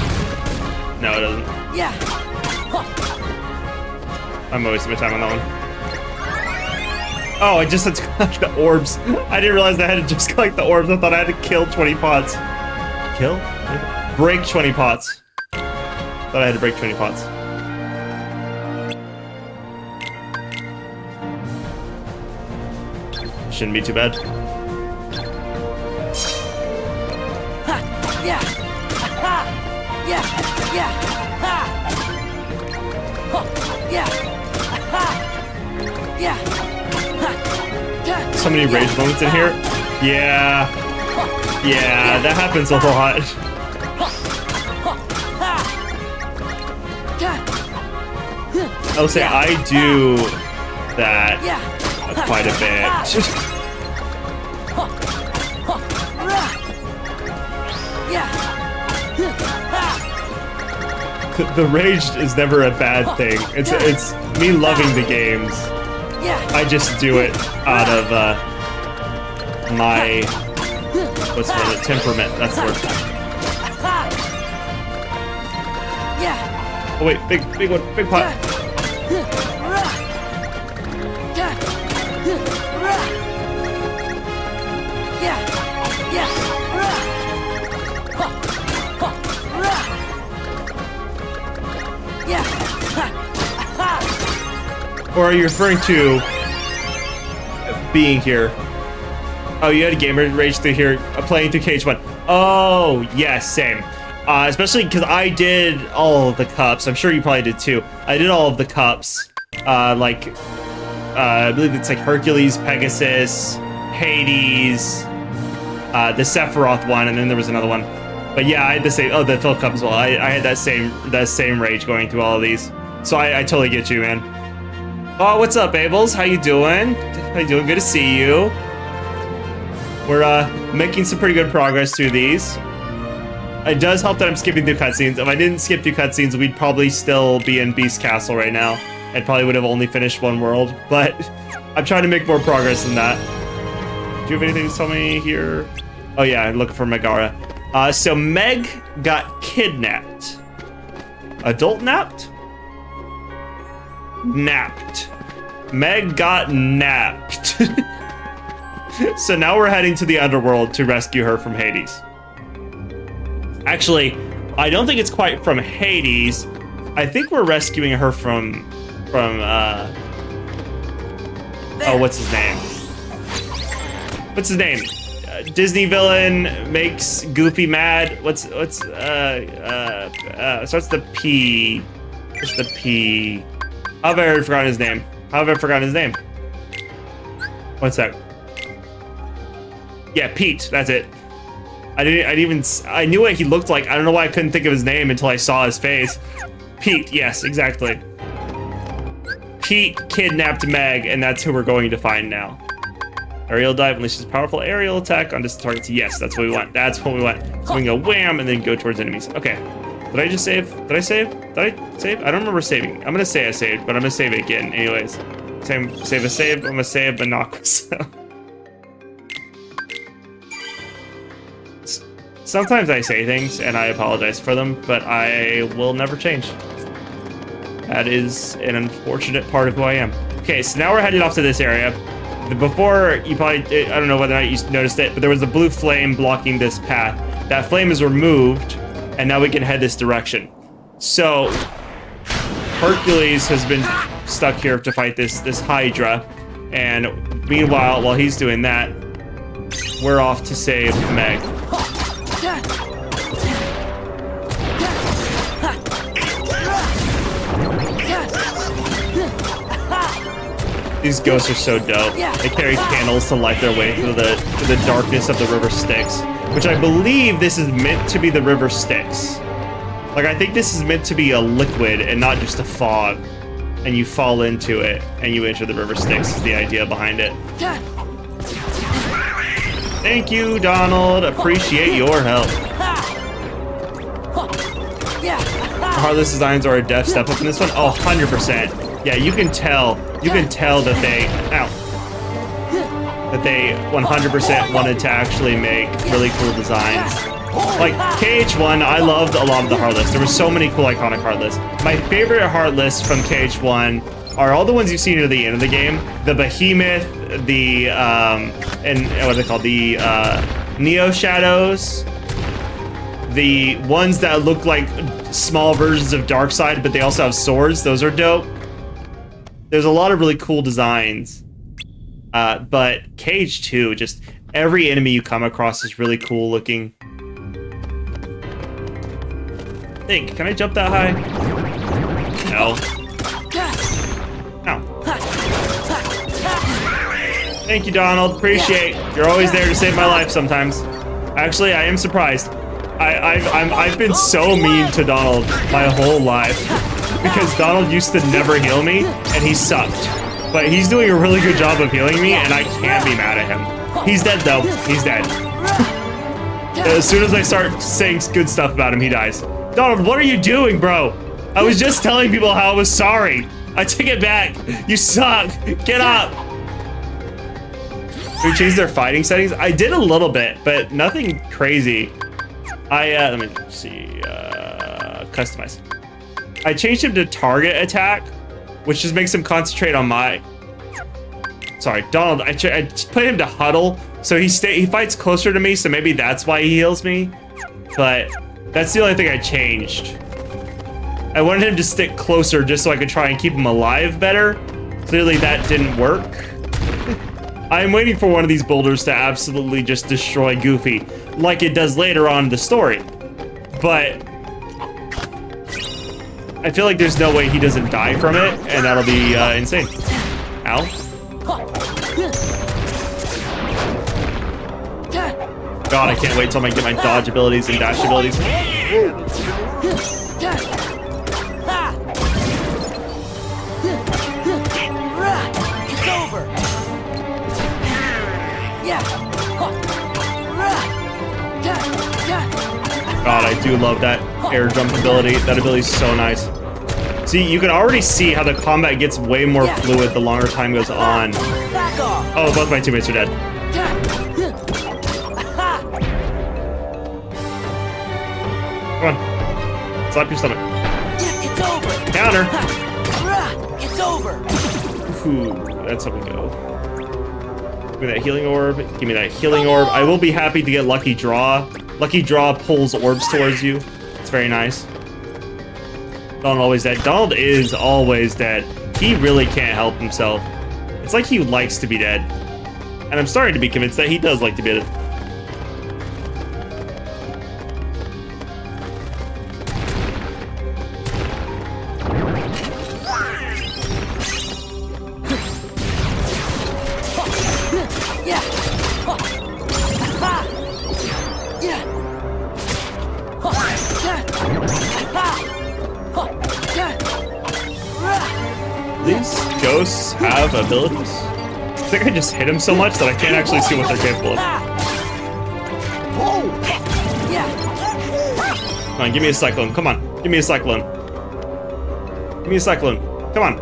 Speaker 1: No, it doesn't. I'm wasting my time on that one. Oh, I just had to collect the orbs. I didn't realize I had to just collect the orbs. I thought I had to kill 20 pots. Kill? Break 20 pots. Thought I had to break 20 pots. Shouldn't be too bad. So many rage moments in here. Yeah. Yeah, that happens a lot. I'll say I do that quite a bit. The rage is never a bad thing. It's me loving the games. I just do it out of my what's the temperament. That's the word. Oh wait, big one, big pot. Or are you referring to being here? Oh, you had a gamer rage through here, playing through Cage 1. Oh, yes, same. Especially because I did all of the cups. I'm sure you probably did too. I did all of the cups. I believe it's like Hercules, Pegasus, Hades, the Sephiroth one, and then there was another one. But yeah, I had the same. Oh, the Phil Cup as well. I had that same rage going through all of these. So I totally get you, man. Oh, what's up, Abels? How you doing? How you doing? Good to see you. We're making some pretty good progress through these. It does help that I'm skipping through cutscenes. If I didn't skip through cutscenes, we'd probably still be in Beast Castle right now. And probably would have only finished one world. But I'm trying to make more progress than that. Do you have anything to tell me here? Oh yeah, I'm looking for Megara. So Meg got kidnapped. Adult napped? Napped. Meg got napped. So now we're heading to the underworld to rescue her from Hades. Actually, I don't think it's quite from Hades. I think we're rescuing her from oh, what's his name? What's his name? Disney villain makes Goofy mad. What's starts the P. What's the P? How have I already forgotten his name? How have I forgotten his name? One sec. Yeah, Pete. That's it. I knew what he looked like. I don't know why I couldn't think of his name until I saw his face. Pete. Yes, exactly. Pete kidnapped Meg, and that's who we're going to find now. Aerial dive unleashes powerful aerial attack on distant targets. Yes, that's what we want. That's what we want. So we can go wham and then go towards enemies. Okay. Did I just save? Did I save? Did I save? I don't remember saving. I'm gonna say I saved, but I'm gonna save it again anyways. Save a save. I'm gonna save, but not myself. Sometimes I say things and I apologize for them, but I will never change. That is an unfortunate part of who I am. Okay, so now we're headed off to this area. Before, you probably, I don't know whether or not you noticed it, but there was a blue flame blocking this path. That flame is removed, and now we can head this direction. So, Hercules has been stuck here to fight this Hydra, and meanwhile, while he's doing that, we're off to save Meg. These ghosts are so dope. They carry candles to light their way through the darkness of the river Styx, which I believe this is meant to be the river Styx. Like, I think this is meant to be a liquid and not just a fog, and you fall into it and you enter the river Styx is the idea behind it. Thank you, Donald. Appreciate your help. Heartless designs are a def step up in this one. Oh, 100%. Yeah, you can tell. You can tell that they, that they 100% wanted to actually make really cool designs. Like KH1, I loved a lot of the Heartless. There were so many cool iconic Heartless. My favorite Heartless from KH1 are all the ones you've seen near the end of the game. The Behemoth, the and what are they called? The Neo Shadows. The ones that look like small versions of Darkseid, but they also have swords. Those are dope. There's a lot of really cool designs. But KH2, just every enemy you come across is really cool looking. Think, can I jump that high? No. No. Thank you, Donald. Appreciate. You're always there to save my life sometimes. Actually, I am surprised. I've been so mean to Donald my whole life because Donald used to never heal me and he sucked. But he's doing a really good job of healing me and I can't be mad at him. He's dead though. He's dead. As soon as I start saying good stuff about him, he dies. Donald, what are you doing, bro? I was just telling people how I was sorry. I take it back. You suck. Get up. Did we change their fighting settings? I did a little bit, but nothing crazy. Let me see, customize. I changed him to target attack, which just makes him concentrate on my, sorry, Donald, I put him to huddle, so he fights closer to me, so maybe that's why he heals me, but that's the only thing I changed. I wanted him to stick closer just so I could try and keep him alive better. Clearly that didn't work. I'm waiting for one of these boulders to absolutely just destroy Goofy, like it does later on in the story. But I feel like there's no way he doesn't die from it, and that'll be insane. Ow. God, I can't wait till I get my dodge abilities and dash abilities.
Speaker 8: It's over.
Speaker 1: God, I do love that air jump ability. That ability is so nice. See, you can already see how the combat gets way more fluid the longer time goes on. Oh, both my teammates are dead. Come on. Slap your stomach.
Speaker 8: It's over.
Speaker 1: Counter.
Speaker 8: It's over.
Speaker 1: Ooh, that's how we go. Give me that healing orb. Give me that healing orb. I will be happy to get Lucky Draw. Lucky Draw pulls orbs towards you. It's very nice. Donald always dead. Donald is always dead. He really can't help himself. It's like he likes to be dead. And I'm starting to be convinced that he does like to be dead. These ghosts have abilities? I think I just hit him so much that I can't actually see what they're capable of. Come on, give me a cyclone. Come on, give me a cyclone. Give me a cyclone. Come on.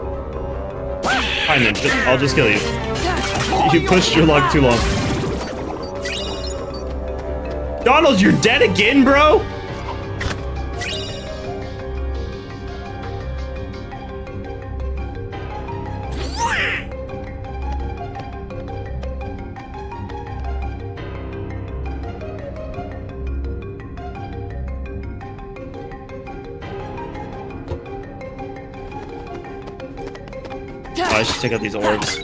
Speaker 1: Fine then, I'll just kill you. You pushed your luck too long. Donald, you're dead again, bro? I should take out these orbs.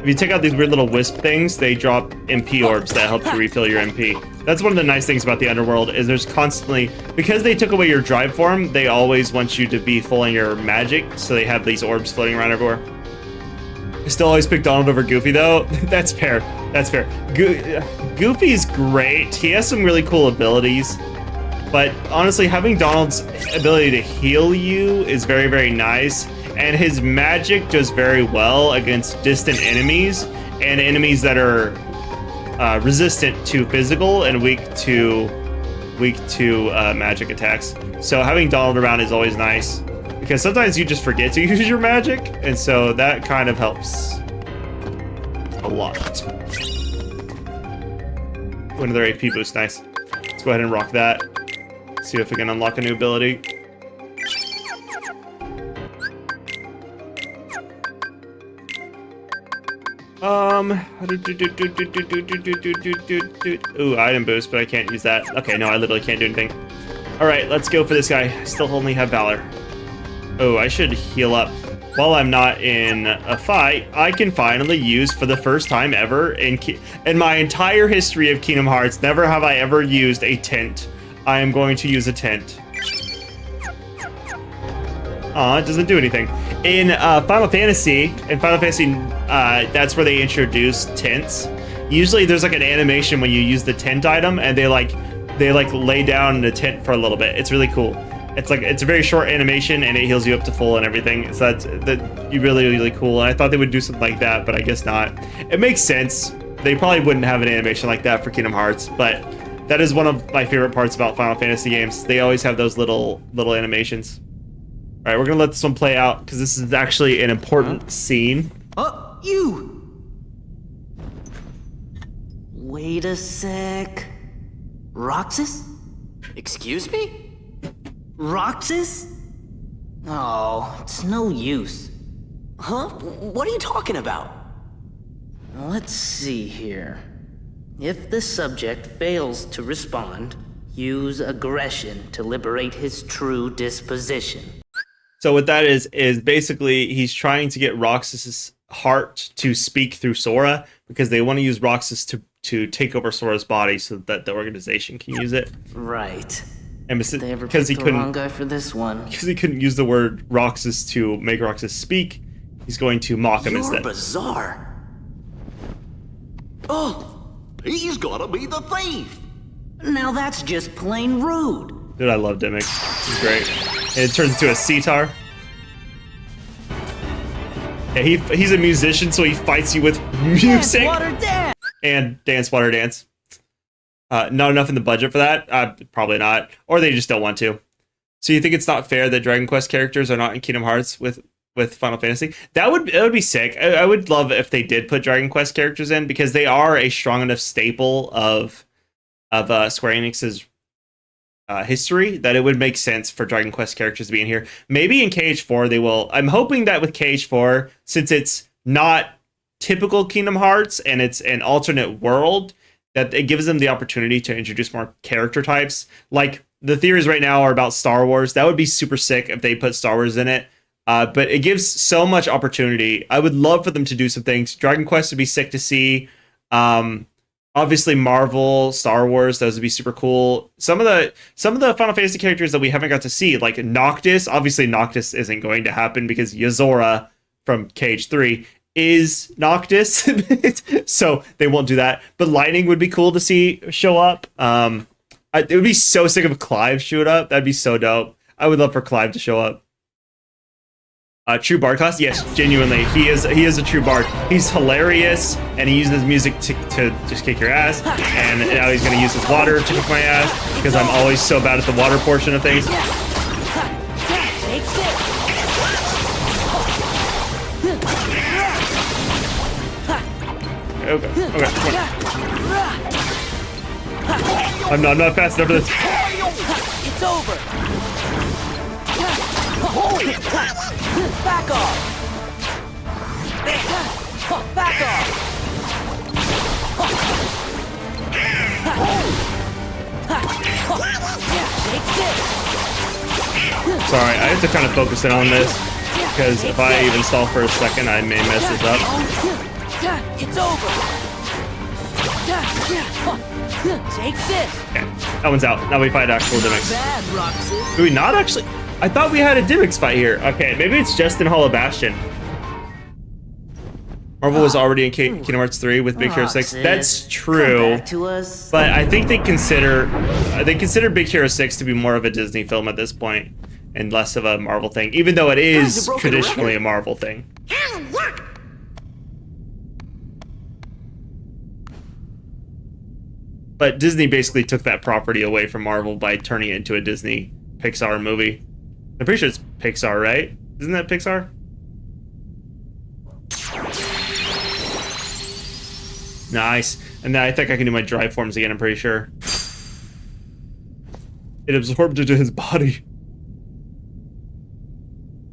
Speaker 1: If you take out these weird little wisp things, they drop MP orbs that help you refill your MP. That's one of the nice things about the Underworld, is there's constantly, because they took away your drive form, they always want you to be full on your magic, so they have these orbs floating around everywhere. I still always pick Donald over Goofy though. That's fair. That's fair. Goofy's great. He has some really cool abilities. But honestly, having Donald's ability to heal you is very, very nice. And his magic does very well against distant enemies and enemies that are resistant to physical and weak to magic attacks. So having Donald around is always nice because sometimes you just forget to use your magic, and so that kind of helps a lot. Ooh, another AP boost, nice. Let's go ahead and rock that. See if we can unlock a new ability. Ooh, item boost, but I can't use that. Okay, no, I literally can't do anything. Alright, let's go for this guy. I still only have Valor. Oh, I should heal up. While I'm not in a fight, I can finally use, for the first time ever, in my entire history of Kingdom Hearts, never have I ever used a tent. I am going to use a tent. Aw, it doesn't do anything. In Final Fantasy, that's where they introduced tents. Usually there's like an animation when you use the tent item, and they lay down in a tent for a little bit. It's really cool. It's a very short animation, and it heals you up to full and everything. So that's really cool. And I thought they would do something like that, but I guess not. It makes sense. They probably wouldn't have an animation like that for Kingdom Hearts, but that is one of my favorite parts about Final Fantasy games. They always have those little animations. All right, we're gonna let this one play out because this is actually an important scene.
Speaker 8: Oh, you! Wait a sec. Roxas? Excuse me? Roxas? Oh, it's no use. Huh? What are you talking about? Let's see here. If the subject fails to respond, use aggression to liberate his true disposition.
Speaker 1: So what that is basically he's trying to get Roxas's heart to speak through Sora because they want to use Roxas to take over Sora's body so that the organization can use it.
Speaker 8: Right.
Speaker 1: And because he
Speaker 8: the wrong guy for this one.
Speaker 1: Because he couldn't use the word Roxas to make Roxas speak, he's going to mock him instead.
Speaker 8: You're bizarre. Oh, he's gotta be the thief. Now that's just plain rude.
Speaker 1: Dude, I love Dimmick. He's great. And it turns into a sitar. Yeah, he's a musician, so he fights you with music.
Speaker 8: Dance, water, dance.
Speaker 1: And Dance, Water, Dance. Not enough in the budget for that? Probably not. Or they just don't want to. So you think it's not fair that Dragon Quest characters are not in Kingdom Hearts with Final Fantasy? That would be sick. I would love if they did put Dragon Quest characters in because they are a strong enough staple of Square Enix's history that it would make sense for Dragon Quest characters to be in here. Maybe in KH4 they will. I'm hoping that with KH4, since it's not typical Kingdom Hearts and it's an alternate world, that it gives them the opportunity to introduce more character types. Like the theories right now are about Star Wars. That would be super sick if they put Star Wars in it. But it gives so much opportunity. I would love for them to do some things. Dragon Quest would be sick to see. Obviously Marvel, Star Wars, those would be super cool. Some of the Final Fantasy characters that we haven't got to see, like Noctis. Obviously Noctis isn't going to happen because Yozora from KH3 is Noctis, so they won't do that. But Lightning would be cool to see show up. It would be so sick if Clive showed up. That'd be so dope. I would love for Clive to show up. True Bard class? Yes, genuinely. He is a true Bard. He's hilarious, and he uses music to just kick your ass. And now he's going to use his water to kick my ass, because I'm always so bad at the water portion of things. Okay. I'm not fast enough for this.
Speaker 8: It's over. Back off. Back off.
Speaker 1: Sorry, I have to kind of focus in on this, because if I even stall for a second, I may mess this up.
Speaker 8: It's over. Take this.
Speaker 1: Okay, that one's out. Now we fight actual Dimmicks.
Speaker 8: Bad, Roxas.
Speaker 1: Do we not actually? I thought we had a Dimmicks fight here. Okay, maybe it's just in Hollow Bastion. Marvel was already in Kingdom Hearts 3 with Big Hero 6. That's true.
Speaker 8: Come back to us.
Speaker 1: But I think they consider Big Hero 6 to be more of a Disney film at this point and less of a Marvel thing, even though it is traditionally a Marvel thing. But Disney basically took that property away from Marvel by turning it into a Disney Pixar movie. I'm pretty sure it's Pixar, right? Isn't that Pixar? Nice. And then I think I can do my drive forms again, I'm pretty sure. It absorbed into his body.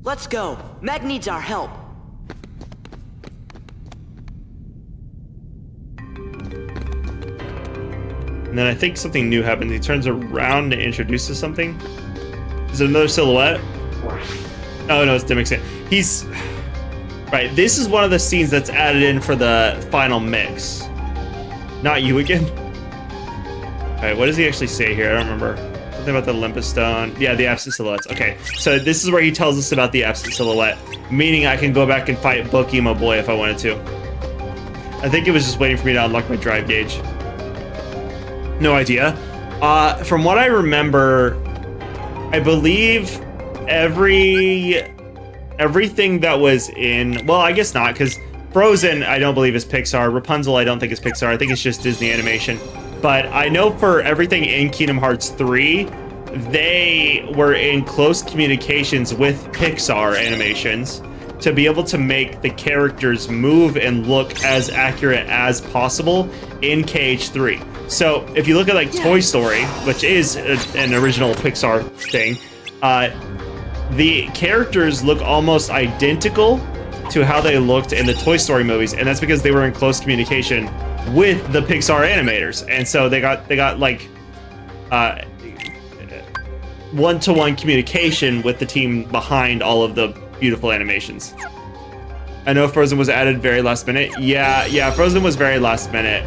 Speaker 10: Let's go. Meg needs our help.
Speaker 1: And then I think something new happens. He turns around and introduces something. Is it another silhouette? Oh no, it's Dimmick's. He's... Right, this is one of the scenes that's added in for the final mix. Not you again? Alright, what does he actually say here? I don't remember. Something about the Olympus Stone. Yeah, the absent silhouettes. Okay, so this is where he tells us about the absent silhouette. Meaning I can go back and fight Book Emo Boy if I wanted to. I think it was just waiting for me to unlock my drive gauge. No idea. From what I remember, I believe everything that was in... Well, I guess not, because Frozen, I don't believe is Pixar. Rapunzel, I don't think is Pixar. I think it's just Disney Animation. But I know for everything in Kingdom Hearts 3, they were in close communications with Pixar Animations to be able to make the characters move and look as accurate as possible in KH3. So if you look at like Toy Story, which is an original Pixar thing, the characters look almost identical to how they looked in the Toy Story movies, and that's because they were in close communication with the Pixar animators, and so they got like one-to-one communication with the team behind all of the beautiful animations. I know Frozen was added very last minute. Yeah, Frozen was very last minute.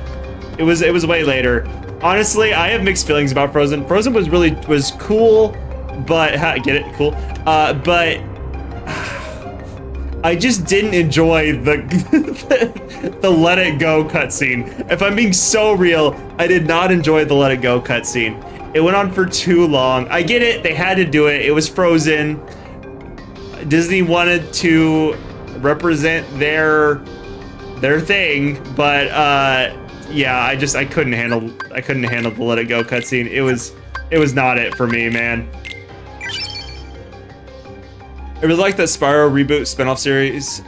Speaker 1: It was way later. Honestly, I have mixed feelings about Frozen. Frozen was cool, but get it? Cool. But I just didn't enjoy the Let It Go cutscene. If I'm being so real, I did not enjoy the Let It Go cutscene. It went on for too long. I get it, they had to do it. It was Frozen. Disney wanted to represent their thing, but yeah, I couldn't handle the Let It Go cutscene. It was not it for me, man. I really like that Spyro reboot spinoff series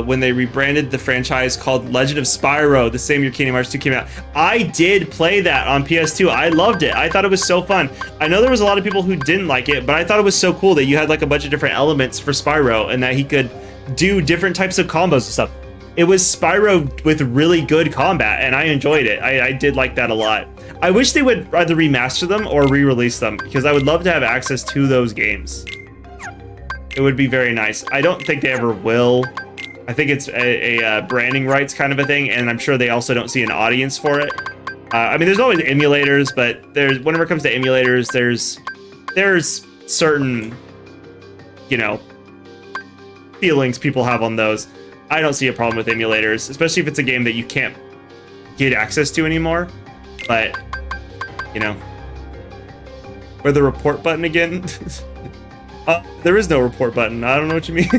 Speaker 1: when they rebranded the franchise called Legend of Spyro the same year Kingdom Hearts 2 came out. I did play that on PS2. I loved it. I thought it was so fun. I know there was a lot of people who didn't like it, but I thought it was so cool that you had like a bunch of different elements for Spyro and that he could do different types of combos and stuff. It was Spyro with really good combat, and I enjoyed it. I did like that a lot. I wish they would either remaster them or re-release them, because I would love to have access to those games. It would be very nice. I don't think they ever will. I think it's a branding rights kind of a thing, and I'm sure they also don't see an audience for it. I mean, there's always emulators, but whenever it comes to emulators, there's certain, you know, feelings people have on those. I don't see a problem with emulators, especially if it's a game that you can't get access to anymore. But, you know, where the report button again? There is no report button. I don't know what you mean.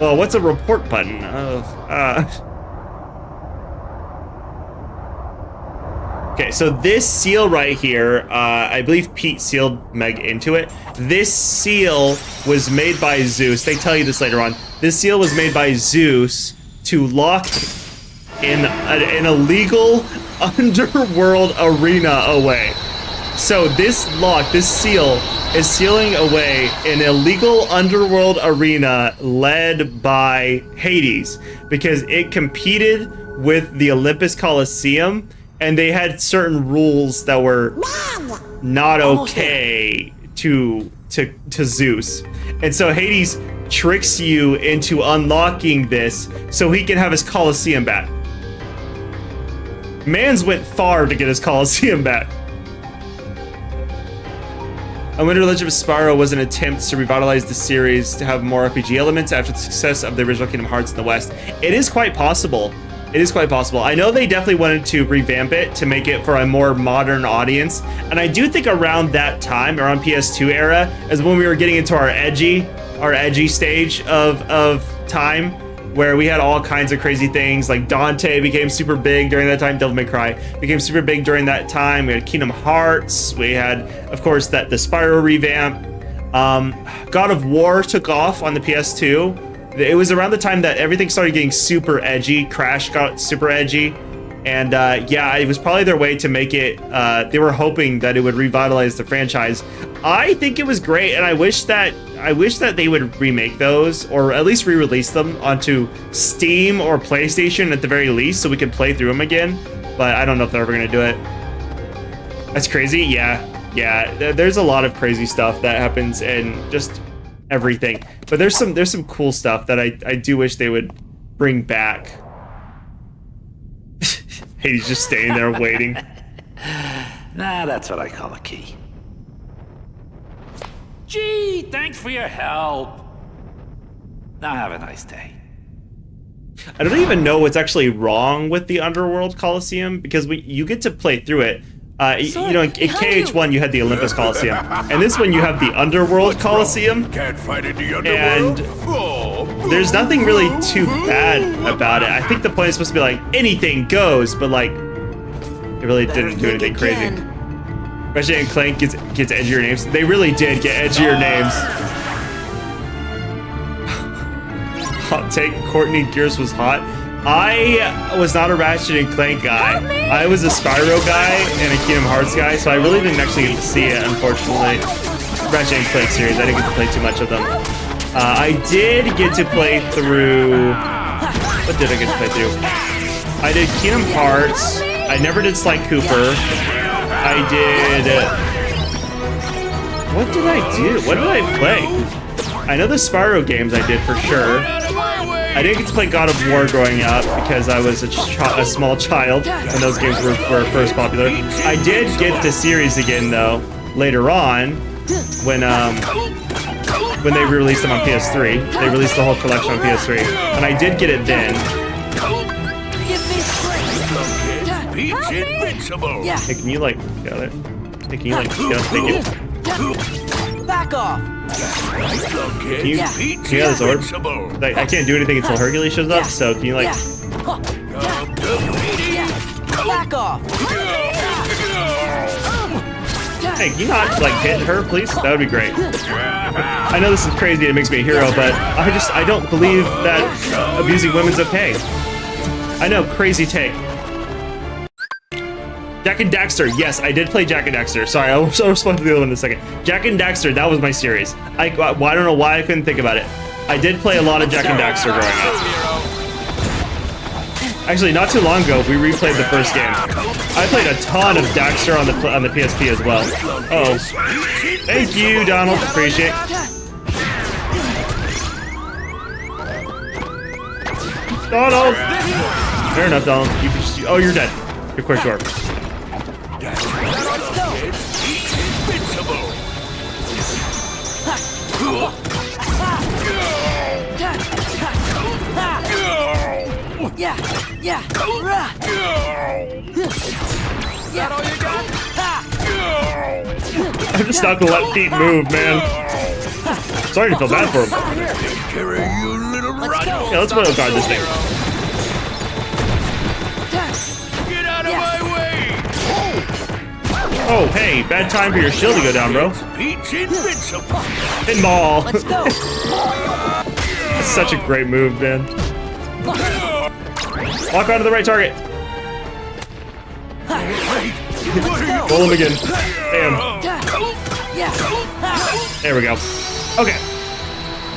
Speaker 1: Oh, what's a report button? Okay, so this seal right here, I believe Pete sealed Meg into it. This seal was made by Zeus. They tell you this later on. This seal was made by Zeus to lock in an illegal underworld arena away. So this seal is sealing away an illegal underworld arena led by Hades because it competed with the Olympus Coliseum, and they had certain rules that were not okay to Zeus. And so Hades tricks you into unlocking this so he can have his Coliseum back. Mans went far to get his Coliseum back. I wonder if Legend of Spyro was an attempt to revitalize the series to have more RPG elements after the success of the original Kingdom Hearts in the West. It is quite possible. It is quite possible. I know they definitely wanted to revamp it to make it for a more modern audience. And I do think around that time, around PS2 era, is when we were getting into our edgy stage of time, where we had all kinds of crazy things. Like Dante became super big during that time. Devil May Cry became super big during that time. We had Kingdom Hearts. We had, of course, the Spyro revamp. God of War took off on the PS2. It was around the time that everything started getting super edgy. Crash got super edgy. And yeah, it was probably their way to make it, they were hoping that it would revitalize the franchise. I think it was great, and I wish that they would remake those, or at least re-release them onto Steam or PlayStation at the very least, so we could play through them again. But I don't know if they're ever gonna do it. That's crazy. Yeah. There's a lot of crazy stuff that happens in just everything. But there's some cool stuff that I do wish they would bring back. He's just staying there waiting.
Speaker 4: Nah, that's what I call a key. Gee, thanks for your help. Now have a nice day.
Speaker 1: I don't even know what's actually wrong with the Underworld Coliseum, because you get to play through it. You know, in KH1 you had the Olympus Coliseum, and this one you have the Underworld Coliseum.
Speaker 6: Can't fight in the underworld.
Speaker 1: And there's nothing really too bad about it. I think the point is supposed to be like anything goes, but like it really didn't do anything crazy. Ratchet and Clank gets edgier names. They really did get edgier names. Hot take: Courtney Gears was hot. I was not a Ratchet and Clank guy. I was a Spyro guy and a Kingdom Hearts guy, so I really didn't actually get to see it, unfortunately. Ratchet and Clank series, I didn't get to play too much of them. I did get to play through... What did I get to play through? I did Kingdom Hearts. I never did Sly Cooper. I did... What did I do? What did I play? I know the Spyro games I did for sure. I didn't get to play God of War growing up because I was a small child when those games were first popular. I did get the series again though later on when they re-released them on PS3. They released the whole collection on PS3, and I did get it then. Hey, can you like get out there? Hey, can you like get out? Thank you.
Speaker 10: Back off.
Speaker 1: Can you have this orb? Like, I can't do anything until Hercules shows up, so can you like...
Speaker 10: Back off.
Speaker 1: Hey, can you not like hit her, please? That would be great. I know this is crazy, it makes me a hero, but I don't believe that abusing women's okay. I know, crazy take. Jak and Daxter, yes, I did play Jak and Daxter. Sorry, I'll respond to the other one in a second. Jak and Daxter, that was my series. I don't know why I couldn't think about it. I did play a lot of Jak and Daxter growing up. Actually, not too long ago, we replayed the first game. I played a ton of Daxter on the PSP as well. Oh, thank you, Donald. Appreciate it. Donald. Fair enough, Donald. Oh, you're dead. You're quite short.
Speaker 10: Yeah.
Speaker 1: I'm just not gonna let Pete move, man. Sorry to feel bad for him. Yeah, let's wild guard this thing.
Speaker 6: Get out of my way!
Speaker 1: Oh, hey, bad time for your shield to go down, bro. Pinball.
Speaker 10: Let's go.
Speaker 1: That's such a great move, man. Walk onto the right target. Roll him again. Damn. There we go. Okay.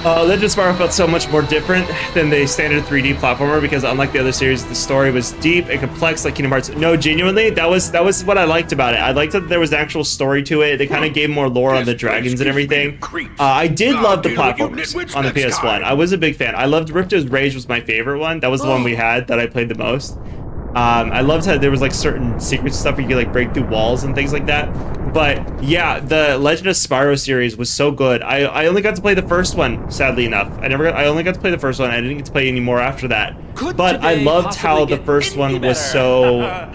Speaker 1: Legend of Spyro felt so much more different than the standard 3D platformer because unlike the other series, the story was deep and complex like Kingdom Hearts. No, genuinely, that was what I liked about it. I liked that there was an actual story to it. They kind of gave more lore on the dragons and everything. I did love the platformers on the PS1. I was a big fan. I loved Ripto's Rage was my favorite one. That was the one we had that I played the most. I loved how there was like certain secret stuff where you could like break through walls and things like that. But yeah, the Legend of Spyro series was so good. I only got to play the first one, sadly enough. I only got to play the first one. I didn't get to play any more after that. But I loved how the first one was so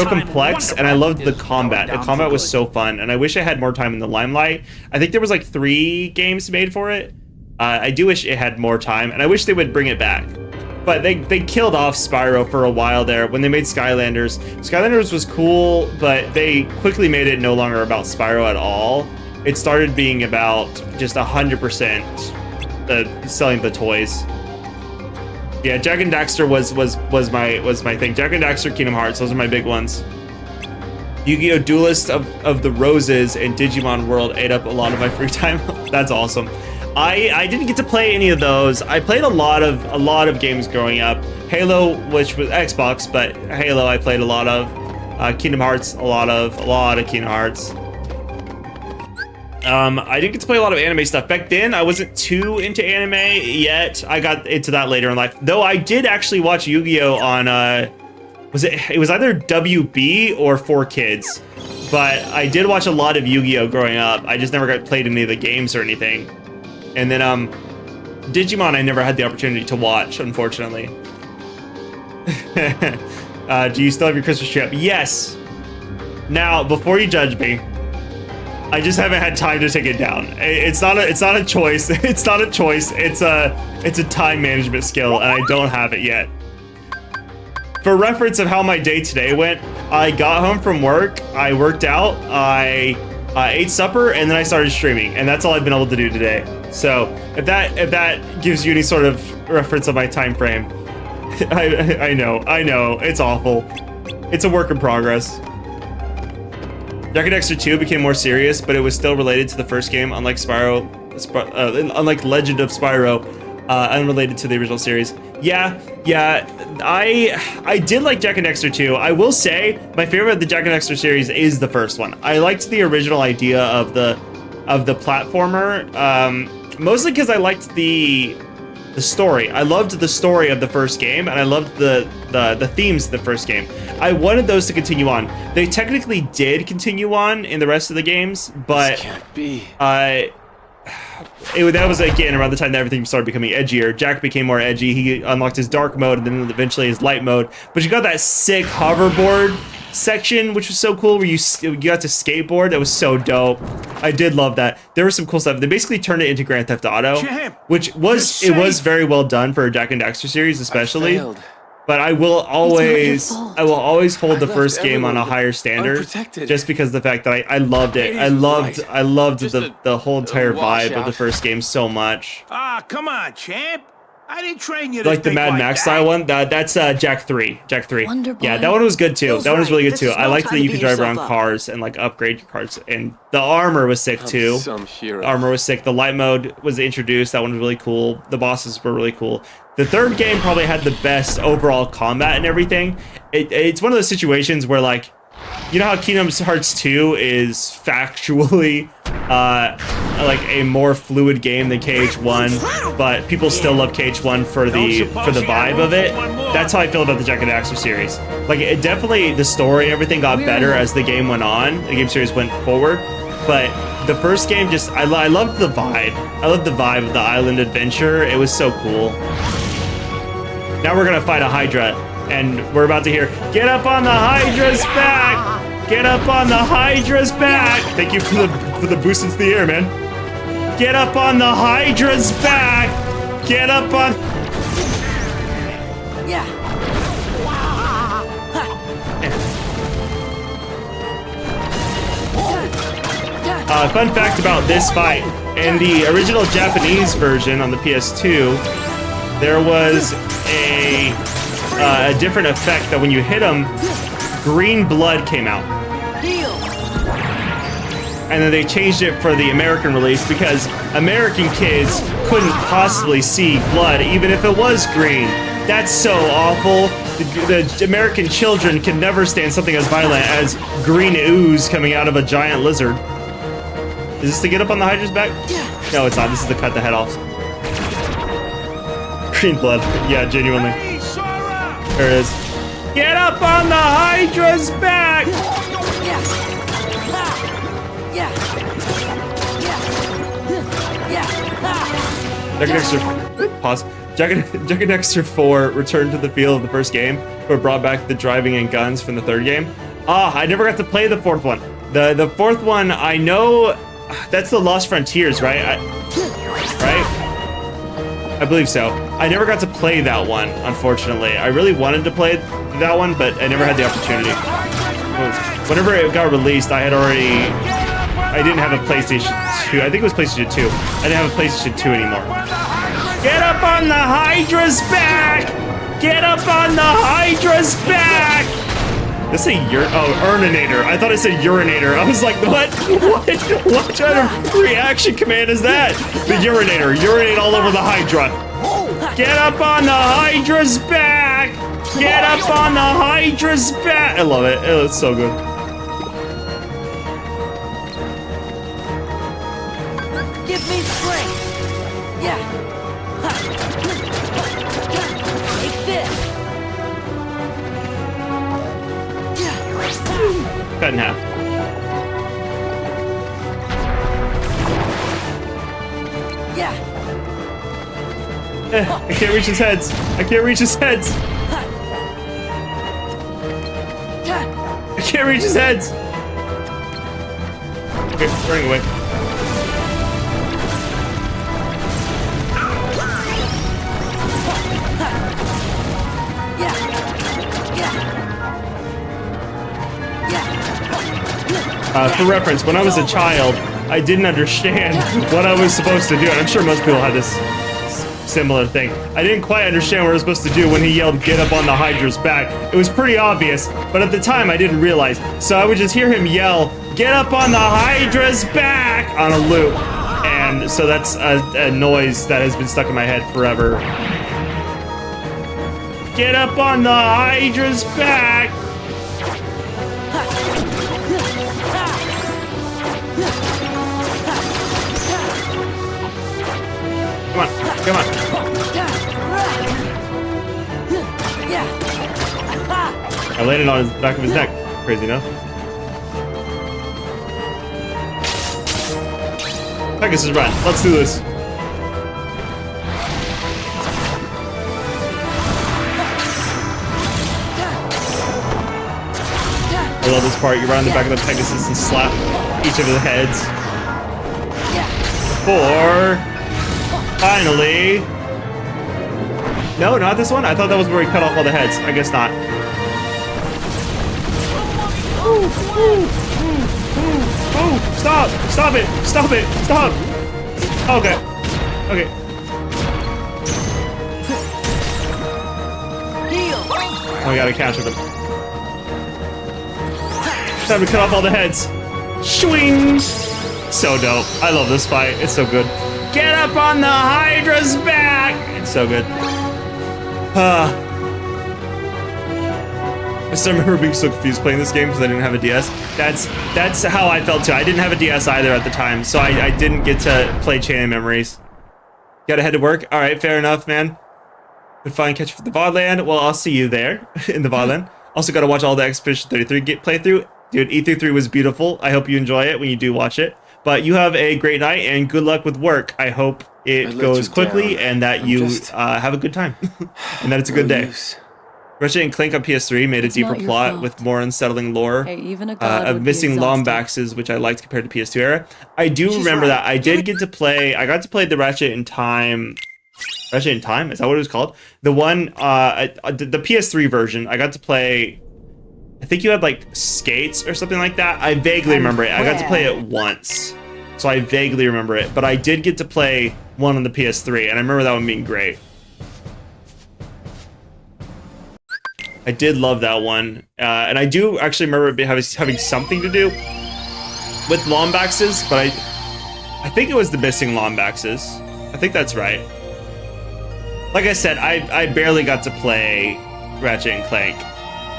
Speaker 1: complex, and I loved the combat. The combat was so fun, and I wish I had more time in the limelight. I think there was like 3 games made for it. I do wish it had more time, and I wish they would bring it back. But they killed off Spyro for a while there when they made Skylanders. Skylanders was cool, but they quickly made it no longer about Spyro at all. It started being about just 100% selling the toys. Yeah, Jak and Daxter was my thing. Jak and Daxter, Kingdom Hearts, those are my big ones. Yu-Gi-Oh! Duelist of the Roses and Digimon World ate up a lot of my free time. That's awesome. I didn't get to play any of those. I played a lot of games growing up. Halo, which was Xbox, but Halo I played a lot of. Kingdom Hearts, a lot of Kingdom Hearts. I didn't get to play a lot of anime stuff. Back then, I wasn't too into anime yet. I got into that later in life. Though I did actually watch Yu-Gi-Oh! On, it was either WB or 4Kids. But I did watch a lot of Yu-Gi-Oh! Growing up. I just never got played any of the games or anything. And then, Digimon I never had the opportunity to watch, unfortunately. Do you still have your Christmas tree up? Yes! Now, before you judge me, I just haven't had time to take it down. It's not a choice. It's not a choice. It's a time management skill, and I don't have it yet. For reference of how my day today went, I got home from work, I worked out, I ate supper, and then I started streaming, and that's all I've been able to do today. So if that gives you any sort of reference of my time frame, I know, it's awful. It's a work in progress. Jak and Daxter 2 became more serious, but it was still related to the first game, unlike unlike Legend of Spyro, unrelated to the original series. Yeah, I did like Jak and Daxter 2. I will say my favorite of the Jak and Daxter series is the first one. I liked the original idea of the platformer, mostly because I liked the story. I loved the story of the first game, and I loved the themes of the first game. I wanted those to continue on. They technically did continue on in the rest of the games, but
Speaker 7: This can't be.
Speaker 1: That was again around the time that everything started becoming edgier. Jak became more edgy. He unlocked his dark mode and then eventually his light mode. But you got that sick hoverboard section, which was so cool, where you got to skateboard. That was so dope. I did love that. There was some cool stuff. They basically turned it into Grand Theft Auto, which was very well done for a Jak and Daxter series, especially. But I will always hold the first game on a higher standard, just because of the fact that I loved it. I loved the whole entire vibe of the first game so much.
Speaker 2: Ah, come on, champ. I didn't train you to
Speaker 1: Like the
Speaker 2: think
Speaker 1: Mad
Speaker 2: like
Speaker 1: Max
Speaker 2: that.
Speaker 1: style one. That's Jak 3. Jak 3.
Speaker 3: Wonder Boy.
Speaker 1: Yeah, that one was good too.
Speaker 10: Feels
Speaker 1: That one was really
Speaker 10: right.
Speaker 1: good
Speaker 10: This
Speaker 1: too.
Speaker 10: is
Speaker 1: I
Speaker 10: no
Speaker 1: liked
Speaker 10: time
Speaker 1: that
Speaker 10: to
Speaker 1: you
Speaker 10: beat
Speaker 1: could drive around
Speaker 10: yourself up.
Speaker 1: cars and like upgrade your cars, and the armor was sick too.
Speaker 7: Some hero.
Speaker 1: The armor was sick. The light mode was introduced. That one was really cool. The bosses were really cool. The third game probably had the best overall combat and everything. It's one of those situations where, like, you know how Kingdom Hearts 2 is factually like a more fluid game than KH1, but people still love KH1 for the vibe of it. That's how I feel about the Jak and Daxter series. Like, it definitely, the story, everything got better as the game went on. The game series went forward, but the first game just, I loved the vibe. I loved the vibe of the island adventure. It was so cool. Now we're gonna fight a Hydra, and we're about to hear, "Get up on the Hydra's back! Get up on the Hydra's back!" Thank you for the boost into the air, man. Get up on the Hydra's back! Get up on...
Speaker 10: Yeah.
Speaker 1: Fun fact about this fight, in the original Japanese version on the PS2, there was a different effect that when you hit them, green blood came out. And then they changed it for the American release because American kids couldn't possibly see blood, even if it was green. That's so awful. The American children can never stand something as violent as green ooze coming out of a giant lizard. Is this to get up on the Hydra's back? No, it's not. This is to cut the head off. Green blood. Yeah, genuinely.
Speaker 2: Hey, Sora!
Speaker 1: There it is. Get up on the Hydra's back! Jak and Daxter, pause. Jak and Daxter 4 returned to the feel of the first game, but brought back the driving and guns from the third game. I never got to play the fourth one. The fourth one, I know, that's the Lost Frontiers, right? Right? I believe so. I never got to play that one, unfortunately. I really wanted to play that one, but I never had the opportunity. Whenever it got released, I didn't have a PlayStation 2. I think it was PlayStation 2. I didn't have a PlayStation 2 anymore. Get up on the Hydra's back! Get up on the Hydra's back! This is a Urninator. I thought it said urinator. I was like, what? What kind of reaction command is that? The urinator. Urinate all over the Hydra. Get up on the Hydra's back! Get up on the Hydra's back! I love it. It looks so good.
Speaker 10: Give me strength. Yeah. Take this.
Speaker 1: Cut in half.
Speaker 10: Yeah.
Speaker 1: I can't reach his heads. I can't reach his heads. I can't reach his heads. Okay, running away. For reference, when I was a child, I didn't understand what I was supposed to do, and I'm sure most people had this similar thing. I didn't quite understand what I was supposed to do when he yelled, "Get up on the Hydra's back." It was pretty obvious, but at the time I didn't realize. So I would just hear him yell, "Get up on the Hydra's back!" on a loop. And so that's a noise that has been stuck in my head forever. Get up on the Hydra's back! Come on, come on. I landed on the back of his neck. Crazy enough. Pegasus run. Let's do this. I love this part. You run on the back of the Pegasus and slap each of the heads. Before... finally... No, not this one? I thought that was where he cut off all the heads. I guess not. Stop! Stop it! Stop it! Stop! Okay. Okay. Oh, I gotta catch him. Time to cut off all the heads. Swing! So dope. I love this fight. It's so good. Get up on the Hydra's back! It's so good. I still remember being so confused playing this game because I didn't have a DS. That's how I felt too. I didn't have a DS either at the time, so I didn't get to play Chain of Memories. Gotta head to work? Alright, fair enough, man. Good fun catch for the VODland. Well, I'll see you there in the VODland. Also gotta watch all the Expedition 33 playthrough. Dude, E33 was beautiful. I hope you enjoy it when you do watch it. But you have a great night and good luck with work. I hope it goes quickly and that you have a good time. And that it's a good day. Ratchet & Clank on PS3 made a deeper plot with more unsettling lore of missing Lombaxes, which I liked compared to PS2 era. I do remember that. I got to play the Ratchet in Time. Ratchet in Time? Is that what it was called? The one, the PS3 version, I got to play... I think you had like skates or something like that. I vaguely remember it. I got to play it once, so I vaguely remember it. But I did get to play one on the PS3, and I remember that one being great. I did love that one, and I do actually remember it having something to do with Lombaxes, but I think it was the missing Lombaxes. I think that's right. Like I said, I barely got to play Ratchet & Clank.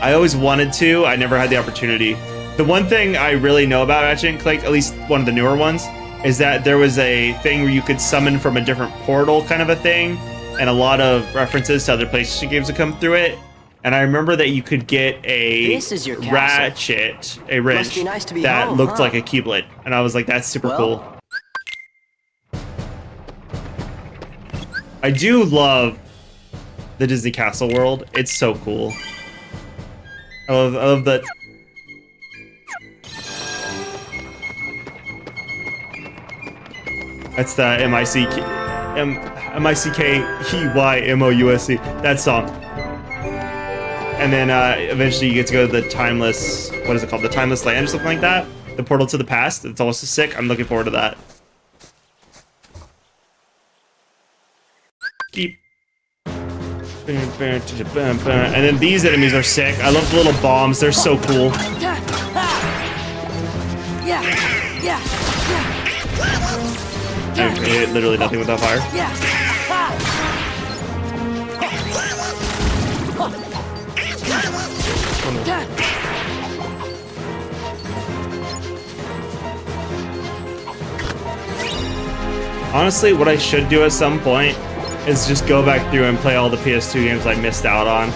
Speaker 1: I always wanted to. I never had the opportunity. The one thing I really know about Ratchet & Clank, at least one of the newer ones, is that there was a thing where you could summon from a different portal kind of a thing, and a lot of references to other PlayStation games would come through it. And I remember that you could get a Ratchet, a wrench, that looked like a Keyblade. And I was like, that's super cool. I do love the Disney Castle world. It's so cool. I love that. That's the MIC. M-I-C-K-E-Y-M-O-U-S-E. That song. And then eventually you get to go to the timeless, what is it called? The timeless land or something like that. The portal to the past. It's also sick. I'm looking forward to that. Keep. And then these enemies are sick. I love the little bombs. They're so cool. I hit literally nothing without fire. Honestly, what I should do at some point is just go back through and play all the PS2 games I missed out on.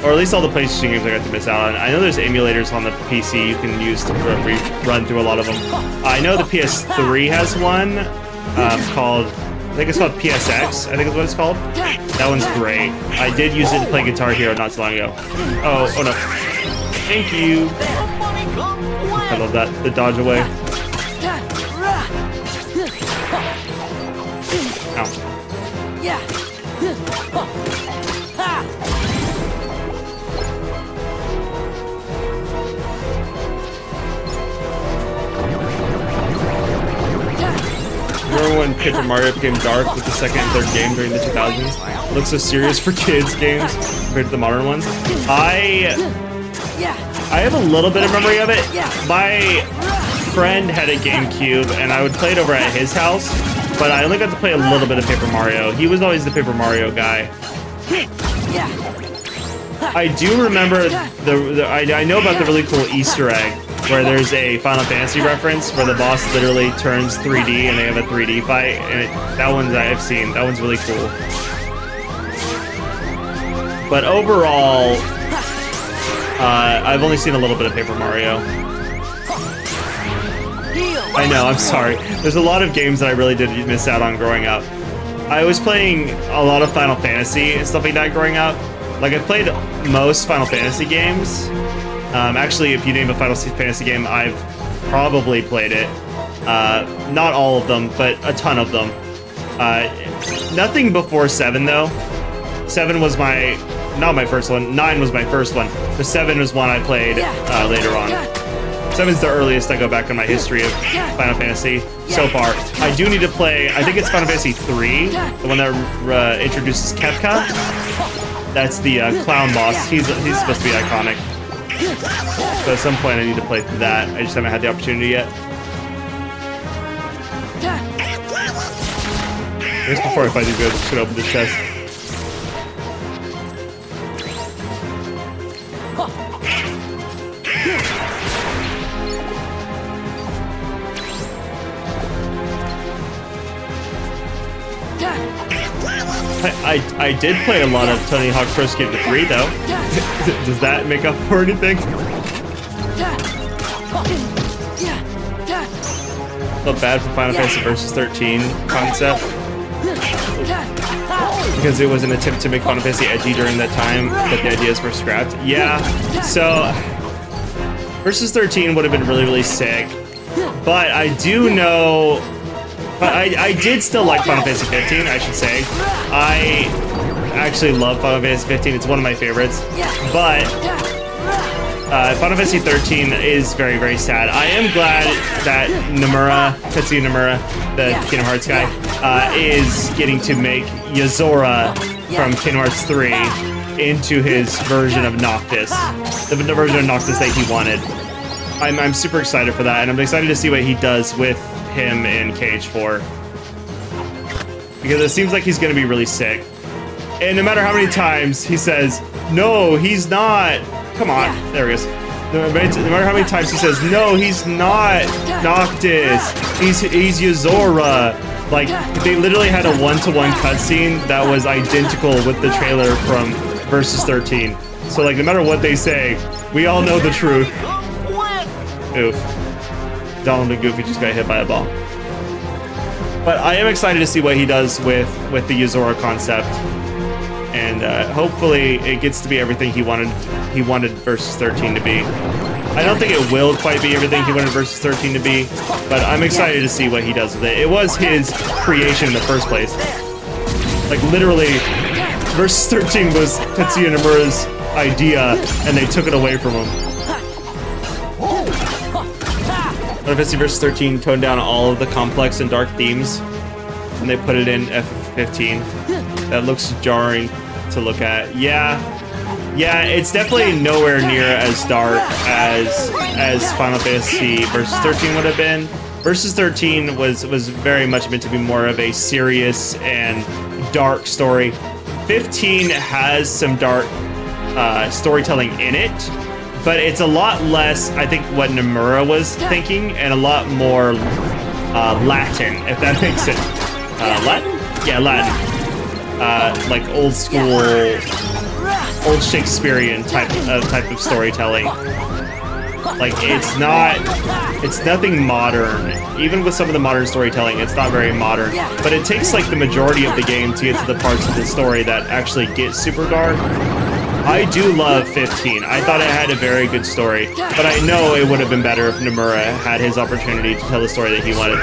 Speaker 1: Or at least all the PlayStation games I got to miss out on. I know there's emulators on the PC you can use to run through a lot of them. I know the PS3 has one called, I think it's called PSX, I think is what it's called. That one's great. I did use it to play Guitar Hero not so long ago. Oh no. Thank you. I love that, the dodge away. Ow. Remember when Paper Mario became dark with the second and third game during the 2000s? It looks so serious for kids games compared to the modern ones. I have a little bit of memory of it. My friend had a GameCube and I would play it over at his house, but I only got to play a little bit of Paper Mario. He was always the Paper Mario guy. I do remember I know about the really cool Easter egg where there's a Final Fantasy reference where the boss literally turns 3D and they have a 3D fight, and that one I've seen. That one's really cool. But overall, I've only seen a little bit of Paper Mario. I know, I'm sorry. There's a lot of games that I really did miss out on growing up. I was playing a lot of Final Fantasy and stuff like that growing up. Like, I played most Final Fantasy games. Actually, if you name a Final Fantasy game, I've probably played it. Not all of them, but a ton of them. Nothing before 7, though. 7 was not my first one. 9 was my first one. The 7 was one I played later on. 7's the earliest I go back in my history of Final Fantasy so far. I do need to play, I think it's Final Fantasy 3, the one that introduces Kefka. That's the clown boss. He's supposed to be iconic. So at some point I need to play through that. I just haven't had the opportunity yet. I guess before I fight these guys, I should open the chest. I did play a lot of Tony Hawk Pro Skater 3 though. Does that make up for anything? Felt bad for Final Fantasy Versus 13 concept. Because it was an attempt to make Final Fantasy edgy during that time, but the ideas were scrapped. Yeah, so Versus 13 would have been really, really sick. But I do know... But I did still like Final Fantasy 15, I should say. I actually love Final Fantasy 15. It's one of my favorites. But Final Fantasy 13 is very, very sad. I am glad that Tetsuya Nomura, the Kingdom Hearts guy, is getting to make Yozora from Kingdom Hearts 3 into his version of Noctis. The version of Noctis that he wanted. I'm super excited for that, and I'm excited to see what he does with him in KH4, because it seems like he's gonna be really sick. And no matter how many times he says, no, he's not, come on, there he is. No matter how many times he says, no, he's not Noctis, he's Yozora. Like, they literally had a one-to-one cutscene that was identical with the trailer from Versus 13. So like, no matter what they say, we all know the truth. Oof. Donald and Goofy just got hit by a ball. But I am excited to see what he does with the Yozora concept, and hopefully it gets to be everything he wanted Versus 13 to be. I don't think it will quite be everything he wanted Versus 13 to be, but I'm excited to see what he does with it. It was his creation in the first place. Like literally, Versus 13 was Tetsuya Nomura's idea, and they took it away from him. Final Fantasy Versus 13 toned down all of the complex and dark themes, and they put it in F15. That looks jarring to look at. Yeah, it's definitely nowhere near as dark as Final Fantasy Versus 13 would have been. Versus 13 was very much meant to be more of a serious and dark story. 15 has some dark storytelling in it, but it's a lot less, I think, what Nomura was thinking, and a lot more Latin, if that makes sense. Latin? Yeah, Latin. Like old school, old Shakespearean type of storytelling. Like it's nothing modern. Even with some of the modern storytelling, it's not very modern. But it takes like the majority of the game to get to the parts of the story that actually get super dark. I do love 15. I thought it had a very good story, but I know it would have been better if Nomura had his opportunity to tell the story that he wanted.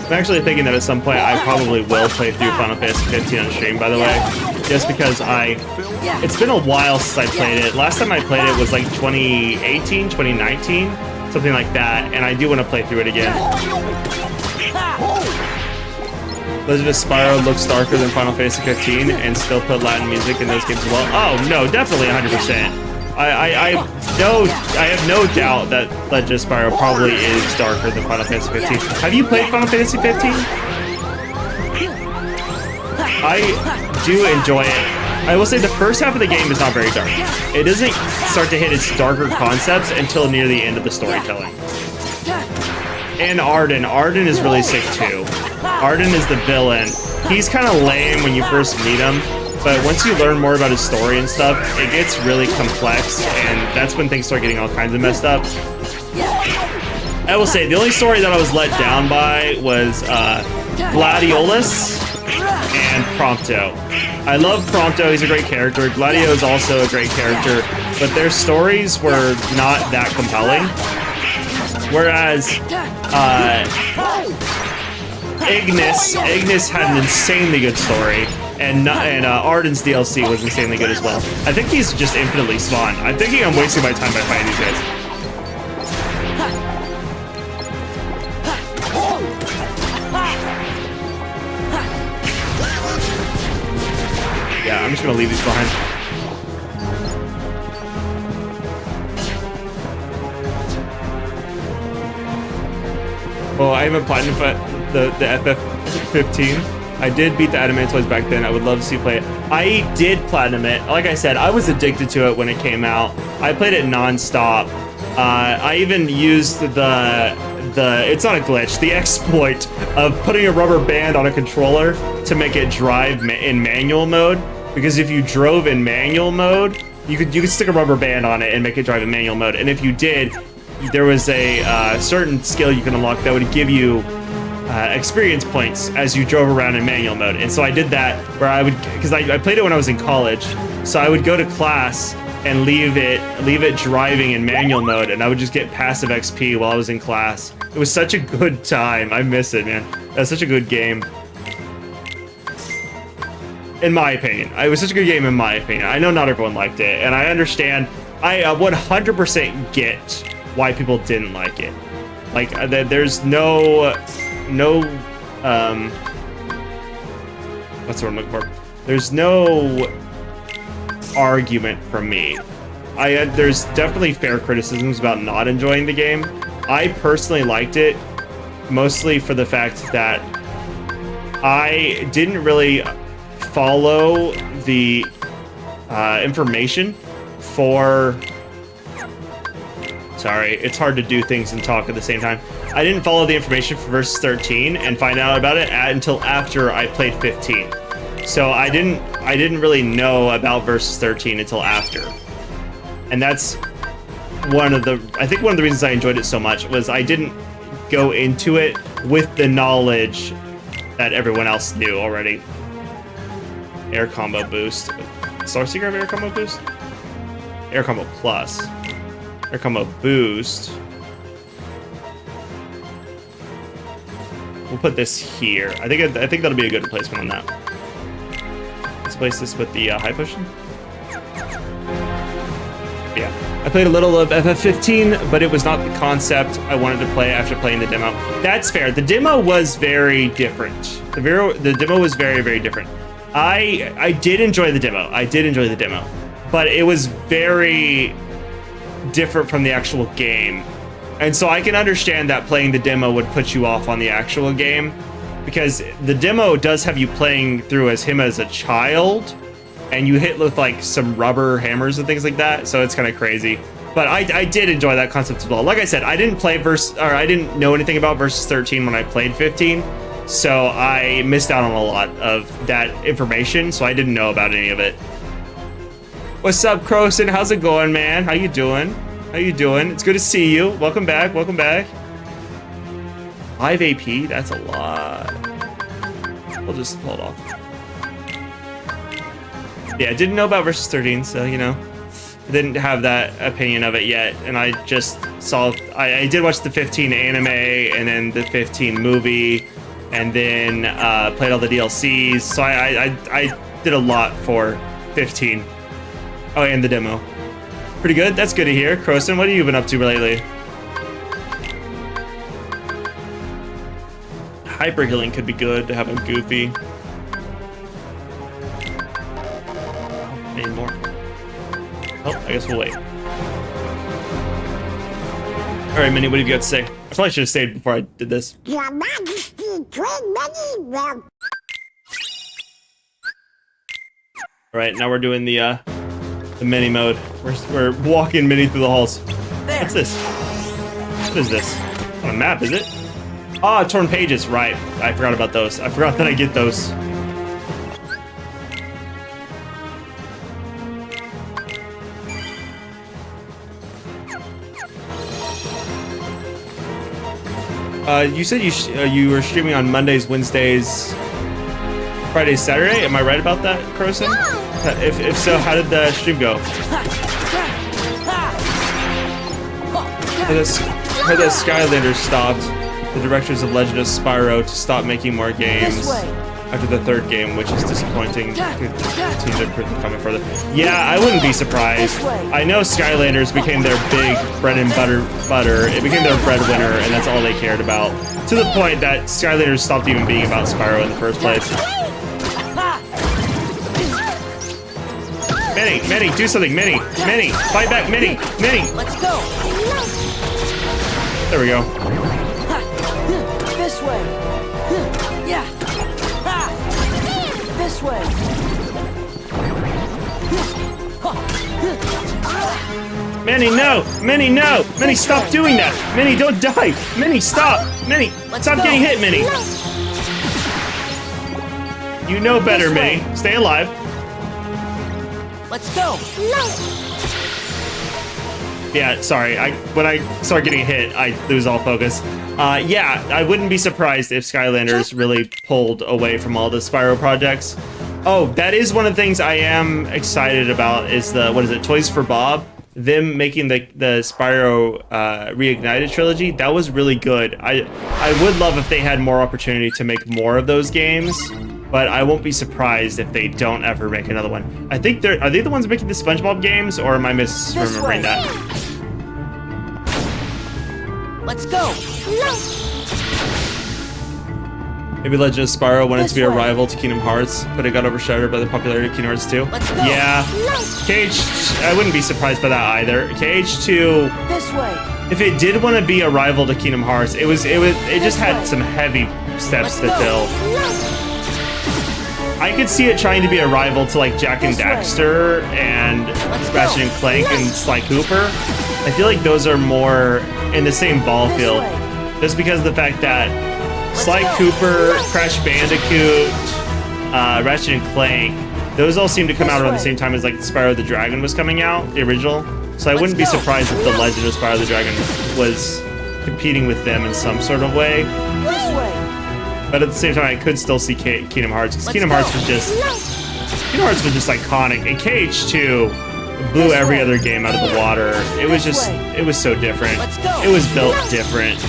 Speaker 1: I'm actually thinking that at some point I probably will play through Final Fantasy 15 on stream, by the way, just because it's been a while since I played it. Last time I played it was like 2018, 2019, something like that, and I do want to play through it again. Legend of Spyro looks darker than Final Fantasy 15 and still put Latin music in those games as well. Oh no, definitely 100%. I have no doubt that Legend of Spyro probably is darker than Final Fantasy 15. Have you played Final Fantasy 15? I do enjoy it. I will say the first half of the game is not very dark. It doesn't start to hit its darker concepts until near the end of the storytelling. And Arden is really sick too. Arden is the villain. He's kind of lame when you first meet him, but once you learn more about his story and stuff, it gets really complex, and that's when things start getting all kinds of messed up. I will say, the only story that I was let down by was Gladiolus and Prompto. I love Prompto, he's a great character. Gladio is also a great character, but their stories were not that compelling. Whereas Ignis had an insanely good story, and Arden's DLC was insanely good as well. I think he's just infinitely spawned. I'm thinking I'm wasting my time by fighting these guys. Yeah, I'm just gonna leave these behind. Well, I haven't platinum the FF15. I did beat the Adamant Toys back then. I would love to see you play it. I did platinum it. Like I said, I was addicted to it when it came out. I played it non-stop. I even used it's not a glitch, the exploit of putting a rubber band on a controller to make it drive in manual mode. Because if you drove in manual mode, you could stick a rubber band on it and make it drive in manual mode. And if you did, there was a certain skill you can unlock that would give you experience points as you drove around in manual mode. And so I did that where I would, because I played it when I was in college, so I would go to class and leave it driving in manual mode, and I would just get passive XP while I was in class. It was such a good time. I miss it, man. That's such a good game. In my opinion. It was such a good game in my opinion. I know not everyone liked it, and I understand. I 100% get why people didn't like it. Like, there's no what's the word I'm looking for? There's no argument from me. There's definitely fair criticisms about not enjoying the game. I personally liked it, mostly for the fact that I didn't really follow the information for... Sorry, it's hard to do things and talk at the same time. I didn't follow the information for Versus 13 and find out about it until after I played 15. So I didn't really know about Versus 13 until after. And that's one of the reasons I enjoyed it so much was I didn't go into it with the knowledge that everyone else knew already. Air combo boost. Star Seeker have air combo boost? Air combo plus. Air combo boost. We'll put this here. I think that'll be a good replacement on that. Let's place this with the high potion. Yeah, I played a little of FF15, but it was not the concept I wanted to play after playing the demo. That's fair. The demo was very different. The demo was very, very different. I did enjoy the demo. But it was very different from the actual game. And so I can understand that playing the demo would put you off on the actual game, because the demo does have you playing through as him as a child, and you hit with like some rubber hammers and things like that, so it's kind of crazy. But I did enjoy that concept as well. Like I said, I didn't know anything about Versus 13 when I played 15, so I missed out on a lot of that information, so I didn't know about any of it. What's up, Croson? How's it going, man? How you doing? It's good to see you. Welcome back. 5 AP, that's a lot. We'll just pull it off. Yeah, I didn't know about Versus 13, so, you know, I didn't have that opinion of it yet. And I just saw, I did watch the 15 anime and then the 15 movie, and then played all the DLCs. So I did a lot for 15. Oh, and the demo. Pretty good. That's good to hear. Croson, what have you been up to lately? Hyper healing could be good to have him goofy. Need more. Oh, I guess we'll wait. Alright, Minnie, what have you got to say? I probably should have stayed before I did this.
Speaker 5: Your Majesty, Twin Minnie will...
Speaker 1: Alright, now we're doing the mini mode. We're walking Minnie through the halls.
Speaker 10: There.
Speaker 1: What's this? What is this? On a map, is it? Ah, torn pages, right. I forgot about those. I forgot that I get those. You said you were streaming on Mondays, Wednesdays, Fridays, Saturday. Am I right about that, Croson? If so, how did the stream go? Heard that Skylanders stopped the directors of Legend of Spyro to stop making more games after the 3rd game, which is disappointing. Continue to improve the comment further. Yeah, I wouldn't be surprised. I know Skylanders became their big bread and butter. It became their breadwinner, and that's all they cared about. To the point that Skylanders stopped even being about Spyro in the first place. Minnie, do something, Minnie, fight back, Minnie.
Speaker 10: Let's go.
Speaker 1: There we go.
Speaker 10: This way. Yeah. This way.
Speaker 1: Minnie, no! Minnie, stop doing that! Minnie, don't die! Minnie, stop! Minnie, stop getting hit, Minnie! You know better, Minnie. Stay alive.
Speaker 10: Let's go.
Speaker 1: Yeah, sorry. When I start getting hit, I lose all focus. Yeah, I wouldn't be surprised if Skylanders really pulled away from all the Spyro projects. Oh, that is one of the things I am excited about is the, what is it, Toys for Bob? Them making the Spyro Reignited trilogy. That was really good. I would love if they had more opportunity to make more of those games, but I won't be surprised if they don't ever make another one. I think are they the ones making the SpongeBob games, or am I misremembering that?
Speaker 10: Let's go.
Speaker 1: Maybe Legend of Spyro wanted to be a rival to Kingdom Hearts, but it got overshadowed by the popularity of Kingdom Hearts 2. Yeah. KH, I wouldn't be surprised by that either. KH2,
Speaker 10: This way.
Speaker 1: if it did want to be a rival to Kingdom Hearts, it just had some heavy steps to fill. I could see it trying to be a rival to like Jack and Daxter and Ratchet and Clank and Sly Cooper. I feel like those are more in the same ball field, just because of the fact that Sly Cooper, Crash Bandicoot, Ratchet and Clank, those all seem to come out around the same time as like Spyro the Dragon was coming out, the original. So I wouldn't be
Speaker 10: Let's go.
Speaker 1: surprised if the Legend of Spyro the Dragon was competing with them in some sort of way.
Speaker 10: This way.
Speaker 1: But at the same time, I could still see Kingdom Hearts, because
Speaker 10: Let's
Speaker 1: Kingdom
Speaker 10: go.
Speaker 1: Hearts was just iconic, and KH2 blew
Speaker 10: This
Speaker 1: every
Speaker 10: way.
Speaker 1: other game out of the water. It was
Speaker 10: This
Speaker 1: just,
Speaker 10: way.
Speaker 1: it was so different.
Speaker 10: Let's go.
Speaker 1: It was built different.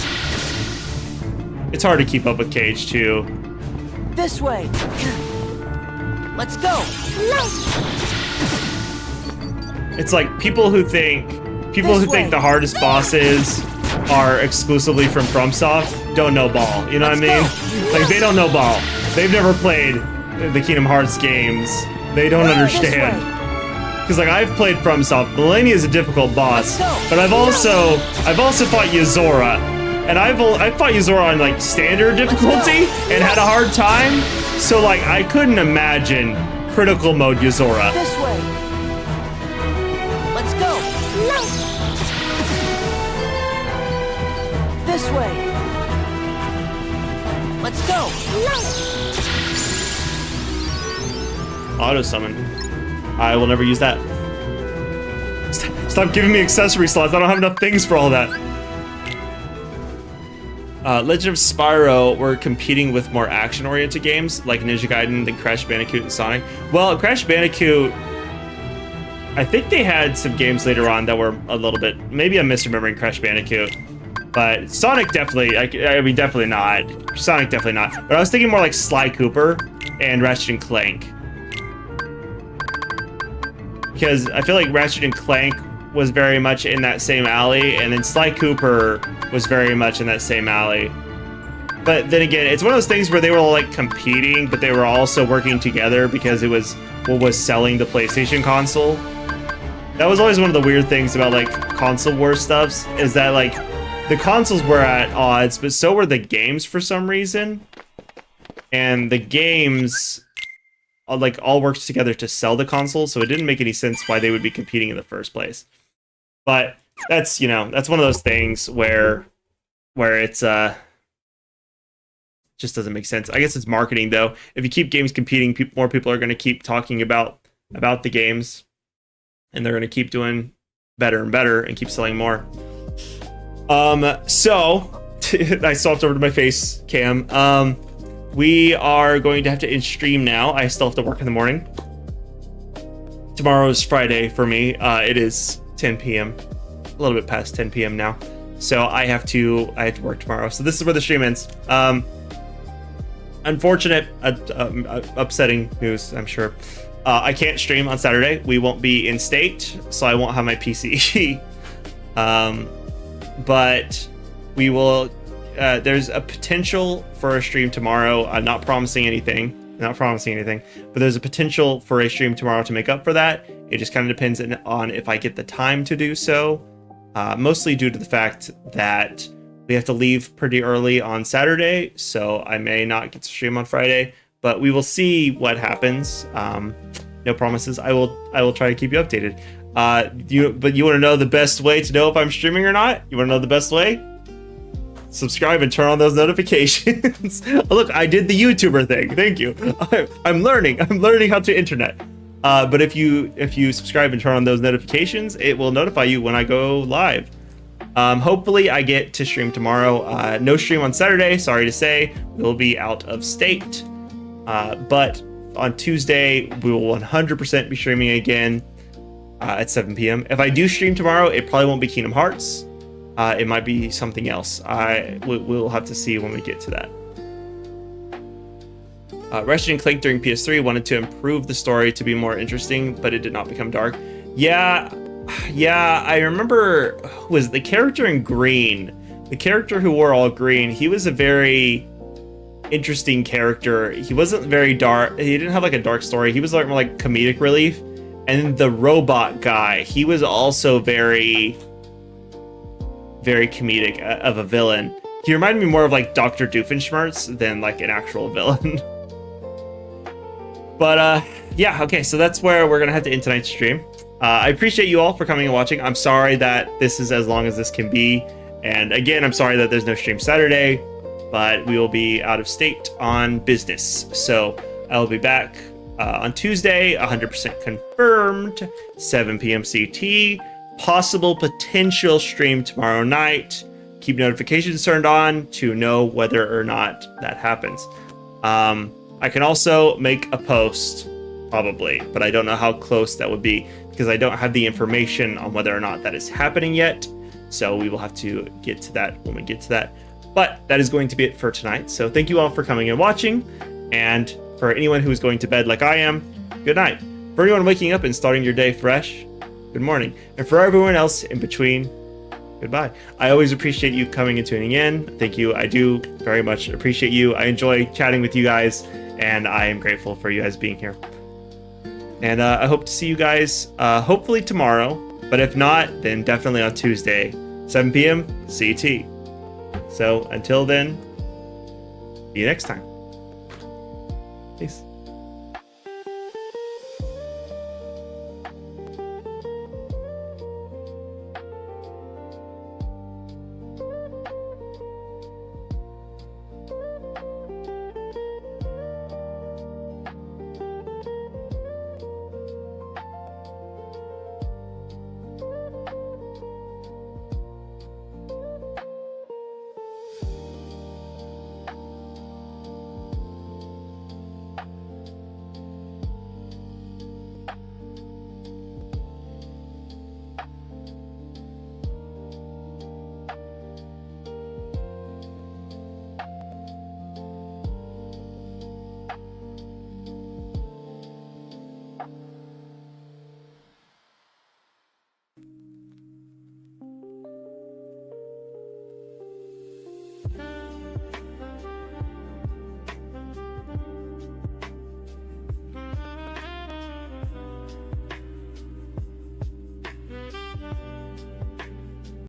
Speaker 1: It's hard to keep up with KH2.
Speaker 10: This way. Let's go.
Speaker 1: It's like people who think
Speaker 10: This way.
Speaker 1: the hardest bosses are exclusively from FromSoft don't know ball. You know what I mean?
Speaker 10: Let's
Speaker 1: Like they don't know ball. They've never played the Kingdom Hearts games. They don't understand.
Speaker 10: way.
Speaker 1: Because like I've played FromSoft. Millennia is a difficult boss,
Speaker 10: Let's go.
Speaker 1: but I've also fought Yuzora, and I've fought Yuzora on like standard difficulty and had a hard time. So like I couldn't imagine critical mode Yuzora.
Speaker 10: This way. Let's go. This way. Let's go.
Speaker 1: Auto summon. I will never use that. Stop giving me accessory slots. I don't have enough things for all that. Legend of Spyro were competing with more action-oriented games like Ninja Gaiden than Crash Bandicoot and Sonic. Well, Crash Bandicoot, I think they had some games later on that were a little bit, maybe I'm misremembering Crash Bandicoot, but Sonic definitely, I mean, definitely not. Sonic definitely not. But I was thinking more like Sly Cooper and Ratchet and Clank. Because I feel like Ratchet and Clank was very much in that same alley, and then Sly Cooper was very much in that same alley. But then again, it's one of those things where they were all like competing, but they were also working together because it was what was selling the PlayStation console. That was always one of the weird things about like console war stuffs, is that like the consoles were at odds, but so were the games for some reason. And the games like all worked together to sell the console, so it didn't make any sense why they would be competing in the first place. But that's, you know, that's one of those things where it's just doesn't make sense. I guess it's marketing though. If you keep games competing, more people are going to keep talking about the games, and they're going to keep doing better and better and keep selling more. So I swapped over to my face cam. We are going to have to end stream now. I still have to work in the morning. Tomorrow is Friday for me. It is 10 p.m. A little bit past 10 p.m. now. So I have to work tomorrow. So this is where the stream ends. Unfortunate, upsetting news, I'm sure. I can't stream on Saturday. We won't be in state, so I won't have my PC. But we will. There's a potential for a stream tomorrow. I'm not promising anything. But there's a potential for a stream tomorrow to make up for that. It just kind of depends on if I get the time to do so. Mostly due to the fact that we have to leave pretty early on Saturday, so I may not get to stream on Friday. But we will see what happens. No promises. I will try to keep you updated. But you want to know the best way to know if I'm streaming or not? You want to know the best way? Subscribe and turn on those notifications. Look, I did the YouTuber thing. Thank you. I'm learning how to internet. But if you subscribe and turn on those notifications, it will notify you when I go live. Hopefully I get to stream tomorrow. No stream on Saturday, sorry to say. We'll be out of state. But on Tuesday, we will 100% be streaming again at 7 p.m. If I do stream tomorrow, it probably won't be Kingdom Hearts. It might be something else. We'll have to see when we get to that. Ratchet and Clank during PS3 wanted to improve the story to be more interesting, but it did not become dark. Yeah, I remember, was the character in green, the character who wore all green, he was a very interesting character. He wasn't very dark. He didn't have like a dark story. He was like more like comedic relief. And the robot guy, he was also very comedic of a villain. He reminded me more of like Dr. Doofenshmirtz than like an actual villain. But yeah, okay, so that's where we're gonna have to end tonight's stream. I appreciate you all for coming and watching. I'm sorry that this is as long as this can be. And again, I'm sorry that there's no stream Saturday, but we will be out of state on business. So I will be back on Tuesday, 100% confirmed, 7 p.m. CT. possible potential stream tomorrow night. Keep notifications turned on to know whether or not that happens. I can also make a post, probably, but I don't know how close that would be because I don't have the information on whether or not that is happening yet. So we will have to get to that when we get to that. But that is going to be it for tonight. So thank you all for coming and watching. And for anyone who is going to bed like I am, good night. For anyone waking up and starting your day fresh, good morning. And for everyone else in between, goodbye. I always appreciate you coming and tuning in. Thank you. I do very much appreciate you. I enjoy chatting with you guys, and I am grateful for you guys being here. And I hope to see you guys hopefully tomorrow, but if not, then definitely on Tuesday, 7 p.m. CT. So until then, see you next time. Peace.